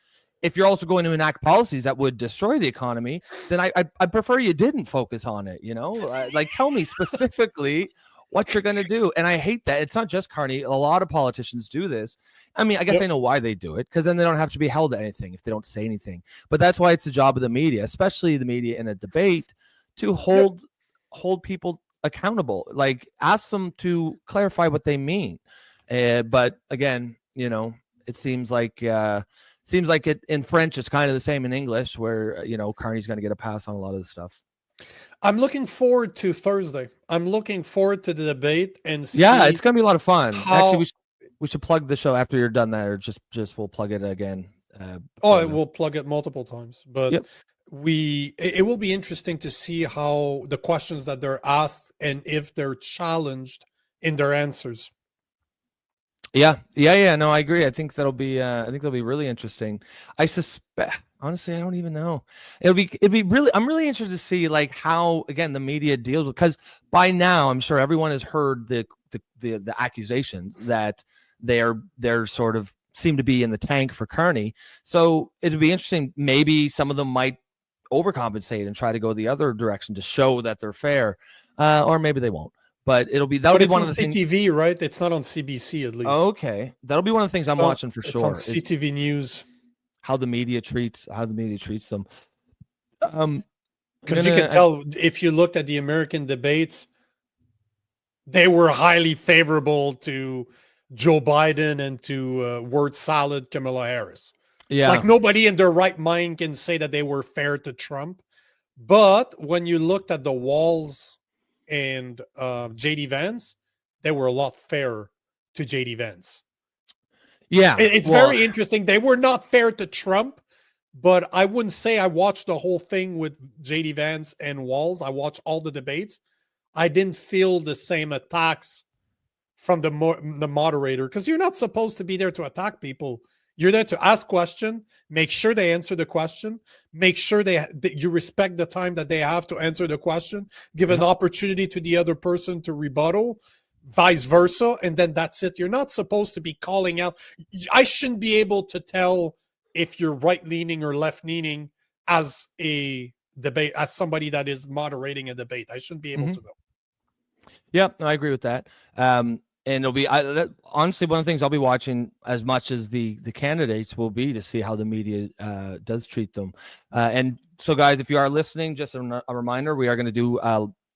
if you're also going to enact policies that would destroy the economy, then I prefer you didn't focus on it, you know? Like, tell me specifically what you're going to do. And I hate that. It's not just Carney. A lot of politicians do this. I mean, I guess I know why they do it, because then they don't have to be held to anything if they don't say anything. But that's why it's the job of the media, especially the media in a debate, to hold people accountable. Like, ask them to clarify what they mean. But again, you know, it seems like it in French, it's kind of the same in English, where, you know, Carney's going to get a pass on a lot of the stuff. I'm looking forward to Thursday. I'm looking forward to the debate and see. Yeah, it's going to be a lot of fun. Actually, we should plug the show after you're done that, or just we'll plug it again. We'll plug it multiple times, but it will be interesting to see how the questions that they're asked and if they're challenged in their answers. Yeah. No, I agree. I think that'll be really interesting. I suspect, honestly, I don't even know. It'd be really. I'm really interested to see, like, how, again, the media deals with, because by now I'm sure everyone has heard the accusations that they're sort of seem to be in the tank for Carney. So it'd be interesting. Maybe some of them might overcompensate and try to go the other direction to show that they're fair, or maybe they won't. But that'll be one of the things. It's on CTV, right? It's not on CBC, at least. Okay, that'll be one of the things I'm watching for sure. It's on CTV News. how the media treats them. Because you can tell if you looked at the American debates, they were highly favorable to Joe Biden and to word salad Kamala Harris. Yeah. Like nobody in their right mind can say that they were fair to Trump. But when you looked at the Walls and JD Vance, they were a lot fairer to JD Vance. Yeah. It's very interesting. They were not fair to Trump, but I wouldn't say I watched the whole thing with JD Vance and Walls. I watched all the debates. I didn't feel the same attacks from the moderator, because you're not supposed to be there to attack people. You're there to ask question, make sure they answer the question, make sure that you respect the time that they have to answer the question, give an opportunity to the other person to rebuttal, vice versa, and then that's it. You're not supposed to be calling out. I shouldn't be able to tell if you're right-leaning or left-leaning as a debate, as somebody that is moderating a debate. I shouldn't be able to know. Yep, I agree with that. And it'll be honestly one of the things I'll be watching as much as the candidates will be to see how the media does treat them. And so, guys, if you are listening, just a reminder, we are going to do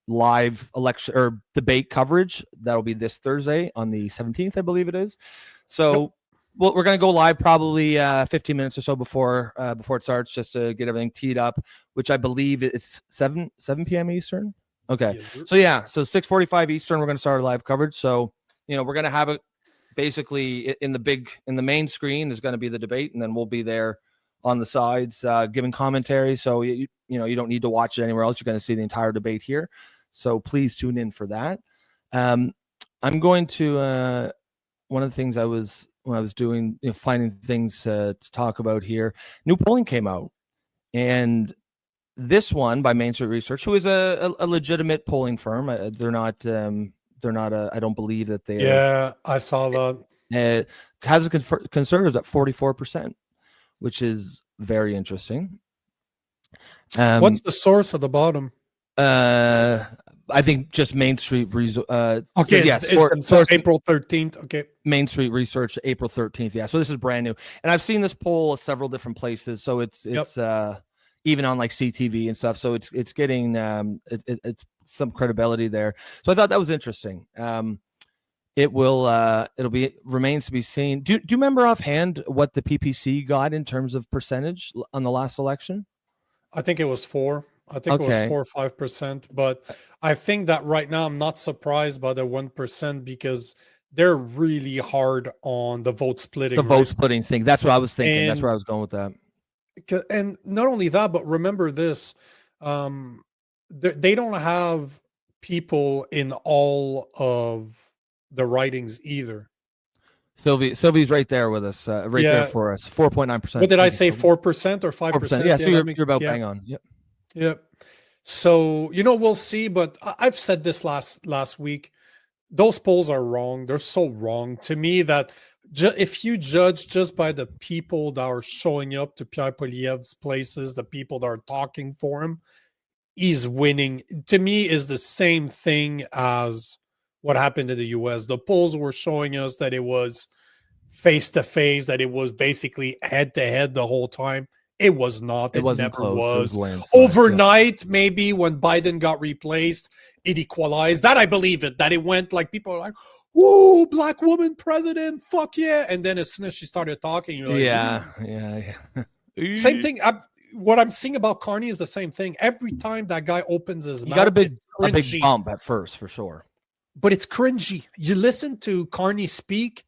live election or debate coverage. That'll be this Thursday on the 17th, I believe it is. So we're going to go live probably 15 minutes or so before it starts, just to get everything teed up, which I believe it's 7 p.m. Eastern. Okay. So 6:45 Eastern, we're going to start our live coverage. So, we're going to have it basically in the main screen is going to be the debate, and then we'll be there on the sides giving commentary. So, you don't need to watch it anywhere else. You're going to see the entire debate here. So please tune in for that. I'm going to, one of the things when I was doing, finding things to talk about here, new polling came out, and this one by Main Street Research, who is a legitimate polling firm. They're not I don't believe that they I saw that. Has conservatives at 44%, which is very interesting. What's the source at the bottom? I think just Main Street okay, source April 13th. Okay. Main Street Research, April 13th. Yeah. So this is brand new. And I've seen this poll at several different places. So it's even on like CTV and stuff. So it's getting it's some credibility there. So I thought that was interesting. Remains to be seen. Do you remember offhand what the PPC got in terms of percentage on the last election? I think it was 4. I think it was 4 or 5%. But I think that right now I'm not surprised by the 1% because they're really hard on the vote splitting. The vote splitting thing. That's what I was thinking. That's where I was going with that. And not only that, but remember this. They don't have people in all of the writings either. Sylvie's right there with us, there for us. 4.9%. What did I say? 4% or 5%? Yeah, so you're about bang on. Yep. Yep. So we'll see. But I've said this last week. Those polls are wrong. They're so wrong to me that if you judge just by the people that are showing up to Pierre Poilievre's places, the people that are talking for him, he's winning. To me, is the same thing as what happened in the U.S. The polls were showing us that it was face-to-face, that it was basically head-to-head the whole time. It was not. It wasn't never close. was. Overnight, maybe when Biden got replaced, it equalized. That I believe it. That it went like people are like, "Whoa, black woman president, fuck yeah!" And then as soon as she started talking, you're like, yeah. Same thing. What I'm seeing about Carney is the same thing. Every time that guy opens his mouth, got a big bump at first, for sure. But it's cringy. You listen to Carney speak.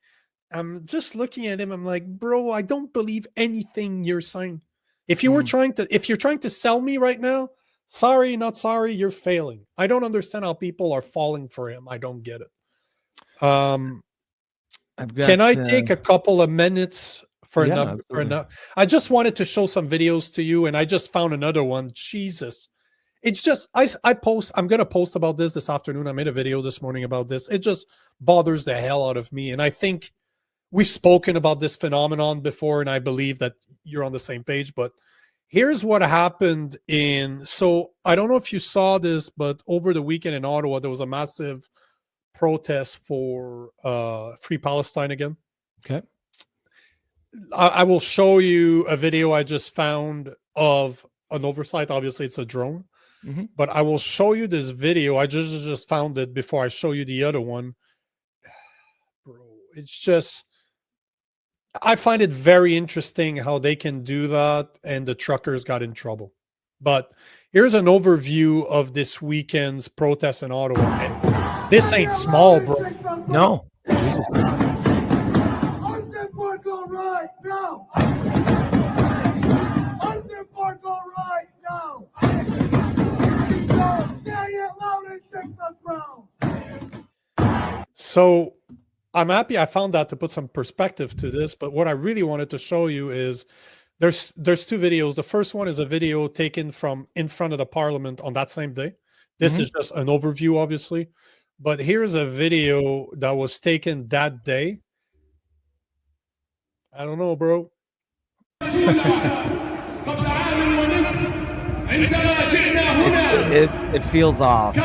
I'm just looking at him. I'm like, bro, I don't believe anything you're saying. If you're trying to sell me right now, sorry, not sorry, you're failing. I don't understand how people are falling for him. I don't get it. Can I take a couple of minutes for another? I just wanted to show some videos to you, and I just found another one. Jesus. It's just, I'm going to post about this afternoon. I made a video this morning about this. It just bothers the hell out of me. And I think we've spoken about this phenomenon before, and I believe that you're on the same page. But here's what happened so I don't know if you saw this, but over the weekend in Ottawa, there was a massive protest for Free Palestine again. Okay. I will show you a video I just found of an oversight. Obviously, it's a drone, but I will show you this video. I just found it before I show you the other one. Bro, it's just, I find it very interesting how they can do that, and the truckers got in trouble. But here's an overview of this weekend's protests in Ottawa. And this ain't small, bro. No. Jesus. So I'm happy I found that to put some perspective to this, but what I really wanted to show you is there's two videos. The first one is a video taken from in front of the Parliament on that same day. This is just an overview, obviously, but here's a video that was taken that day. I don't know, bro. It feels off. We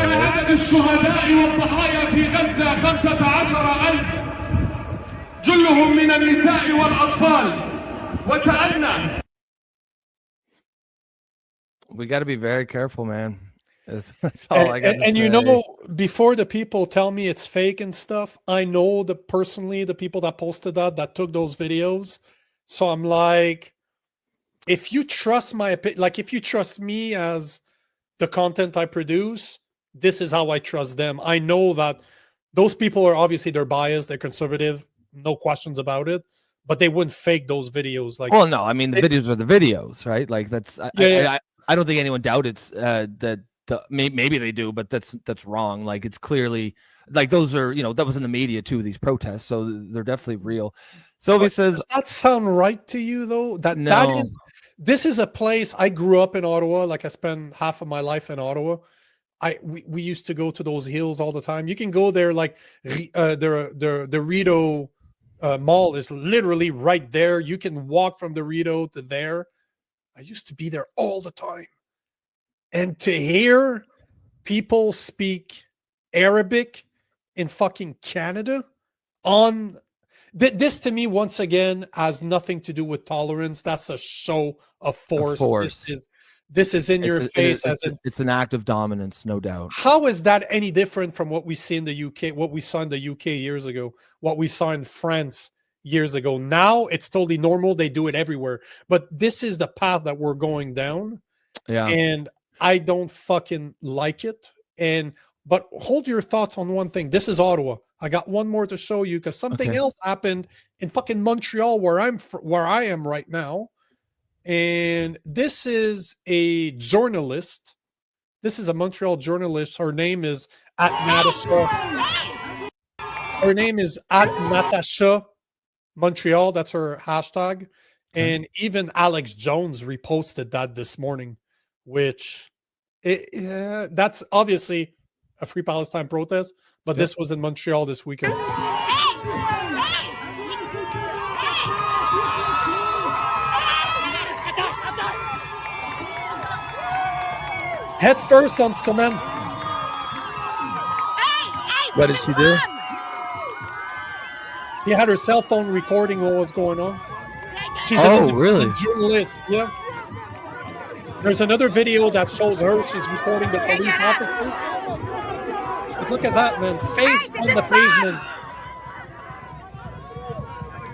got to be very careful, man. That's all I got to say. And you know, before the people tell me it's fake and stuff, I know personally the people that posted that took those videos. So I'm like, if you trust my opinion, like if you trust me as the content I produce, this is how I trust them. I know that those people are obviously, they're biased, they're conservative, no questions about it, but they wouldn't fake those videos. Like, well, no, I mean, the videos are the videos, right? Like that's, I don't think anyone doubted that. Maybe they do, but that's wrong. Like it's clearly like those are, you know, that was in the media too, these protests, so they're definitely real. Sylvie says, does that sound right to you though? This is a place I grew up in Ottawa. Like I spent half of my life in Ottawa. We used to go to those hills all the time. You can go there, like the Rideau Mall is literally right there. You can walk from the Rideau to there. I used to be there all the time. And to hear people speak Arabic in fucking Canada on this, to me, once again, has nothing to do with tolerance. That's a show of force. This is in your face. It's an act of dominance, no doubt. How is that any different from what we see in the UK, what we saw in the UK years ago, what we saw in France years ago? Now it's totally normal. They do it everywhere. But this is the path that we're going down. Yeah. And I don't fucking like it. But hold your thoughts on one thing. This is Ottawa. I got one more to show you because something else happened in fucking Montreal, where I am right now. And this is a journalist. This is a Montreal journalist. Her name is @Natasha. Her name is @Natasha Montreal. That's her hashtag. And even Alex Jones reposted that this morning, which that's obviously a Free Palestine protest, but this was in Montreal this weekend. Head first on cement. What did she do? She had her cell phone recording what was going on. She's really? A journalist. Yeah. There's another video that shows her. She's recording the police officers. But look at that, man. Face on the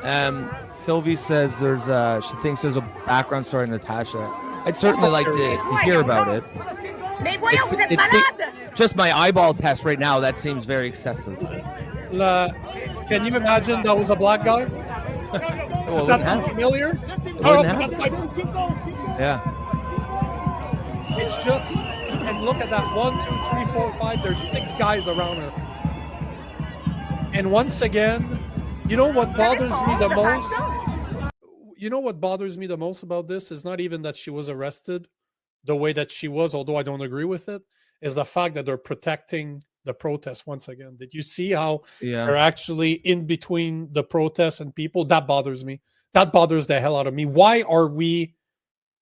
pavement. Sylvie says she thinks there's a background story in Natasha. I'd certainly like to hear about it. Just my eyeball test right now, that seems very excessive. Can you imagine that was a black guy? Does that sound familiar? Yeah. It's just, and look at that. 1, 2, 3, 4, 5. There's 6 guys around her. And once again, you know what bothers me the most? You know what bothers me the most about this is not even that she was arrested the way that she was, although I don't agree with it, is the fact that they're protecting the protests once again. Did you see how they're actually in between the protests and people? That bothers me. That bothers the hell out of me. Why are we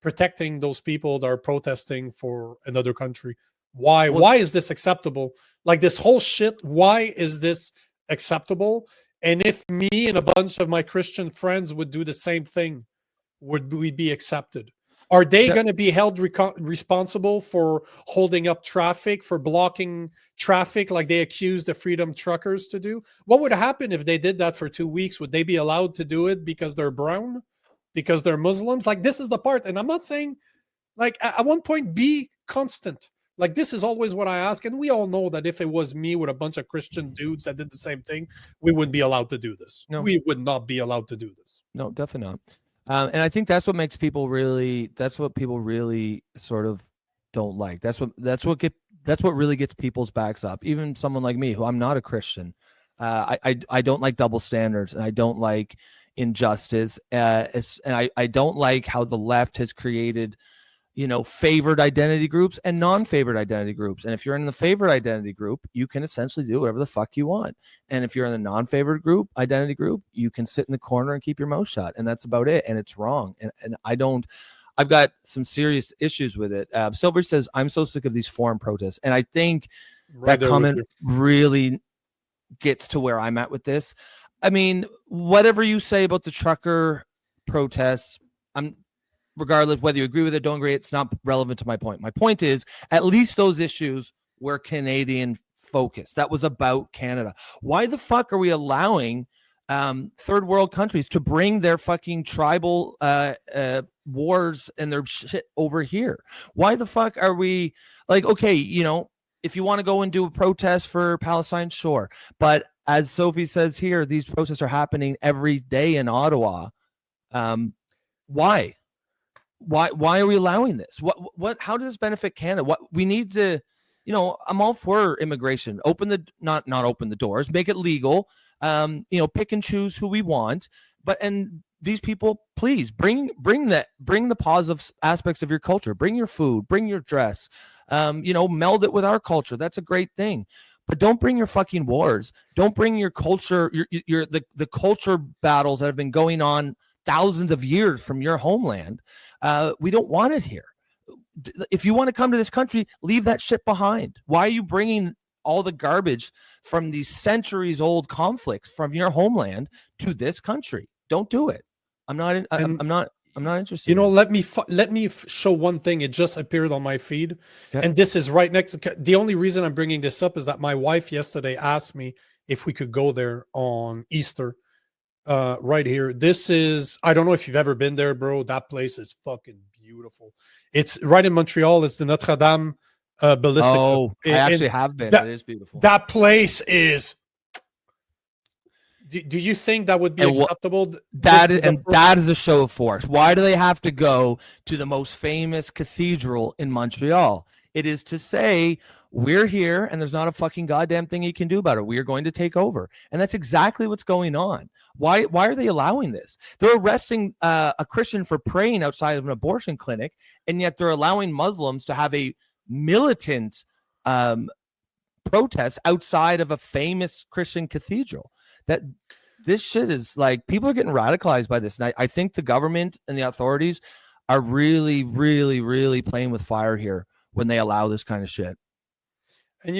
protecting those people that are protesting for another country? Why is this acceptable? Like this whole shit, why is this acceptable? And if me and a bunch of my Christian friends would do the same thing, would we be accepted? Are they going to be held responsible for holding up traffic, for blocking traffic like they accuse the Freedom Truckers to do? What would happen if they did that for 2 weeks? Would they be allowed to do it because they're brown? Because they're Muslims? Like, this is the part. And I'm not saying, like, at one point, be constant. Like, this is always what I ask. And we all know that if it was me with a bunch of Christian dudes that did the same thing, we wouldn't be allowed to do this. No. We would not be allowed to do this. No, definitely not. And I think that's what makes people really. That's what people really sort of don't like. That's what really gets people's backs up. Even someone like me, who I'm not a Christian, I don't like double standards, and I don't like injustice. And I don't like how the left has created, favored identity groups and non-favored identity groups. And if you're in the favored identity group, you can essentially do whatever the fuck you want. And if you're in the non-favored identity group, you can sit in the corner and keep your mouth shut. And that's about it. And it's wrong. And I've got some serious issues with it. Silver says, I'm so sick of these foreign protests. And I think that comment really gets to where I'm at with this. I mean, whatever you say about the trucker protests, regardless whether you agree with it, don't agree, it's not relevant to my point. My point is, at least those issues were Canadian focused. That was about Canada. Why the fuck are we allowing third world countries to bring their fucking tribal wars and their shit over here? Why the fuck are we like, okay, if you want to go and do a protest for Palestine, sure. But as Sophie says here, these protests are happening every day in Ottawa. Why? Why are we allowing this? How does this benefit Canada? What we need to, I'm all for immigration. Not open the doors, make it legal. Pick and choose who we want. And these people, please bring the positive aspects of your culture. Bring your food, bring your dress. Meld it with our culture. That's a great thing. But don't bring your fucking wars. Don't bring your culture, the culture battles that have been going on thousands of years from your homeland. We don't want it here. If you want to come to this country, leave that shit behind. Why are you bringing all the garbage from these centuries old conflicts from your homeland to this country? Don't do it. I'm not interested. Let me show one thing. It just appeared on my feed, and this is right next. The only reason I'm bringing this up is that my wife yesterday asked me if we could go there on Easter. Right here. This is, I don't know if you've ever been there, bro. That place is fucking beautiful. It's right in Montreal. It's the Notre Dame Basilica. Oh, I actually have been. It is beautiful. That place is. Do you think that would be acceptable? That is a show of force. Why do they have to go to the most famous cathedral in Montreal? It is to say, we're here and there's not a fucking goddamn thing you can do about it. We are going to take over. And that's exactly what's going on. Why are they allowing this? They're arresting a Christian for praying outside of an abortion clinic, and yet they're allowing Muslims to have a militant protest outside of a famous Christian cathedral. This shit is like, people are getting radicalized by this. And I think the government and the authorities are really, really, really playing with fire here when they allow this kind of shit. And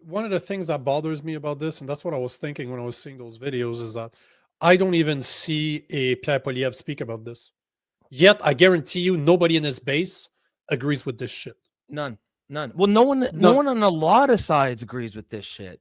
one of the things that bothers me about this, and that's what I was thinking when I was seeing those videos, is that I don't even see a Pierre Poilievre speak about this. Yet, I guarantee you, nobody in his base agrees with this shit. None. Well, no one on a lot of sides agrees with this shit.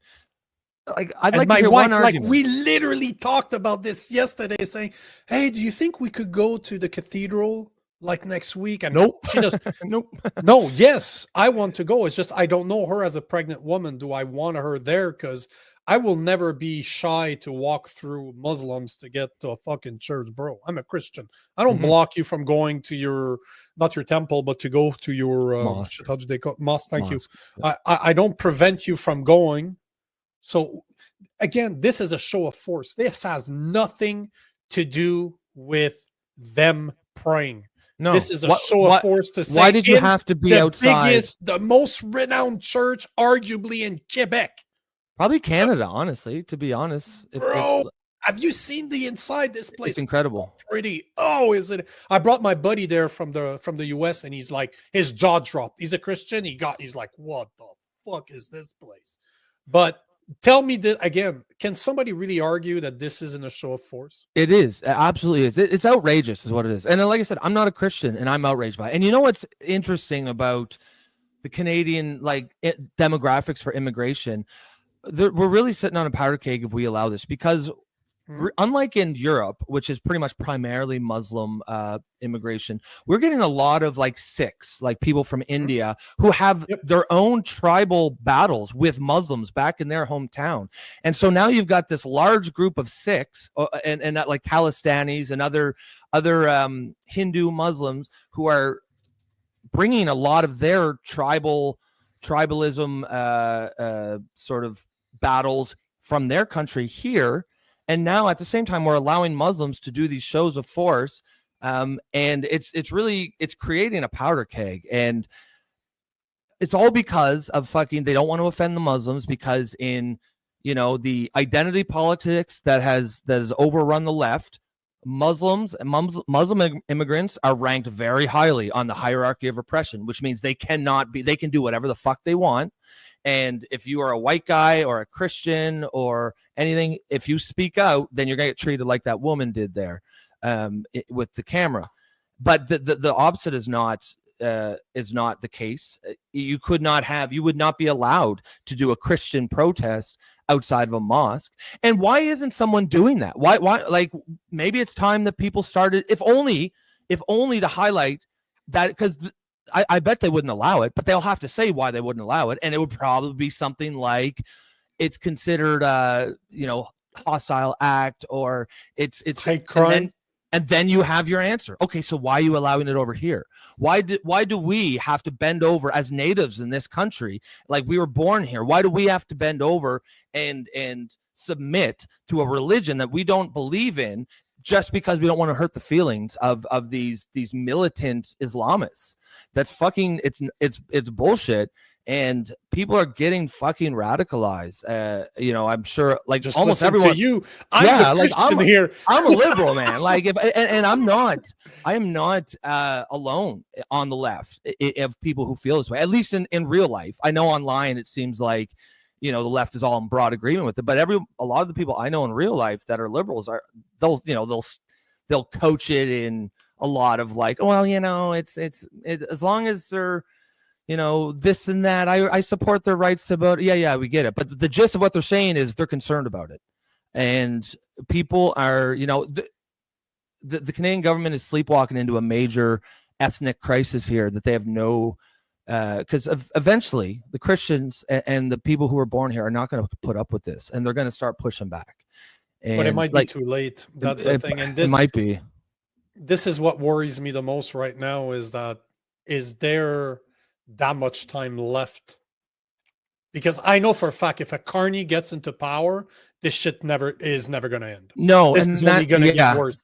Like, I'd like to hear one argument. We literally talked about this yesterday, saying, "Hey, do you think we could go to the cathedral like next week?" And nope. She just nope. No, yes, I want to go. It's just I don't know her as a pregnant woman. Do I want her there? Because I will never be shy to walk through Muslims to get to a fucking church, bro. I'm a Christian. I don't block you from going to not your temple, but to go to your mosque. How do they call it? Mosque? Thank you. Yeah. I don't prevent you from going. So again, this is a show of force. This has nothing to do with them praying. No, this is a show of force to say. Why did you have to be outside? The most renowned church, arguably in Quebec. Probably Canada, honestly, to be honest. Bro, have you seen the inside this place? It's incredible. So pretty. Oh, is it? I brought my buddy there from the US, and he's like, his jaw dropped. He's a Christian. He's like, what the fuck is this place? But tell me that again. Can somebody really argue that this isn't a show of force? It is. It absolutely is. It's outrageous is what it is. And then, like I said, I'm not a Christian and I'm outraged by it. And you know what's interesting about the Canadian demographics for immigration? We're really sitting on a powder keg if we allow this, because unlike in Europe, which is pretty much primarily Muslim immigration, we're getting a lot of Sikhs, people from India, who have their own tribal battles with Muslims back in their hometown. And so now you've got this large group of Sikhs and that Khalistanis and other Hindu Muslims who are bringing a lot of their tribalism sort of battles from their country here. And now at the same time, we're allowing Muslims to do these shows of force. And it's creating a powder keg. And it's all because of they don't want to offend the Muslims, because in, the identity politics that has overrun the left, Muslims and Muslim immigrants are ranked very highly on the hierarchy of oppression, which means they can do whatever the fuck they want. And if you are a white guy or a Christian or anything, if you speak out, then you're going to get treated like that woman did there with the camera. But the opposite is not the case. You would not be allowed to do a Christian protest outside of a mosque. And why isn't someone doing that? Why maybe it's time that people started, if only to highlight that, because I bet they wouldn't allow it, but they'll have to say why they wouldn't allow it. And it would probably be something like it's considered hostile act, or it's hate crime. And then you have your answer. Okay, so why are you allowing it over here? Why do we have to bend over as natives in this country? We were born here. Why do we have to bend over and submit to a religion that we don't believe in, just because we don't want to hurt the feelings of these militant Islamists? That's fucking it's bullshit. And people are getting fucking radicalized. I'm sure just almost everyone. To you, I'm the Christian here. I'm a liberal, man. And I am not alone on the left of people who feel this way. At least in real life. I know online it seems like the left is all in broad agreement with it. But a lot of the people I know in real life that are liberals they'll coach it in a lot of it's as long as they're this and that, I support their rights to vote. Yeah, we get it. But the gist of what they're saying is they're concerned about it. And people are, the Canadian government is sleepwalking into a major ethnic crisis here that they have no, because eventually the Christians and the people who are born here are not going to put up with this, and they're going to start pushing back. And but it might be too late. That's the thing. And this it might be. This is what worries me the most right now, is there that much time left? Because I know for a fact if a Carney gets into power, this shit is never going to end. No, this is only going to get worse.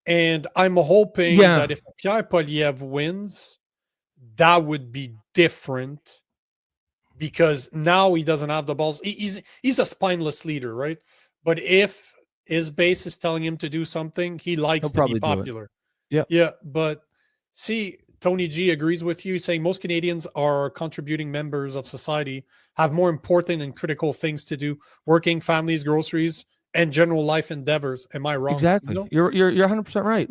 And I'm hoping that if Pierre Poilievre wins, that would be different, because now he doesn't have the balls. He's a spineless leader, right? But if his base is telling him to do something, he likes to be popular. Yeah. But see, Tony G agrees with you, saying most Canadians are contributing members of society, have more important and critical things to do: working, families, groceries, and general life endeavors. Am I wrong? Exactly. You're 100% right.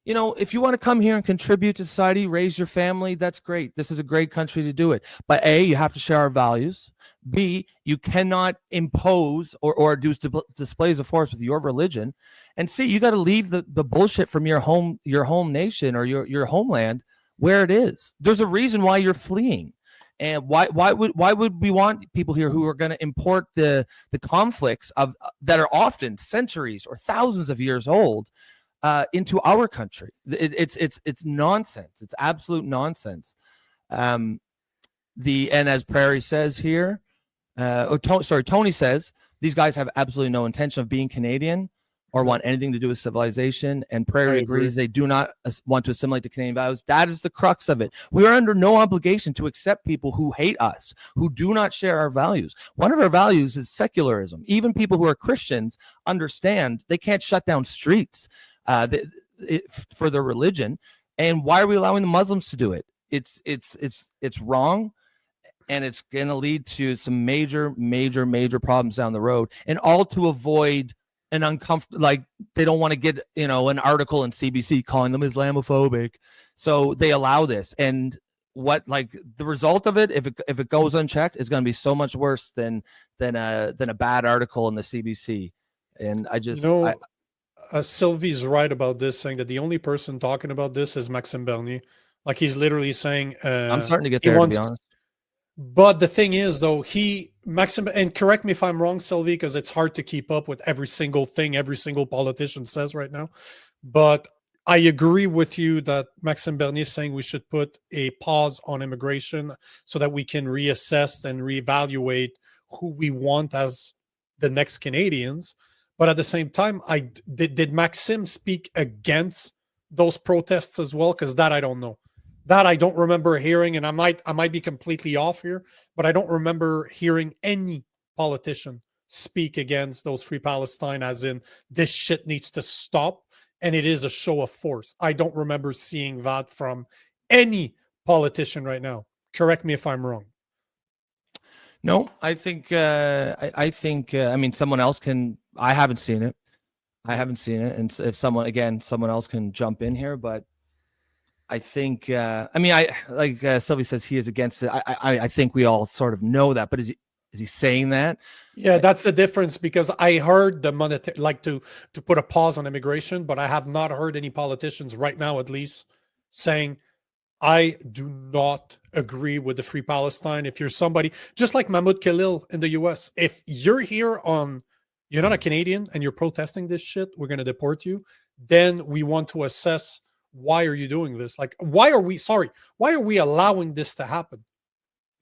If you want to come here and contribute to society, raise your family, that's great. This is a great country to do it. But A, you have to share our values. B, you cannot impose or do displays of force with your religion. And C, you got to leave the bullshit from your home nation or your homeland where it is. There's a reason why you're fleeing. And why would we want people here who are going to import the conflicts that are often centuries or thousands of years old into our country? It's nonsense. It's absolute nonsense. And as Prairie says here, Tony says, these guys have absolutely no intention of being Canadian or want anything to do with civilization. And Prairie agrees they do not want to assimilate to Canadian values. That is the crux of it. We are under no obligation to accept people who hate us, who do not share our values. One of our values is secularism. Even people who are Christians understand they can't shut down streets for their religion. And why are we allowing the Muslims to do it? It's wrong. and it's going to lead to some major problems down the road, and all to avoid an uncomfortable, like they don't want to get, you know, an article in CBC calling them Islamophobic, so they allow this. And what, like, the result of it, if it goes unchecked, is going to be so much worse than a bad article in the CBC. And I just, Sylvie's right about this, saying that the only person talking about this is Maxime Bernier. Like, he's literally saying, I'm starting to get there, to be honest. But the thing is, though, Maxime, and correct me if I'm wrong, Sylvie, because it's hard to keep up with every single thing every single politician says right now. But I agree with you that Maxime Bernier is saying we should put a pause on immigration so that we can reassess and reevaluate who we want as the next Canadians. But at the same time, did Maxime speak against those protests as well? Because that I don't know. That I don't remember hearing, and I might be completely off here, but I don't remember hearing any politician speak against those Free Palestine, as in this shit needs to stop and it is a show of force. I don't remember seeing that from any politician right now. Correct me if I'm wrong. No, I think I mean, someone else can. I haven't seen it. And if someone else can jump in here, but I think, I mean, like Sylvie says, he is against it. I think we all sort of know that, but is he saying that? Yeah, that's the difference, because I heard the monetary, like to put a pause on immigration, but I have not heard any politicians right now, at least, saying, I do not agree with the Free Palestine. If you're somebody, just like Mahmoud Khalil in the US, if you're here you're not a Canadian and you're protesting this shit, we're going to deport you. Then we want to assess, why are you doing this? Like, why are we allowing this to happen?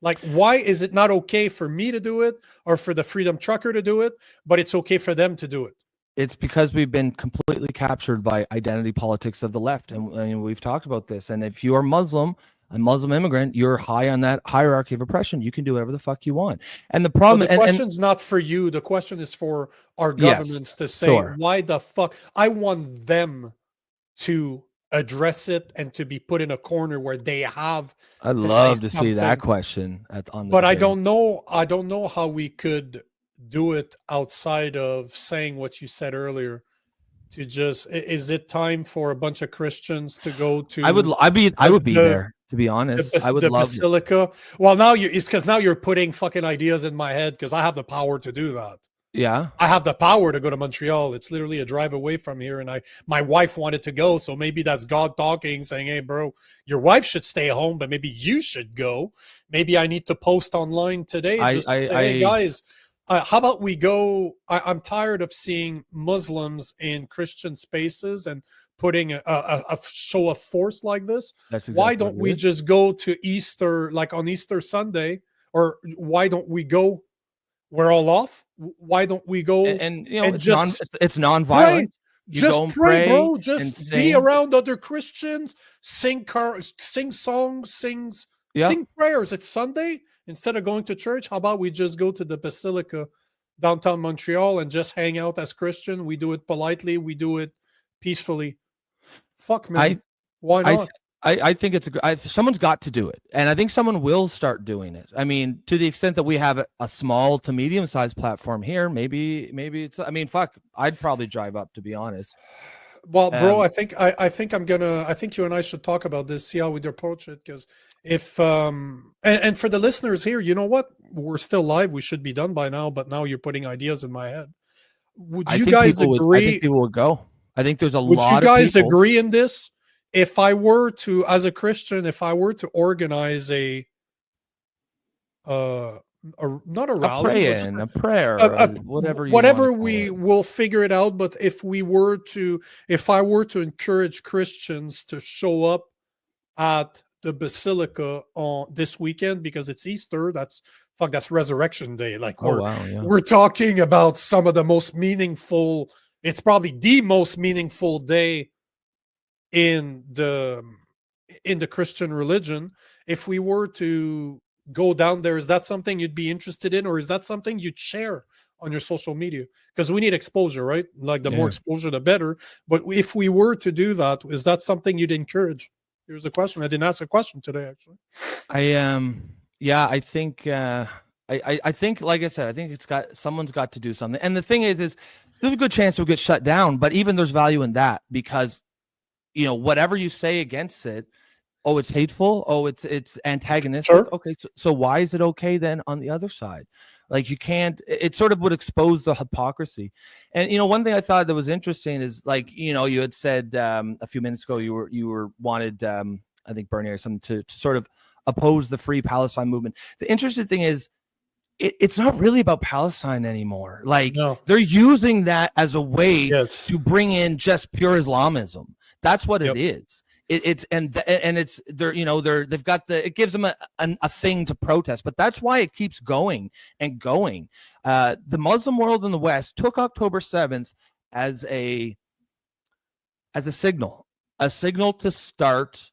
Like, why is it not okay for me to do it or for the Freedom Trucker to do it, but it's okay for them to do it? It's because we've been completely captured by identity politics of the left. And we've talked about this. And if you are Muslim, a Muslim immigrant, you're high on that hierarchy of oppression. You can do whatever the fuck you want. And the problem, the question's not for you. The question is for our governments to say, why the fuck? I want them to address it and to be put in a corner where they have. I'd love to see that question on the but debate. I don't know how we could do it outside of saying what you said earlier. To just, is it time for a bunch of Christians to go to? I would be there, to be honest. I would love Basilica. Well, now it's because now you're putting fucking ideas in my head, because I have the power to do that. Yeah, I have the power to go to Montreal. It's literally a drive away from here, and my wife wanted to go, so maybe that's God talking, saying, "Hey, bro, your wife should stay home, but maybe you should go." Maybe I need to post online today just to say, "Hey, guys, how about we go?" I'm tired of seeing Muslims in Christian spaces and putting a show of force like this. Why don't we just go to Easter, like on Easter Sunday, or why don't we go? We're all off. Why don't we go and you know, it's non-violent. Just pray, bro. Just be around other Christians, sing songs, sing prayers. It's Sunday. Instead of going to church, how about we just go to the Basilica downtown Montreal and just hang out as Christian? We do it politely. We do it peacefully. Fuck, man. Why not? I think someone's got to do it, and I think someone will start doing it. I mean, to the extent that we have a small to medium-sized platform here, maybe it's. I mean, fuck, I'd probably drive up, to be honest. Well, bro, I think you and I should talk about this, see how we approach it, because if and for the listeners here, you know what? We're still live. We should be done by now, but now you're putting ideas in my head. Would you guys agree? I think people would go. I think there's a lot of people. Would you guys agree in this? If I were to, as a Christian, if I were to organize not a rally, a prayer, whatever we will figure it out. But if I were to encourage Christians to show up at the Basilica on this weekend, because it's Easter, that's Resurrection Day. Like, we're talking about some of the most meaningful. It's probably the most meaningful day in the Christian religion. If we were to go down there, is that something you'd be interested in, or is that something you'd share on your social media? Because we need exposure, right? Like, the more exposure, the better. But if we were to do that, is that something you'd encourage? Here's a question. I didn't ask a question today, actually. Yeah, I think I think, like I said, I think someone's got to do something. And the thing is there's a good chance it'll get shut down, but even there's value in that because, whatever you say against it, oh, it's hateful. Oh, it's antagonistic. Sure. Okay, so why is it okay then on the other side? Like you can't. It sort of would expose the hypocrisy. And one thing I thought that was interesting is you had said a few minutes ago you were wanted I think Bernie or something to sort of oppose the Free Palestine movement. The interesting thing is it's not really about Palestine anymore. They're using that as a way to bring in just pure Islamism. That's what it is. It's they've got it gives them a thing to protest, but that's why it keeps going and going. The Muslim world in the West took October 7th as a signal to start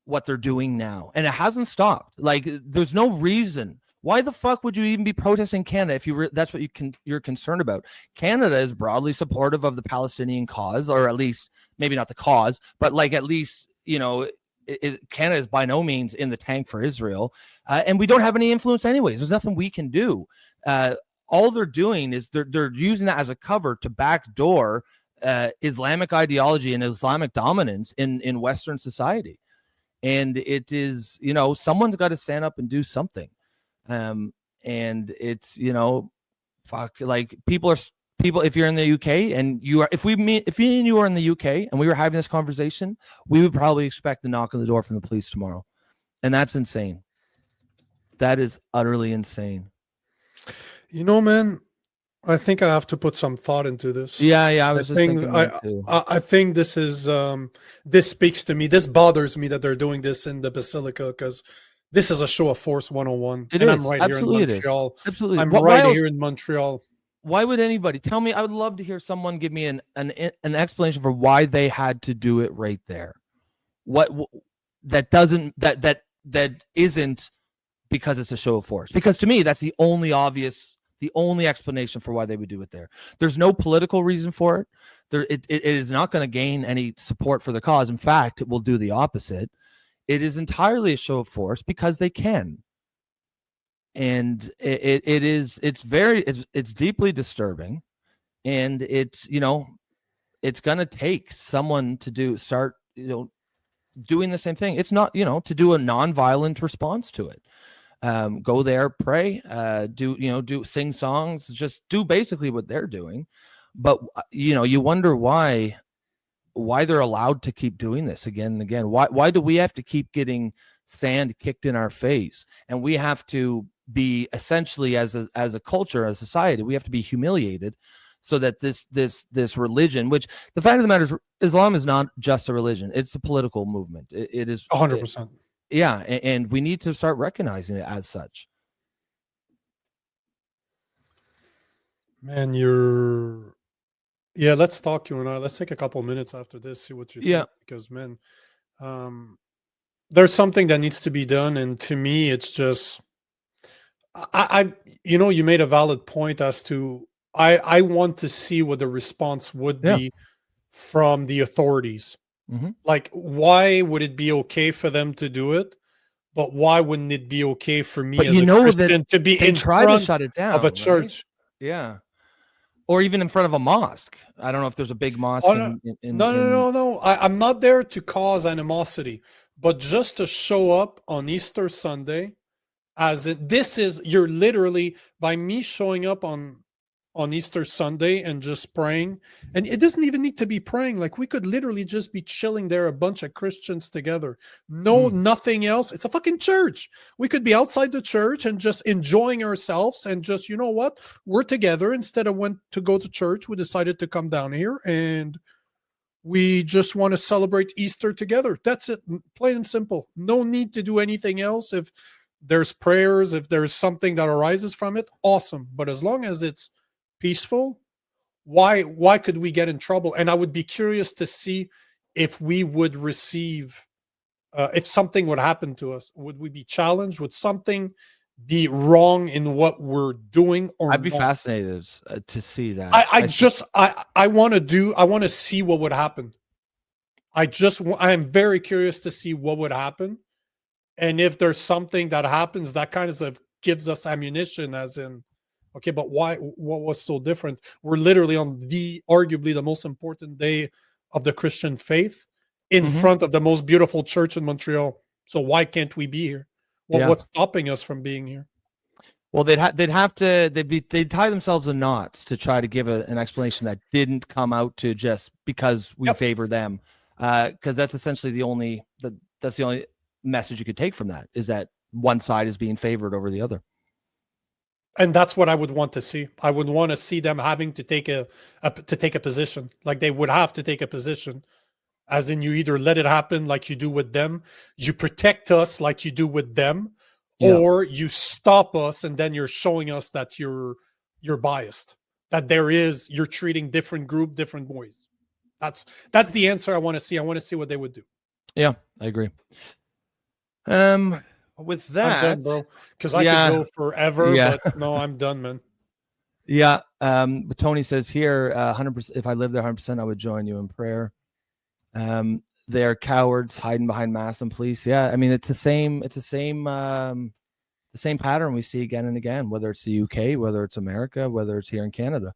what they're doing now, and it hasn't stopped. There's no reason. Why the fuck would you even be protesting Canada if that's what you're concerned about? Canada is broadly supportive of the Palestinian cause, or at least maybe not the cause, but at least Canada is by no means in the tank for Israel, and we don't have any influence anyways. There's nothing we can do. All they're doing is they're using that as a cover to backdoor Islamic ideology and Islamic dominance in Western society. And it is, someone's got to stand up and do something. And it's, people, if you're in the UK and if me and you are in the UK and we were having this conversation, we would probably expect a knock on the door from the police tomorrow. And that's insane. That is utterly insane. Man, I think I have to put some thought into this. Yeah. I was just thinking that too. I think this is, this speaks to me. This bothers me that they're doing this in the Basilica because this is a show of force 101. I'm right Absolutely here in Montreal. Absolutely. I'm right here in Montreal. Why would anybody tell me? I would love to hear someone give me an explanation for why they had to do it right there. What that isn't because it's a show of force. Because to me, that's the only explanation for why they would do it there. There's no political reason for it. It is not going to gain any support for the cause. In fact, it will do the opposite. It is entirely a show of force because they can. And it's deeply disturbing. And it's going to take someone to start doing the same thing. It's not, to do a nonviolent response to it. Go there, pray, sing songs, just do basically what they're doing. But you wonder why they're allowed to keep doing this again and again. Why do we have to keep getting sand kicked in our face? And we have to be essentially as a culture, as a society, we have to be humiliated so that this religion, which the fact of the matter is Islam is not just a religion, it's a political movement. It is 100%. Yeah, and we need to start recognizing it as such. Man, let's talk, you and I. Let's take a couple minutes after this, see what you think. Because, man, there's something that needs to be done. And to me, it's just, you made a valid point as to, I want to see what the response would be from the authorities. Mm-hmm. Why would it be okay for them to do it, but why wouldn't it be okay for me as a Christian to be in front shut it down, of a church? Right? Yeah, or even in front of a mosque. I don't know if there's a big mosque. No. I'm not there to cause animosity, but just to show up on Easter Sunday, you're literally, by me showing up on Easter Sunday and just praying, and it doesn't even need to be praying. We could literally just be chilling there, a bunch of Christians together. Nothing else. It's a fucking church. We could be outside the church and just enjoying ourselves and just, we're together. Instead of went to go to church, we decided to come down here and we just want to celebrate Easter together. That's it. Plain and simple. No need to do anything else. If there's prayers, if there's something that arises from it, awesome. But as long as it's peaceful, why could we get in trouble? And I would be curious to see if we would receive, if something would happen to us. Would we be challenged? Would something be wrong in what we're doing? Or I'd be fascinated to see that. I want to see what would happen. I am very curious to see what would happen. And if there's something that happens that kind of gives us ammunition, as in, okay, but why? What was so different? We're literally on arguably the most important day of the Christian faith, in front of the most beautiful church in Montreal. So why can't we be here? What's stopping us from being here? Well, they'd tie themselves in knots to try to give an explanation that didn't come out to just because we favor them, because that's essentially the only message you could take from that, is that one side is being favored over the other. And that's what I would want to see. I would want to see them having to take a position. Like, they would have to take a position, as in, you either let it happen like you do with them, you protect us like you do with them, or you stop us, and then you're showing us that you're biased, that you're treating different group different ways. That's the answer I want to see. I want to see what they would do. Yeah, I agree. With that, I'm done, bro, because I could go forever, but no, I'm done, man. Yeah. Tony says here, 100%. If I lived there, 100%, I would join you in prayer. They're cowards hiding behind masks and police. Yeah, I mean, it's the same pattern we see again and again, whether it's the UK, whether it's America, whether it's here in Canada.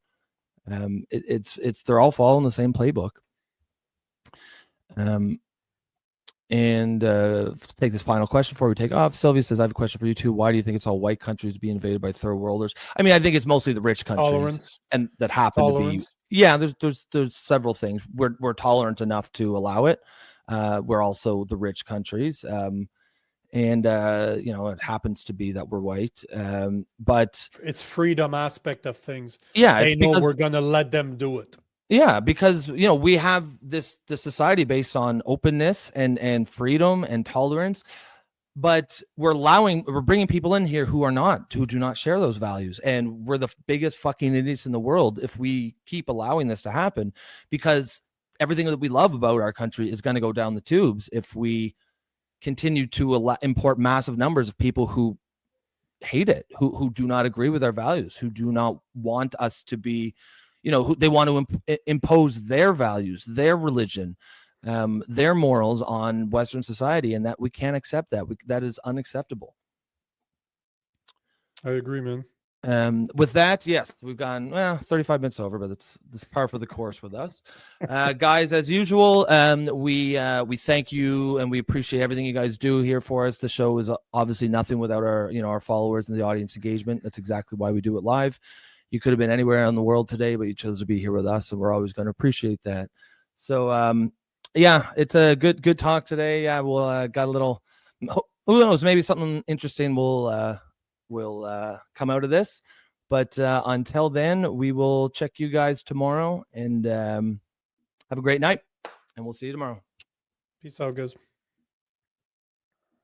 They're all following the same playbook. Take this final question before we take off. Sylvia says, I have a question for you too. Why do you think it's all white countries being invaded by third worlders? I mean, I think it's mostly the rich countries. Tolerance. And that happen to be. Yeah, there's several things. We're tolerant enough to allow it. We're also the rich countries. It happens to be that we're white. But it's freedom aspect of things. Yeah, they know we're gonna let them do it. Yeah, because we have this society based on openness and freedom and tolerance, but we're bringing people in here who do not share those values, and we're the biggest fucking idiots in the world if we keep allowing this to happen, because everything that we love about our country is going to go down the tubes if we continue to import massive numbers of people who hate it, who do not agree with our values, who do not want us to be, who they want to impose their values, their religion, their morals on Western society, and that we can't accept that. That is unacceptable. I agree, man. With that, yes, we've gone 35 minutes over, but it's par for the course with us. Guys, as usual, we thank you and we appreciate everything you guys do here for us. The show is obviously nothing without our followers and the audience engagement. That's exactly why we do it live. You could have been anywhere in the world today, but you chose to be here with us, and we're always going to appreciate that. So, it's a good talk today. Yeah, we'll got a little, who knows, maybe something interesting will come out of this. But until then, we will check you guys tomorrow, and have a great night, and we'll see you tomorrow. Peace out, guys.